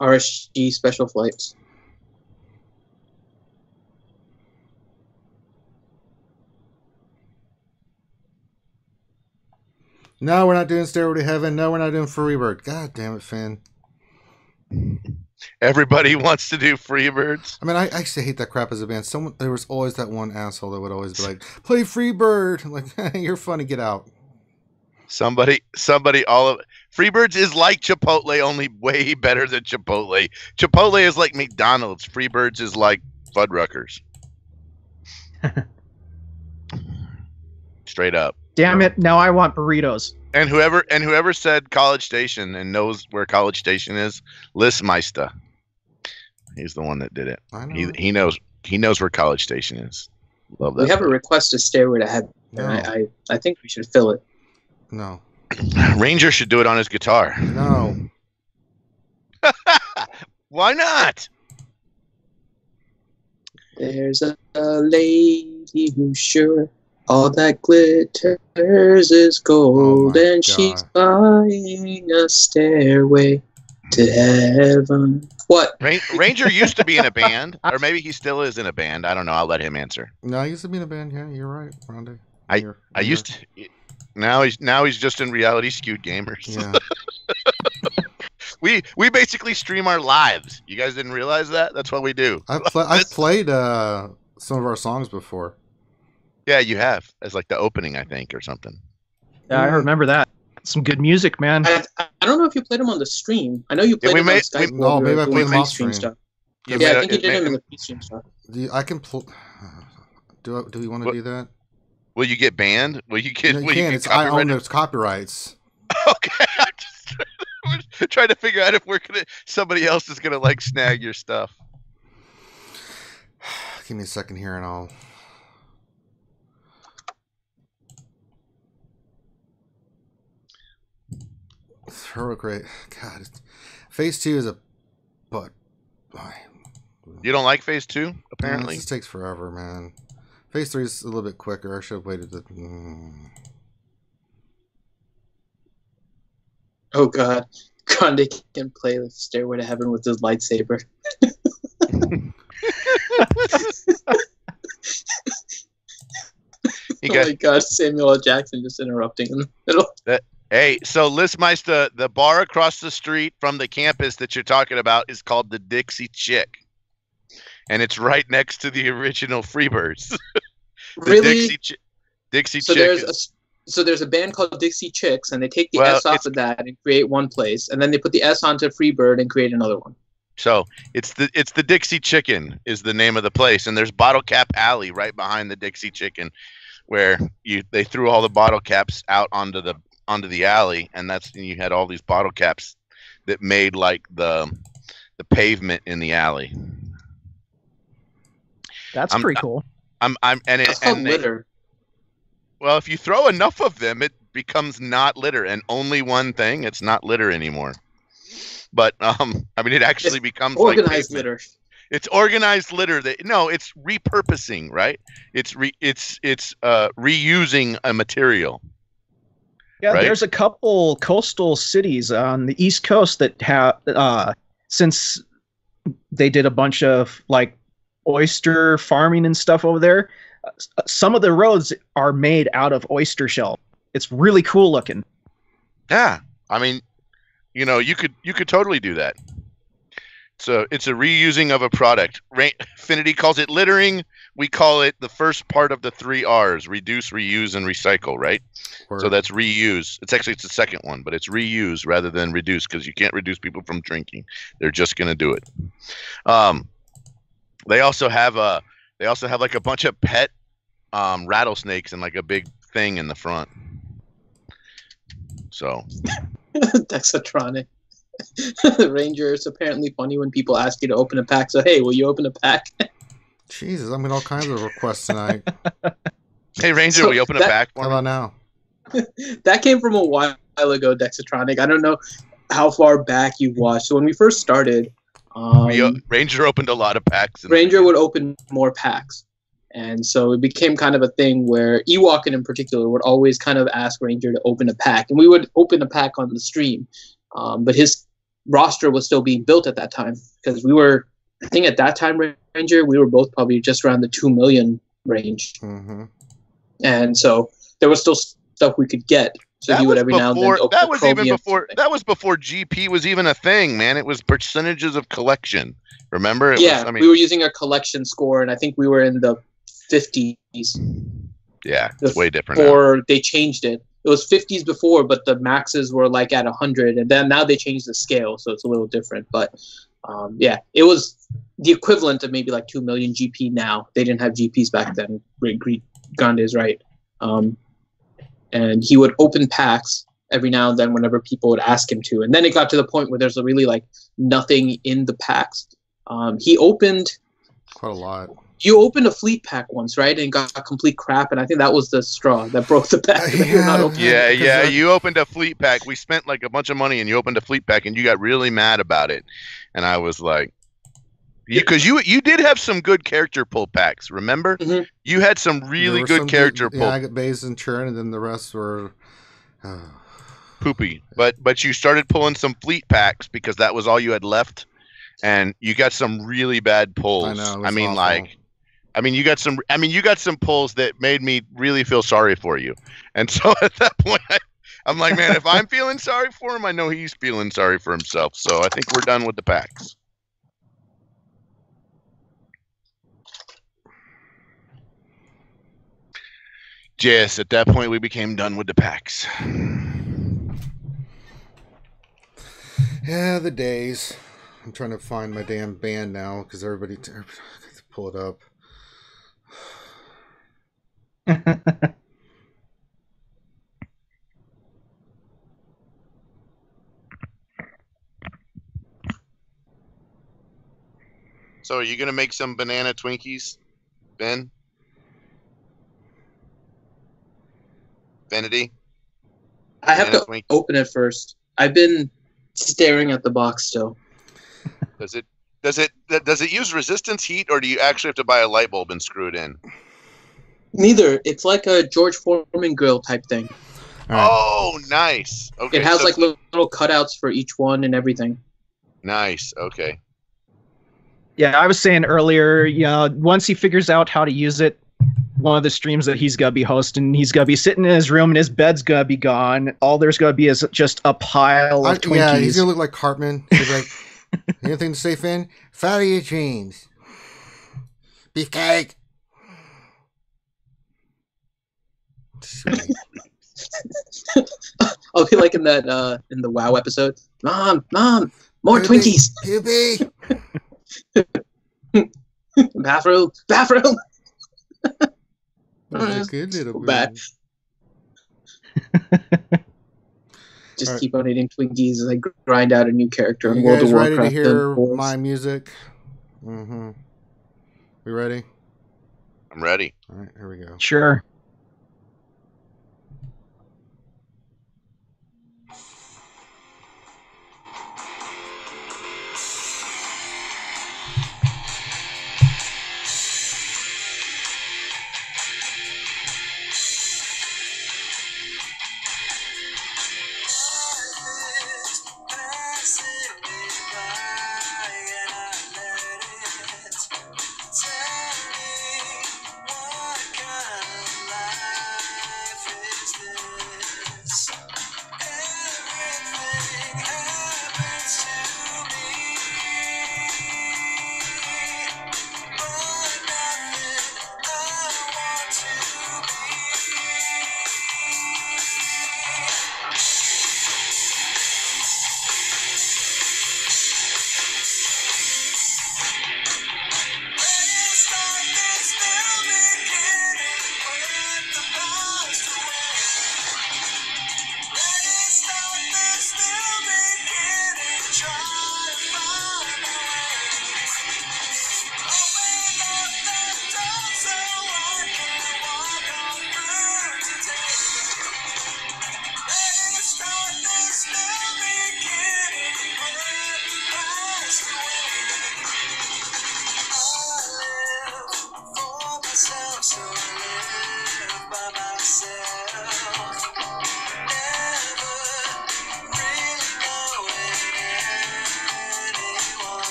RSG special flights. No, we're not doing Stairway to Heaven. No, we're not doing Freebird. God damn it, Finn. Everybody wants to do Freebirds. I mean, I actually hate that crap as a band. There was always that one asshole that would always be like, "Play Freebird." I'm like, you're funny. Get out. Somebody, Freebirds is like Chipotle, only way better than Chipotle. Chipotle is like McDonald's. Freebirds is like Fuddruckers. Straight up. Damn it! Now I want burritos. And whoever said College Station and knows where College Station is, Listmeister. He's the one that did it. I know. He knows where College Station is. Love that. We have a request to Stairway to Heaven. No. I think we should fill it. No. Ranger should do it on his guitar. No. Why not? There's a lady who's sure all that glitters is gold, and she's buying a stairway to heaven. What? Ranger used to be in a band, or maybe he still is in a band. I don't know. I'll let him answer. No, he used to be in a band. Yeah, you're right, Rondé. I used to. Now he's just in Reality Skewed Gamers. Yeah. We basically stream our lives. You guys didn't realize that? That's what we do. I've played some of our songs before. Yeah, you have. As like the opening, I think, or something. Yeah, I remember that. Some good music, man. I don't know if you played them on the stream. I know you played them on Skype. No, maybe I played them off stream. Stuff. Yeah, I think you did them in the pre-stream stuff. I can do we want to do that? Will you get banned? Will you get? You can. I own those copyrights. Okay, I'm just trying to figure out if somebody else is gonna like snag your stuff. Give me a second here, and I'll. Heroic Rate. God, Phase 2 is a but You don't like phase 2, it apparently? just takes forever, man. Phase 3 is a little bit quicker. I should have waited. Oh God, Grande can play the Stairway to Heaven with his lightsaber. Oh my God, Samuel L. Jackson just interrupting in the middle. Hey, so Listmeister, the bar across the street from the campus that you're talking about is called the Dixie Chick. And it's right next to the original Freebirds. Really? Dixie So Chick. there's a band called Dixie Chicks, and they take the S off of that and create one place, and then they put the S onto Freebird and create another one. So it's the Dixie Chicken is the name of the place, and there's Bottle Cap Alley right behind the Dixie Chicken, where they threw all the bottle caps out onto the alley, and you had all these bottle caps that made like the pavement in the alley. That's pretty cool. That's called litter. Well, if you throw enough of them, it becomes not litter, and only one thing, it's not litter anymore. But it actually becomes organized litter. It's organized litter. It's repurposing, right? It's reusing a material. Yeah, right? There's a couple coastal cities on the East Coast that have, since they did a bunch of like oyster farming and stuff over there, some of the roads are made out of oyster shell. It's really cool looking. Yeah, you could totally do that. So it's a reusing of a product. Affinity calls it littering. We call it the first part of the 3 R's: reduce, reuse, and recycle. Right. Word. So that's reuse. It's the second one, but it's reuse rather than reduce, because you can't reduce people from drinking. They're just going to do it. They also have like a bunch of pet rattlesnakes and like a big thing in the front. So Dexatronic. Ranger, it's apparently funny when people ask you to open a pack. So hey, will you open a pack? Jesus, I'm getting all kinds of requests tonight. Hey Ranger, will you open a pack for me? How about now? That came from a while ago, Dexatronic. I don't know how far back you've watched. So when we first started, Ranger opened a lot of packs. Ranger would open more packs. And so it became kind of a thing where Ewok in particular would always kind of ask Ranger to open a pack. And we would open a pack on the stream. But his roster was still being built at that time, because we were, I think at that time, Ranger, we were both probably just around the 2 million range. Mm-hmm. And so there was still stuff we could get. So he would every now and then open that was even before that was before GP was even a thing, man. It was percentages of collection. Remember? We were using a collection score, and I think we were in the 50s. Yeah, it's way different Or now. they changed it. It was 50s before, but the maxes were like at 100, and then now they changed the scale, so it's a little different. But it was the equivalent of maybe like 2 million GP now. They didn't have GPs back then. Grande is right. And he would open packs every now and then whenever people would ask him to. And then it got to the point where there's really like nothing in the packs. He opened quite a lot. You opened a fleet pack once, right? And got complete crap, and I think that was the straw that broke the pack. You opened a fleet pack. We spent like a bunch of money, and you opened a fleet pack, and you got really mad about it. And I was like, because you did have some good character pull packs, remember? Mm-hmm. You had some really good character pull. Yeah, I got Baze and Churn, and then the rest were poopy. But you started pulling some fleet packs because that was all you had left, and you got some really bad pulls. I know. You got some pulls that made me really feel sorry for you. And so at that point, I'm like, man, if I'm feeling sorry for him, I know he's feeling sorry for himself. So I think we're done with the packs. Yes, at that point, we became done with the packs. Yeah, the days. I'm trying to find my damn band now because everybody pull it up. So are you going to make some banana Twinkies, Ben? Benedy? I have to open it first. I've been staring at the box still. Does it use resistance heat, or do you actually have to buy a light bulb and screw it in? Neither. It's like a George Foreman grill type thing. Right. Oh, nice. Okay. It has so like little cutouts for each one and everything. nice. Okay. Yeah, I was saying earlier, once he figures out how to use it, one of the streams that he's gonna be hosting, he's gonna be sitting in his room and his bed's gonna be gone. All there's gonna be is just a pile of Twinkies. Yeah, he's gonna look like Cartman. He's like, anything to say, Finn? Follow your dreams. Beefcake. I'll be like in that in the WoW episode. Mom, more Twinkies. Poopy. Bathroom. That's a good little Bad. Just All keep on eating Twinkies as I grind out a new character in You World guys of ready Warcraft. to hear and my music? Mm-hmm. We ready? I'm ready. All right, here we go. Sure.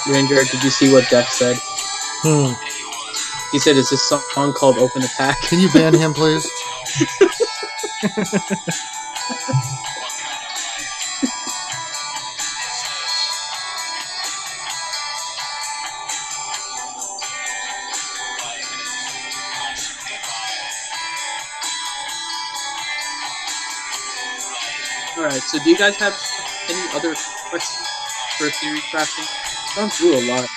Ranger, did you see what Dex said? Hmm. He said it's a song called Open Attack. Can you ban him, please? Alright, so do you guys have any other questions for theory crafting? Gone through a lot.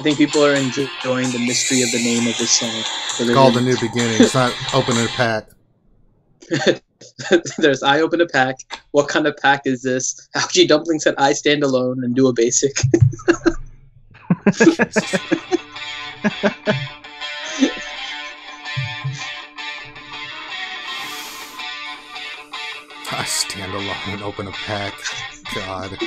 think people are enjoying the mystery of the name of this song. So It's called The New Beginning. It's not opening a pack. There's I open a pack. What kind of pack is this? Algae Dumpling said I stand alone and do a basic. I stand alone and open a pack. God.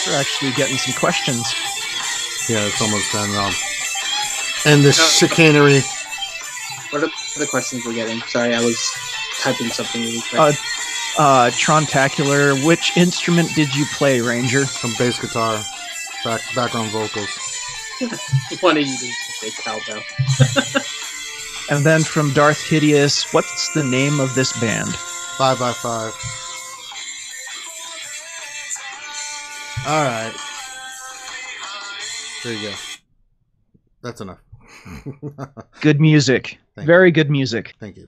We're actually getting some questions. Yeah, it's almost done. And the chicanery. What are the questions we're getting? Sorry, I was typing something really quick. Trontacular, which instrument did you play, Ranger? Some bass guitar. Background vocals. One of you to say cowbell. And then from Darth Hideous, what's the name of this band? 5x5. All right. There you go. That's enough. Good music. Very good music. Thank you.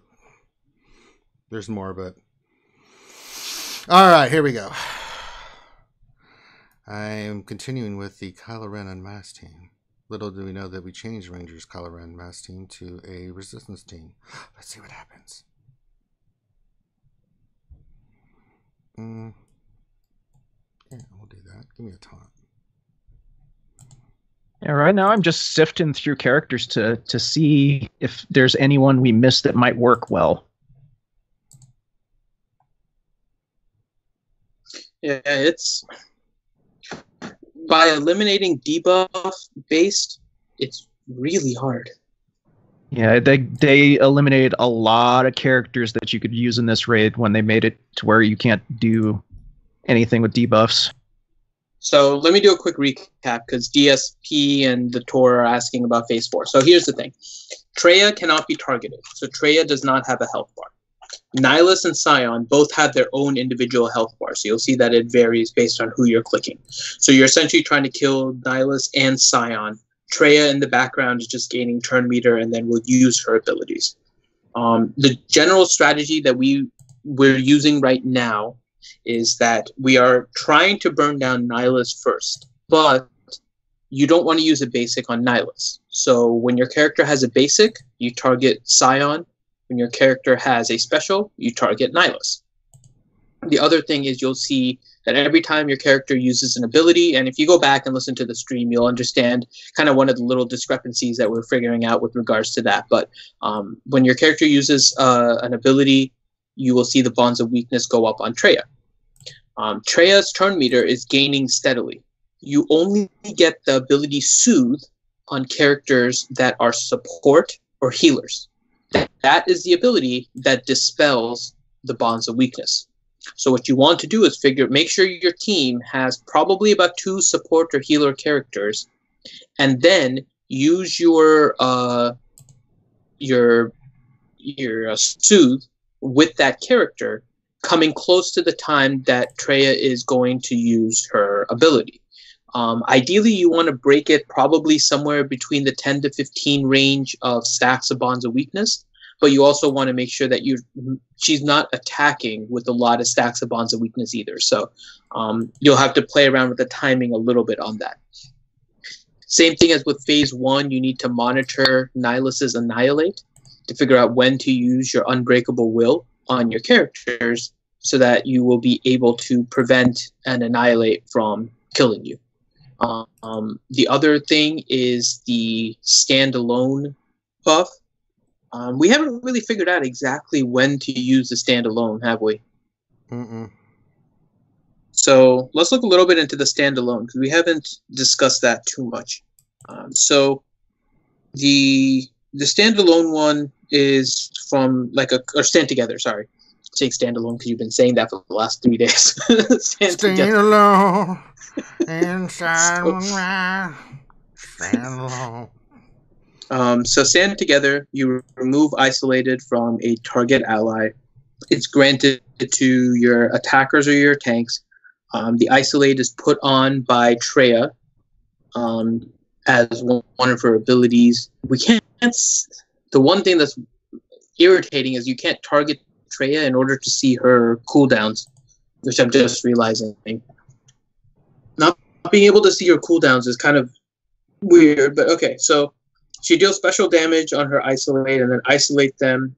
There's more, but... All right, here we go. I am continuing with the Kylo Ren Unmasked team. Little do we know that we changed Ranger's Kylo Ren Unmasked team to a Resistance team. Let's see what happens. Yeah, we'll do that. Give me a taunt. Yeah, right now I'm just sifting through characters to see if there's anyone we missed that might work well. Yeah, it's... By eliminating debuff based, it's really hard. Yeah, they eliminated a lot of characters that you could use in this raid when they made it to where you can't do anything with debuffs. So let me do a quick recap because DSP and the Tor are asking about Phase 4. So here's the thing. Traya cannot be targeted. So Traya does not have a health bar. Nihilus and Scion both have their own individual health bar, so you'll see that it varies based on who you're clicking. So you're essentially trying to kill Nihilus and Scion. Treya in the background is just gaining turn meter and then will use her abilities. The general strategy that we're using right now is that we are trying to burn down Nihilus first, but you don't want to use a basic on Nihilus. So when your character has a basic, you target Scion. When your character has a special, you target Nihilus. The other thing is you'll see that every time your character uses an ability, and if you go back and listen to the stream, you'll understand kind of one of the little discrepancies that we're figuring out with regards to that. But when your character uses an ability, you will see the bonds of weakness go up on Treya. Treya's turn meter is gaining steadily. You only get the ability Soothe on characters that are support or healers. That is the ability that dispels the bonds of weakness. So what you want to do is make sure your team has probably about 2 support or healer characters, and then use your Soothe with that character coming close to the time that Treya is going to use her ability. Ideally, you want to break it probably somewhere between the 10 to 15 range of stacks of bonds of weakness, but you also want to make sure that she's not attacking with a lot of stacks of bonds of weakness either. So you'll have to play around with the timing a little bit on that. Same thing as with phase 1, you need to monitor Nihilus's Annihilate to figure out when to use your Unbreakable Will on your characters so that you will be able to prevent an Annihilate from killing you. The other thing is the standalone buff. We haven't really figured out exactly when to use the standalone, have we? Mm-mm. So let's look a little bit into the standalone because we haven't discussed that too much. So the standalone one is from or stand together. Sorry, saying standalone because you've been saying that for the last 3 days. Stand alone inside my stand alone. So stand together. You remove isolated from a target ally. It's granted to your attackers or your tanks. The isolate is put on by Treya as one of her abilities. We can't. The one thing that's irritating is you can't target Treya in order to see her cooldowns, which I'm just realizing. Not being able to see her cooldowns is kind of weird, but okay. So she deals special damage on her isolate and then isolate them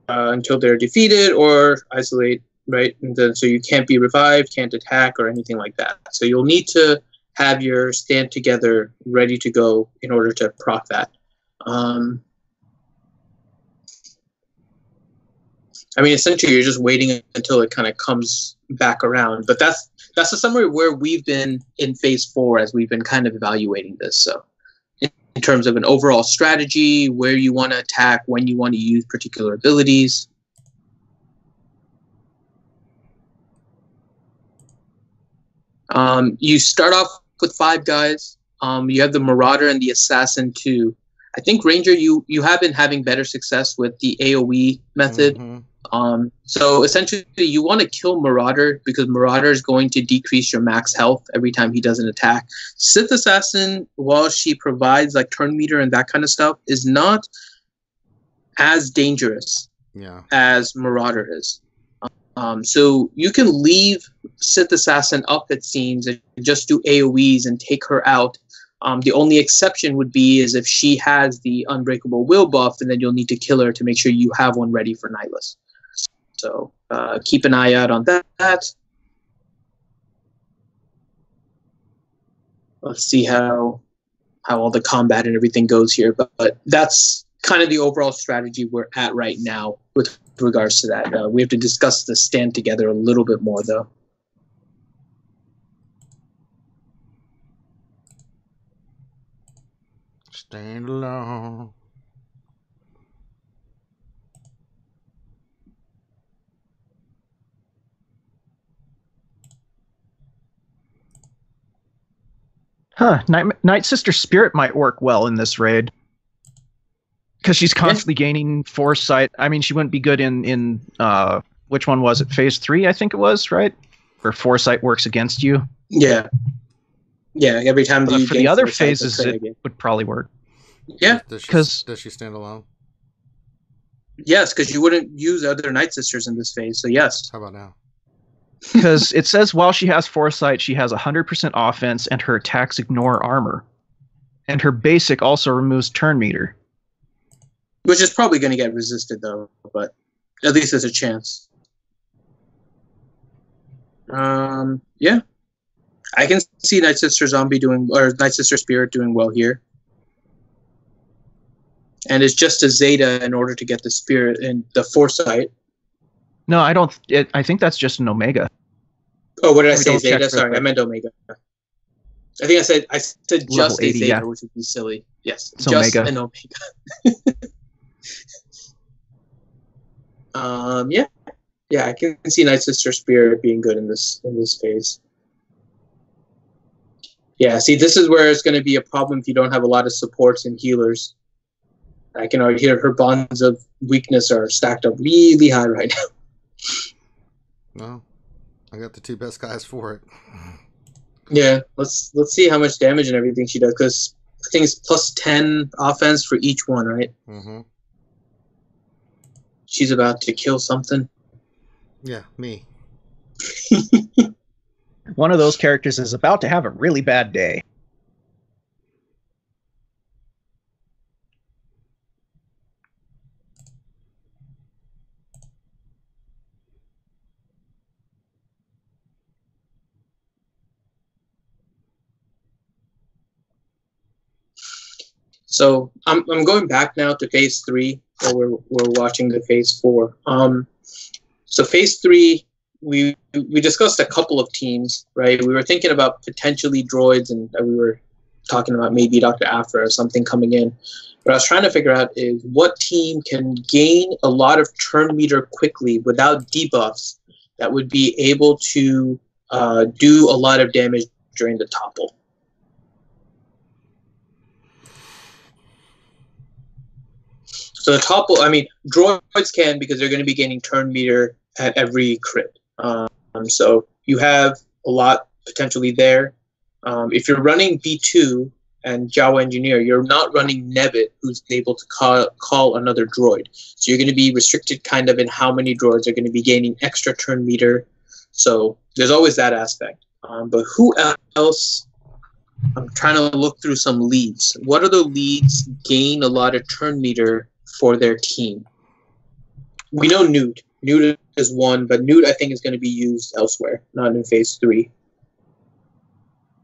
until they're defeated, or isolate, right? And then, so you can't be revived, can't attack, or anything like that. So you'll need to have your stand together ready to go in order to proc that. I mean, essentially, you're just waiting until it kind of comes back around. But that's the summary where we've been in phase 4 as we've been kind of evaluating this. So in terms of an overall strategy, where you want to attack, when you want to use particular abilities. You start off with 5 guys. You have the Marauder and the Assassin too. I think Ranger, you have been having better success with the AoE method. Mm-hmm. So essentially, you want to kill Marauder because Marauder is going to decrease your max health every time he does an attack. Sith Assassin, while she provides like turn meter and that kind of stuff, is not as dangerous as Marauder is. So you can leave Sith Assassin up, it seems, and just do AoEs and take her out. The only exception would be is if she has the Unbreakable Will buff, and then you'll need to kill her to make sure you have one ready for Nihilus. So keep an eye out on that. Let's see how all the combat and everything goes here. But that's kind of the overall strategy we're at right now with regards to that. We have to discuss the stand together a little bit more, though. Stand alone. Night Sister Spirit might work well in this raid. Because she's constantly gaining foresight. I mean, she wouldn't be good in which one was it? Phase 3, I think it was, right? Where foresight works against you. Yeah. Yeah, every time But you for gain the other foresight, phases, that's it would probably work. Yeah. Does she stand alone? Yes, because you wouldn't use other Night Sisters in this phase, so yes. How about now? Because it says while she has foresight, she has 100% offense and her attacks ignore armor. And her basic also removes turn meter. Which is probably going to get resisted, though, but at least there's a chance. Yeah. I can see Night Sister Night Sister Spirit doing well here. And it's just a Zeta in order to get the Spirit and the Foresight. No, I don't. I think that's just an Omega. Oh, what did I say? Don't check Zeta? Sorry, I meant Omega. I think I said just 80, a Zeta, yeah. which would be silly. Yes, It's just Omega. an Omega. Yeah, I can see Night Sister Spirit being good in this phase. Yeah, see, this is where it's going to be a problem if you don't have a lot of supports and healers. I can already hear her bonds of weakness are stacked up really high right now. No, I got the 2 best guys for it. Yeah, let's see how much damage and everything she does, because I think it's plus 10 offense for each one, right? Mm-hmm. She's about to kill something. Yeah, me. One of those characters is about to have a really bad day. So I'm going back now to phase 3, while we're watching the phase 4. So phase 3, we discussed a couple of teams, right? We were thinking about potentially droids, and we were talking about maybe Dr. Afra or something coming in. What I was trying to figure out is what team can gain a lot of turn meter quickly without debuffs that would be able to do a lot of damage during the topple. So the topple, I mean, droids can, because they're going to be gaining turn meter at every crit. So you have a lot potentially there. If you're running B2 and Jawa Engineer, you're not running Nebbit, who's able to call another droid. So you're going to be restricted kind of in how many droids are going to be gaining extra turn meter. So there's always that aspect. But who else? I'm trying to look through some leads. What other leads gain a lot of turn meter for their team? We know Newt. Newt is one, but Newt, I think, is going to be used elsewhere, not in phase 3.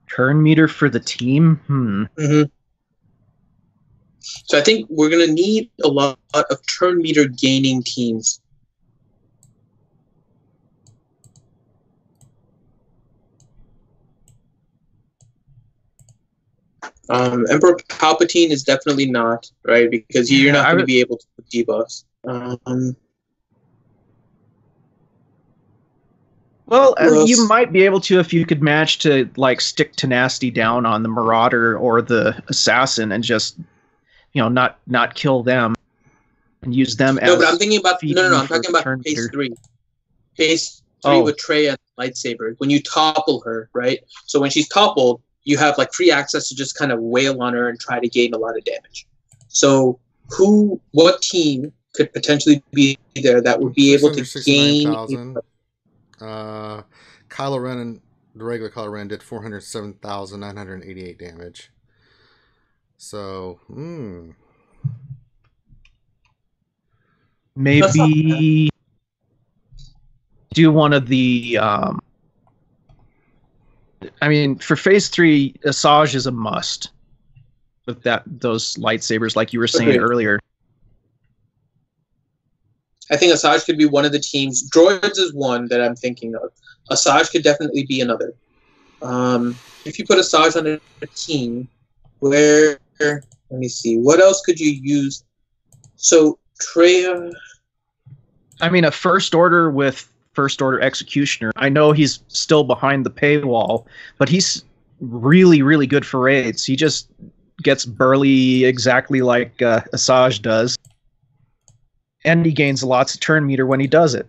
Turn meter for the team? Mm-hmm. So I think we're going to need a lot of turn meter gaining teams. Emperor Palpatine is definitely not, right? Because you're not going to be able to put debuffs. Well, you might be able to if you could manage to like stick tenacity down on the Marauder or the Assassin and just, not kill them and use them as. No, but I'm thinking about no. I'm talking about phase meter. 3. Phase 3 with Trey and lightsaber. When you topple her, right? So when she's toppled, you have like free access to just kind of wail on her and try to gain a lot of damage. So what team could potentially be there that would be able to gain? Kylo Ren and the regular Kylo Ren did 407,988 damage. So, maybe do one of the. I mean, for phase 3, Asajj is a must with those lightsabers, like you were saying earlier. I think Asajj could be one of the teams. Droids is one that I'm thinking of. Asajj could definitely be another. If you put Asajj on a team, let me see, what else could you use? So Treya. I mean, a First Order with First Order Executioner. I know he's still behind the paywall, but he's really, really good for raids. He just gets burly exactly like Asajj does. And he gains lots of turn meter when he does it.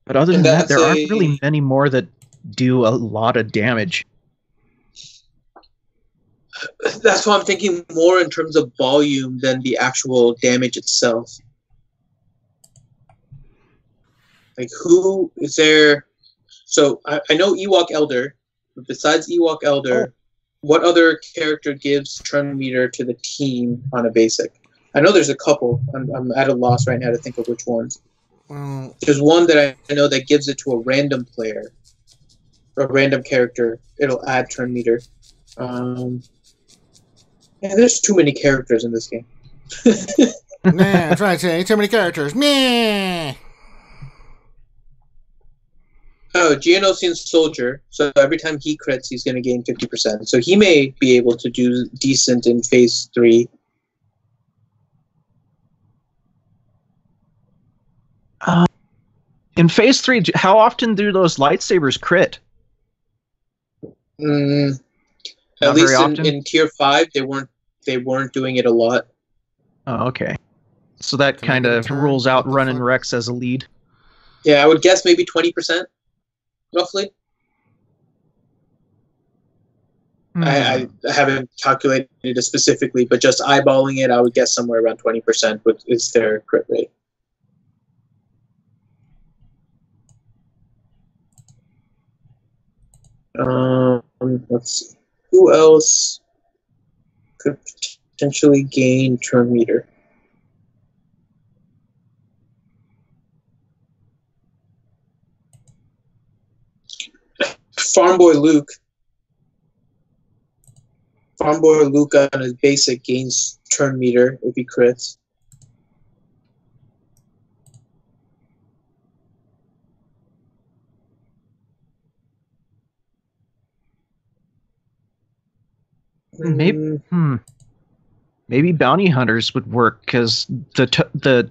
But other than that, there aren't really many more that do a lot of damage. That's why I'm thinking more in terms of volume than the actual damage itself. Like, who is there? So I know Ewok Elder, but besides Ewok Elder, what other character gives turn meter to the team on a basic? I know there's a couple. I'm at a loss right now to think of which ones. There's one that I know that gives it to a random player, or a random character. It'll add turn meter. Yeah, there's too many characters in this game. Nah, I'm trying to say too many characters. Meh. Oh, Geonosian Soldier. So every time he crits, he's going to gain 50%. So he may be able to do decent in Phase 3. In Phase 3, how often do those lightsabers crit? At least in Tier 5, they weren't doing it a lot. Oh, okay. So that kind of rules out running Rex as a lead. Yeah, I would guess maybe 20%, roughly. I haven't calculated it specifically, but just eyeballing it, I would guess somewhere around 20% is their crit rate. Let's see. Who else could potentially gain turn meter? Farm Boy Luke. Farm Boy Luke on his basic gains turn meter if he crits. Maybe bounty hunters would work because what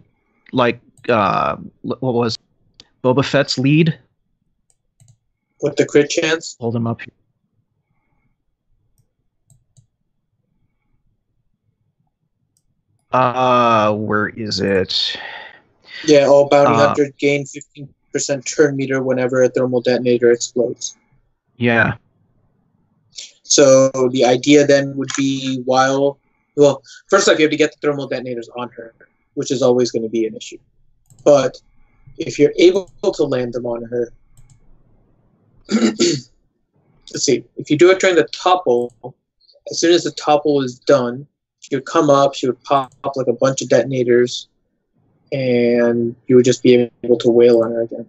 was Boba Fett's lead? With the crit chance? Hold him up here. Where is it? Yeah, all bounty hunters gain 15% turn meter whenever a thermal detonator explodes. Yeah. So the idea then would be first off, you have to get the thermal detonators on her, which is always going to be an issue. But if you're able to land them on her, let's see, if you do it during the topple, as soon as the topple is done, she would come up, she would pop like a bunch of detonators, and you would just be able to wail on her again.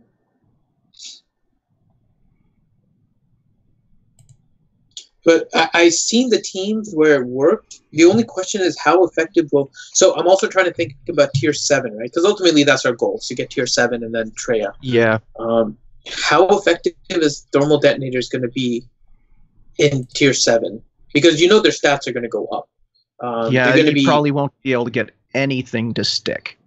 But I've seen the teams where it worked. The only question is how effective will... So I'm also trying to think about Tier 7, right? Because ultimately that's our goal, to get Tier 7 and then Traya. Yeah. How effective is thermal detonators going to be in Tier 7? Because you know their stats are going to go up. You probably won't be able to get anything to stick.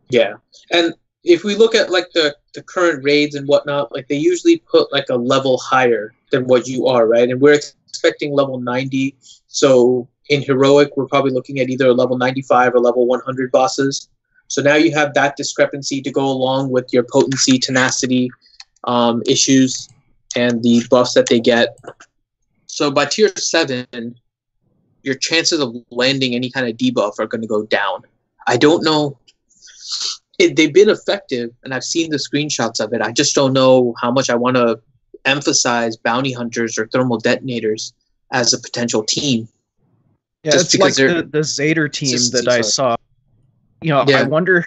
Yeah. And if we look at like the current raids and whatnot, like they usually put like a level higher than what you are, right? And we're expecting level 90. So in Heroic, we're probably looking at either a level 95 or level 100 bosses. So now you have that discrepancy to go along with your potency, tenacity issues, and the buffs that they get. So by Tier 7, your chances of landing any kind of debuff are going to go down. I don't know. They've been effective, and I've seen the screenshots of it. I just don't know how much I want to emphasize bounty hunters or thermal detonators as a potential team. Yeah, it's like the Zader team that I saw. I wonder,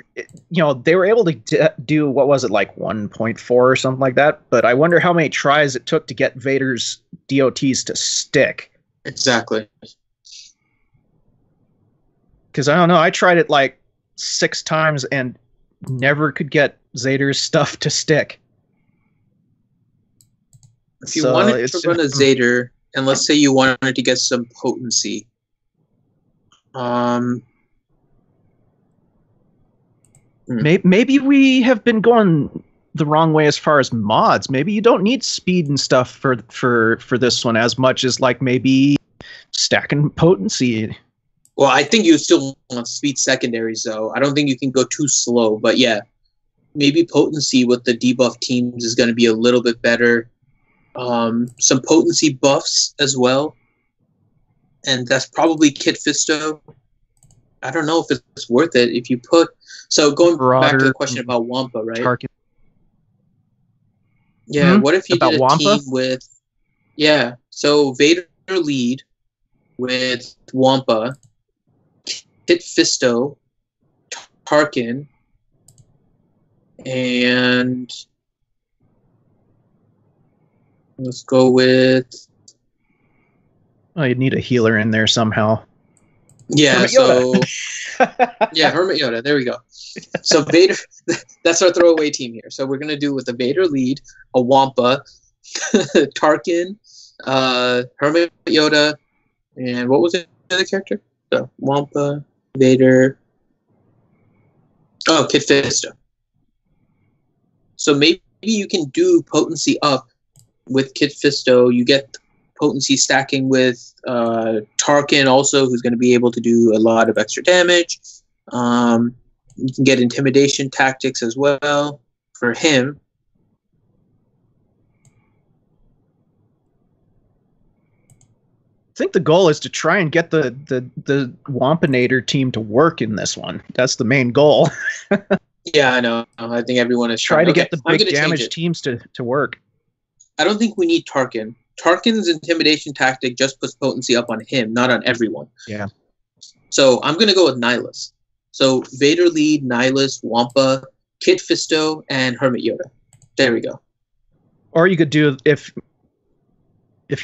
they were able to do, what was it, like 1.4 or something like that? But I wonder how many tries it took to get Vader's DOTs to stick. Exactly. Because I don't know, I tried it like 6 times and never could get Zader's stuff to stick. If you wanted to run a Zader, and let's say you wanted to get some potency, maybe we have been going the wrong way as far as mods. Maybe you don't need speed and stuff for this one as much as like maybe stacking potency. Well, I think you still want speed secondaries, though. I don't think you can go too slow. But yeah, maybe potency with the debuff teams is going to be a little bit better. Some potency buffs as well. And that's probably Kit Fisto. I don't know if it's worth it. If you put... So going back to the question about Wampa, right? Tarkin. Yeah, what if you about did a Wampa? team with... Yeah, so Vader lead with Wampa, Kit Fisto, Tarkin, and let's go with... Oh, you'd need a healer in there somehow. Yeah, Hermit so... Yoda. Yeah, Hermit Yoda, there we go. So Vader, that's our throwaway team here. So we're going to do with the Vader lead, a Wampa, Tarkin, Hermit Yoda, and what was the other character? So Wampa, Vader, Kit Fisto. So maybe you can do potency up with Kit Fisto. You get potency stacking with Tarkin also, who's going to be able to do a lot of extra damage. You can get intimidation tactics as well for him. I think the goal is to try and get the Wampinator team to work in this one. That's the main goal. Yeah, I know. I think everyone is Try to okay, get the big damage teams to work. I don't think we need Tarkin. Tarkin's intimidation tactic just puts potency up on him, not on everyone. Yeah. So I'm going to go with Nihilus. So Vader lead, Nihilus, Wampa, Kit Fisto, and Hermit Yoda. There we go. Or you could do, if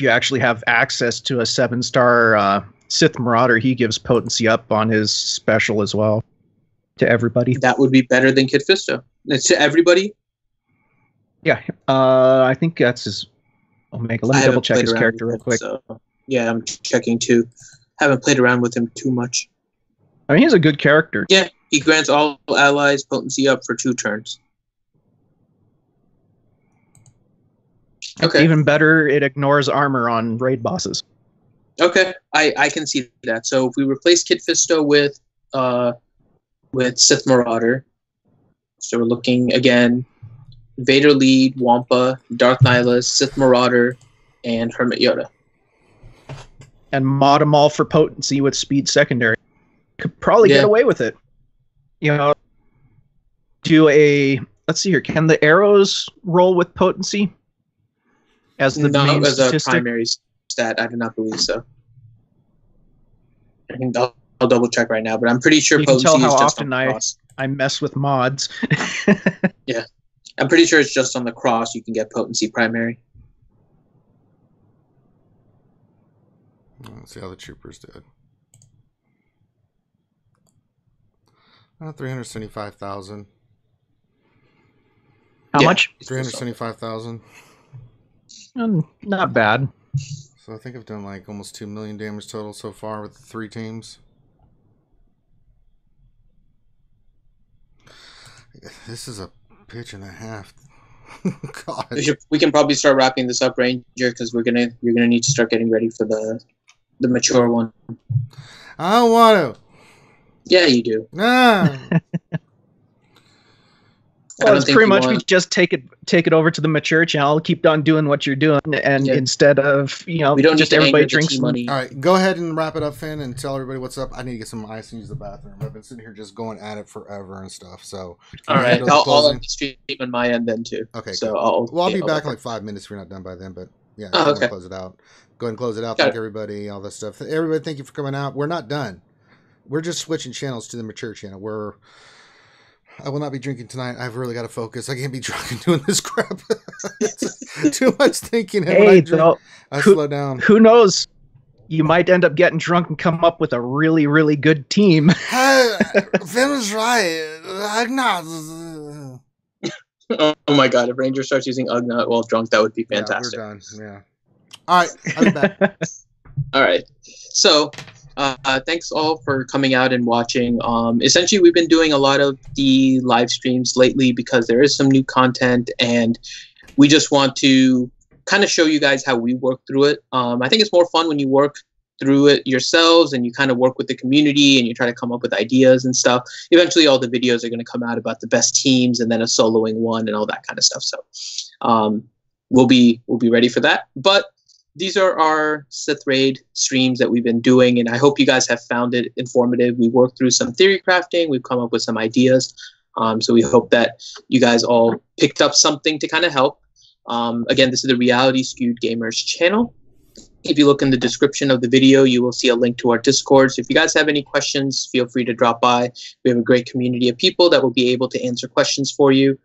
you actually have access to a 7-star Sith Marauder, he gives potency up on his special as well to everybody. That would be better than Kit Fisto. It's to everybody? Yeah. I think that's his... Omega. Let me double check his character real quick. So, yeah, I'm checking too. Haven't played around with him too much. I mean, he's a good character. Yeah, he grants all allies potency up for 2 turns. Okay. Even better, it ignores armor on raid bosses. Okay, I can see that. So if we replace Kit Fisto with Sith Marauder, so we're looking again, Vader lead, Wampa, Darth Nihilus, Sith Marauder, and Hermit Yoda. And mod them all for potency with speed secondary. Could probably get away with it. You know, do a... Let's see here. Can the arrows roll with potency? As the main as statistic? a primary stat, I do not believe so. I think I'll double check right now, but I'm pretty sure you can potency tell how is just often on the cross. I mess with mods. Yeah. I'm pretty sure it's just on the cross you can get potency primary. Let's see how the troopers did. 375,000. How much? 375,000. Not bad. So I think I've done like almost 2 million damage total so far with the 3 teams. This is a pitch and a half. God. We can probably start wrapping this up, Ranger, because you're gonna need to start getting ready for the mature one. I don't want to. Yeah, you do. Nah. Well, it's pretty much we just take it over to the mature channel, keep on doing what you're doing, and instead of we don't just everybody drinks money. All right, go ahead and wrap it up, Finn, and tell everybody what's up. I need to get some ice and use the bathroom. I've been sitting here just going at it forever and stuff. So all right, I'll end the stream on my end then too. Okay, so cool. I'll be back in like 5 minutes if you're not done by then. But yeah, okay. Close it out. Go ahead and close it out. Thank everybody, all this stuff. Everybody, thank you for coming out. We're not done. We're just switching channels to the mature channel. I will not be drinking tonight. I've really got to focus. I can't be drunk and doing this crap. Too much thinking. And when I drink, I slow down. Who knows? You might end up getting drunk and come up with a really, really good team. Finn was right. Ugnaught. Oh my God! If Ranger starts using Ugnaught while drunk, that would be fantastic. Yeah, we're done. Yeah. All right. I'll be back. All right. So, Thanks all for coming out and watching. Essentially, we've been doing a lot of the live streams lately because there is some new content, and we just want to kind of show you guys how we work through it. I think it's more fun when you work through it yourselves and you kind of work with the community and you try to come up with ideas and stuff. Eventually, all the videos are going to come out about the best teams and then a soloing one and all that kind of stuff. So we'll be ready for that. But these are our Sith Raid streams that we've been doing, and I hope you guys have found it informative. We worked through some theory crafting. We've come up with some ideas. So we hope that you guys all picked up something to kind of help. Again, this is the Reality Skewed Gamers channel. If you look in the description of the video, you will see a link to our Discord. So if you guys have any questions, feel free to drop by. We have a great community of people that will be able to answer questions for you.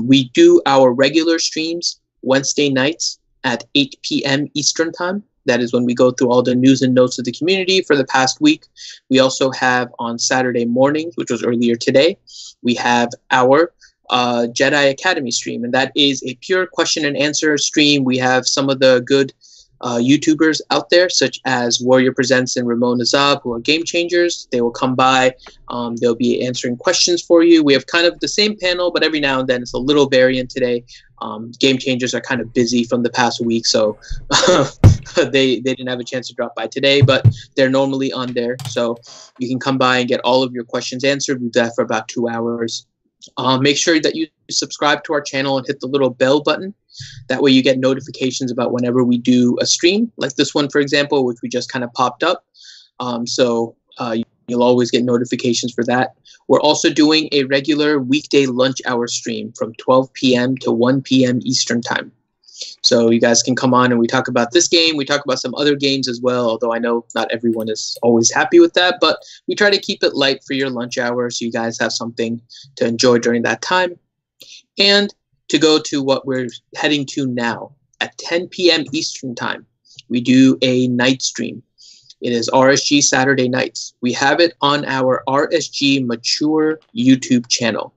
We do our regular streams Wednesday nights at 8 p.m. Eastern Time. That is when we go through all the news and notes of the community for the past week. We also have on Saturday mornings, which was earlier today, we have our Jedi Academy stream, and that is a pure question and answer stream. We have some of the good YouTubers out there, such as Warrior Presents and Ramon Azab, who are game changers. They will come by. They'll be answering questions for you. We have kind of the same panel, but every now and then it's a little variant today. Game changers are kind of busy from the past week, so they didn't have a chance to drop by today, but they're normally on there. So you can come by and get all of your questions answered. We do that for about 2 hours. Make sure that you subscribe to our channel and hit the little bell button. That way you get notifications about whenever we do a stream, like this one, for example, which we just kind of popped up. So you'll always get notifications for that. We're also doing a regular weekday lunch hour stream from 12 p.m. to 1 p.m. Eastern Time. So you guys can come on and we talk about this game. We talk about some other games as well, although I know not everyone is always happy with that. But we try to keep it light for your lunch hour so you guys have something to enjoy during that time. And to go to what we're heading to now, at 10 p.m. Eastern Time, we do a night stream. It is RSG Saturday nights. We have it on our RSG Mature YouTube channel.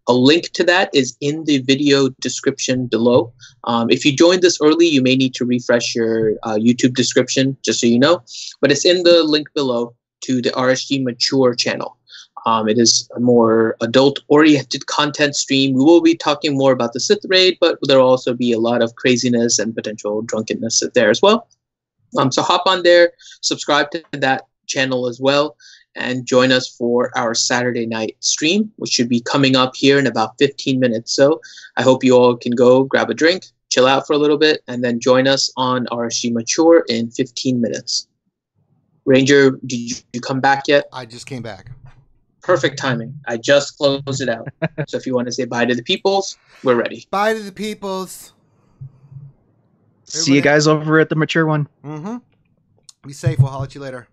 A link to that is in the video description below. If you joined this early, you may need to refresh your YouTube description, just so you know. But it's in the link below to the RSG Mature channel. It is a more adult-oriented content stream. We will be talking more about the Sith Raid, but there will also be a lot of craziness and potential drunkenness there as well. So hop on there, subscribe to that channel as well, and join us for our Saturday night stream, which should be coming up here in about 15 minutes. So I hope you all can go grab a drink, chill out for a little bit, and then join us on RSG Mature in 15 minutes. Ranger, did you come back yet? I just came back. Perfect timing. I just closed it out. So if you want to say bye to the peoples, we're ready. Bye to the peoples. See you guys over at the Mature one. Mm-hmm. Be safe. We'll holler at you later.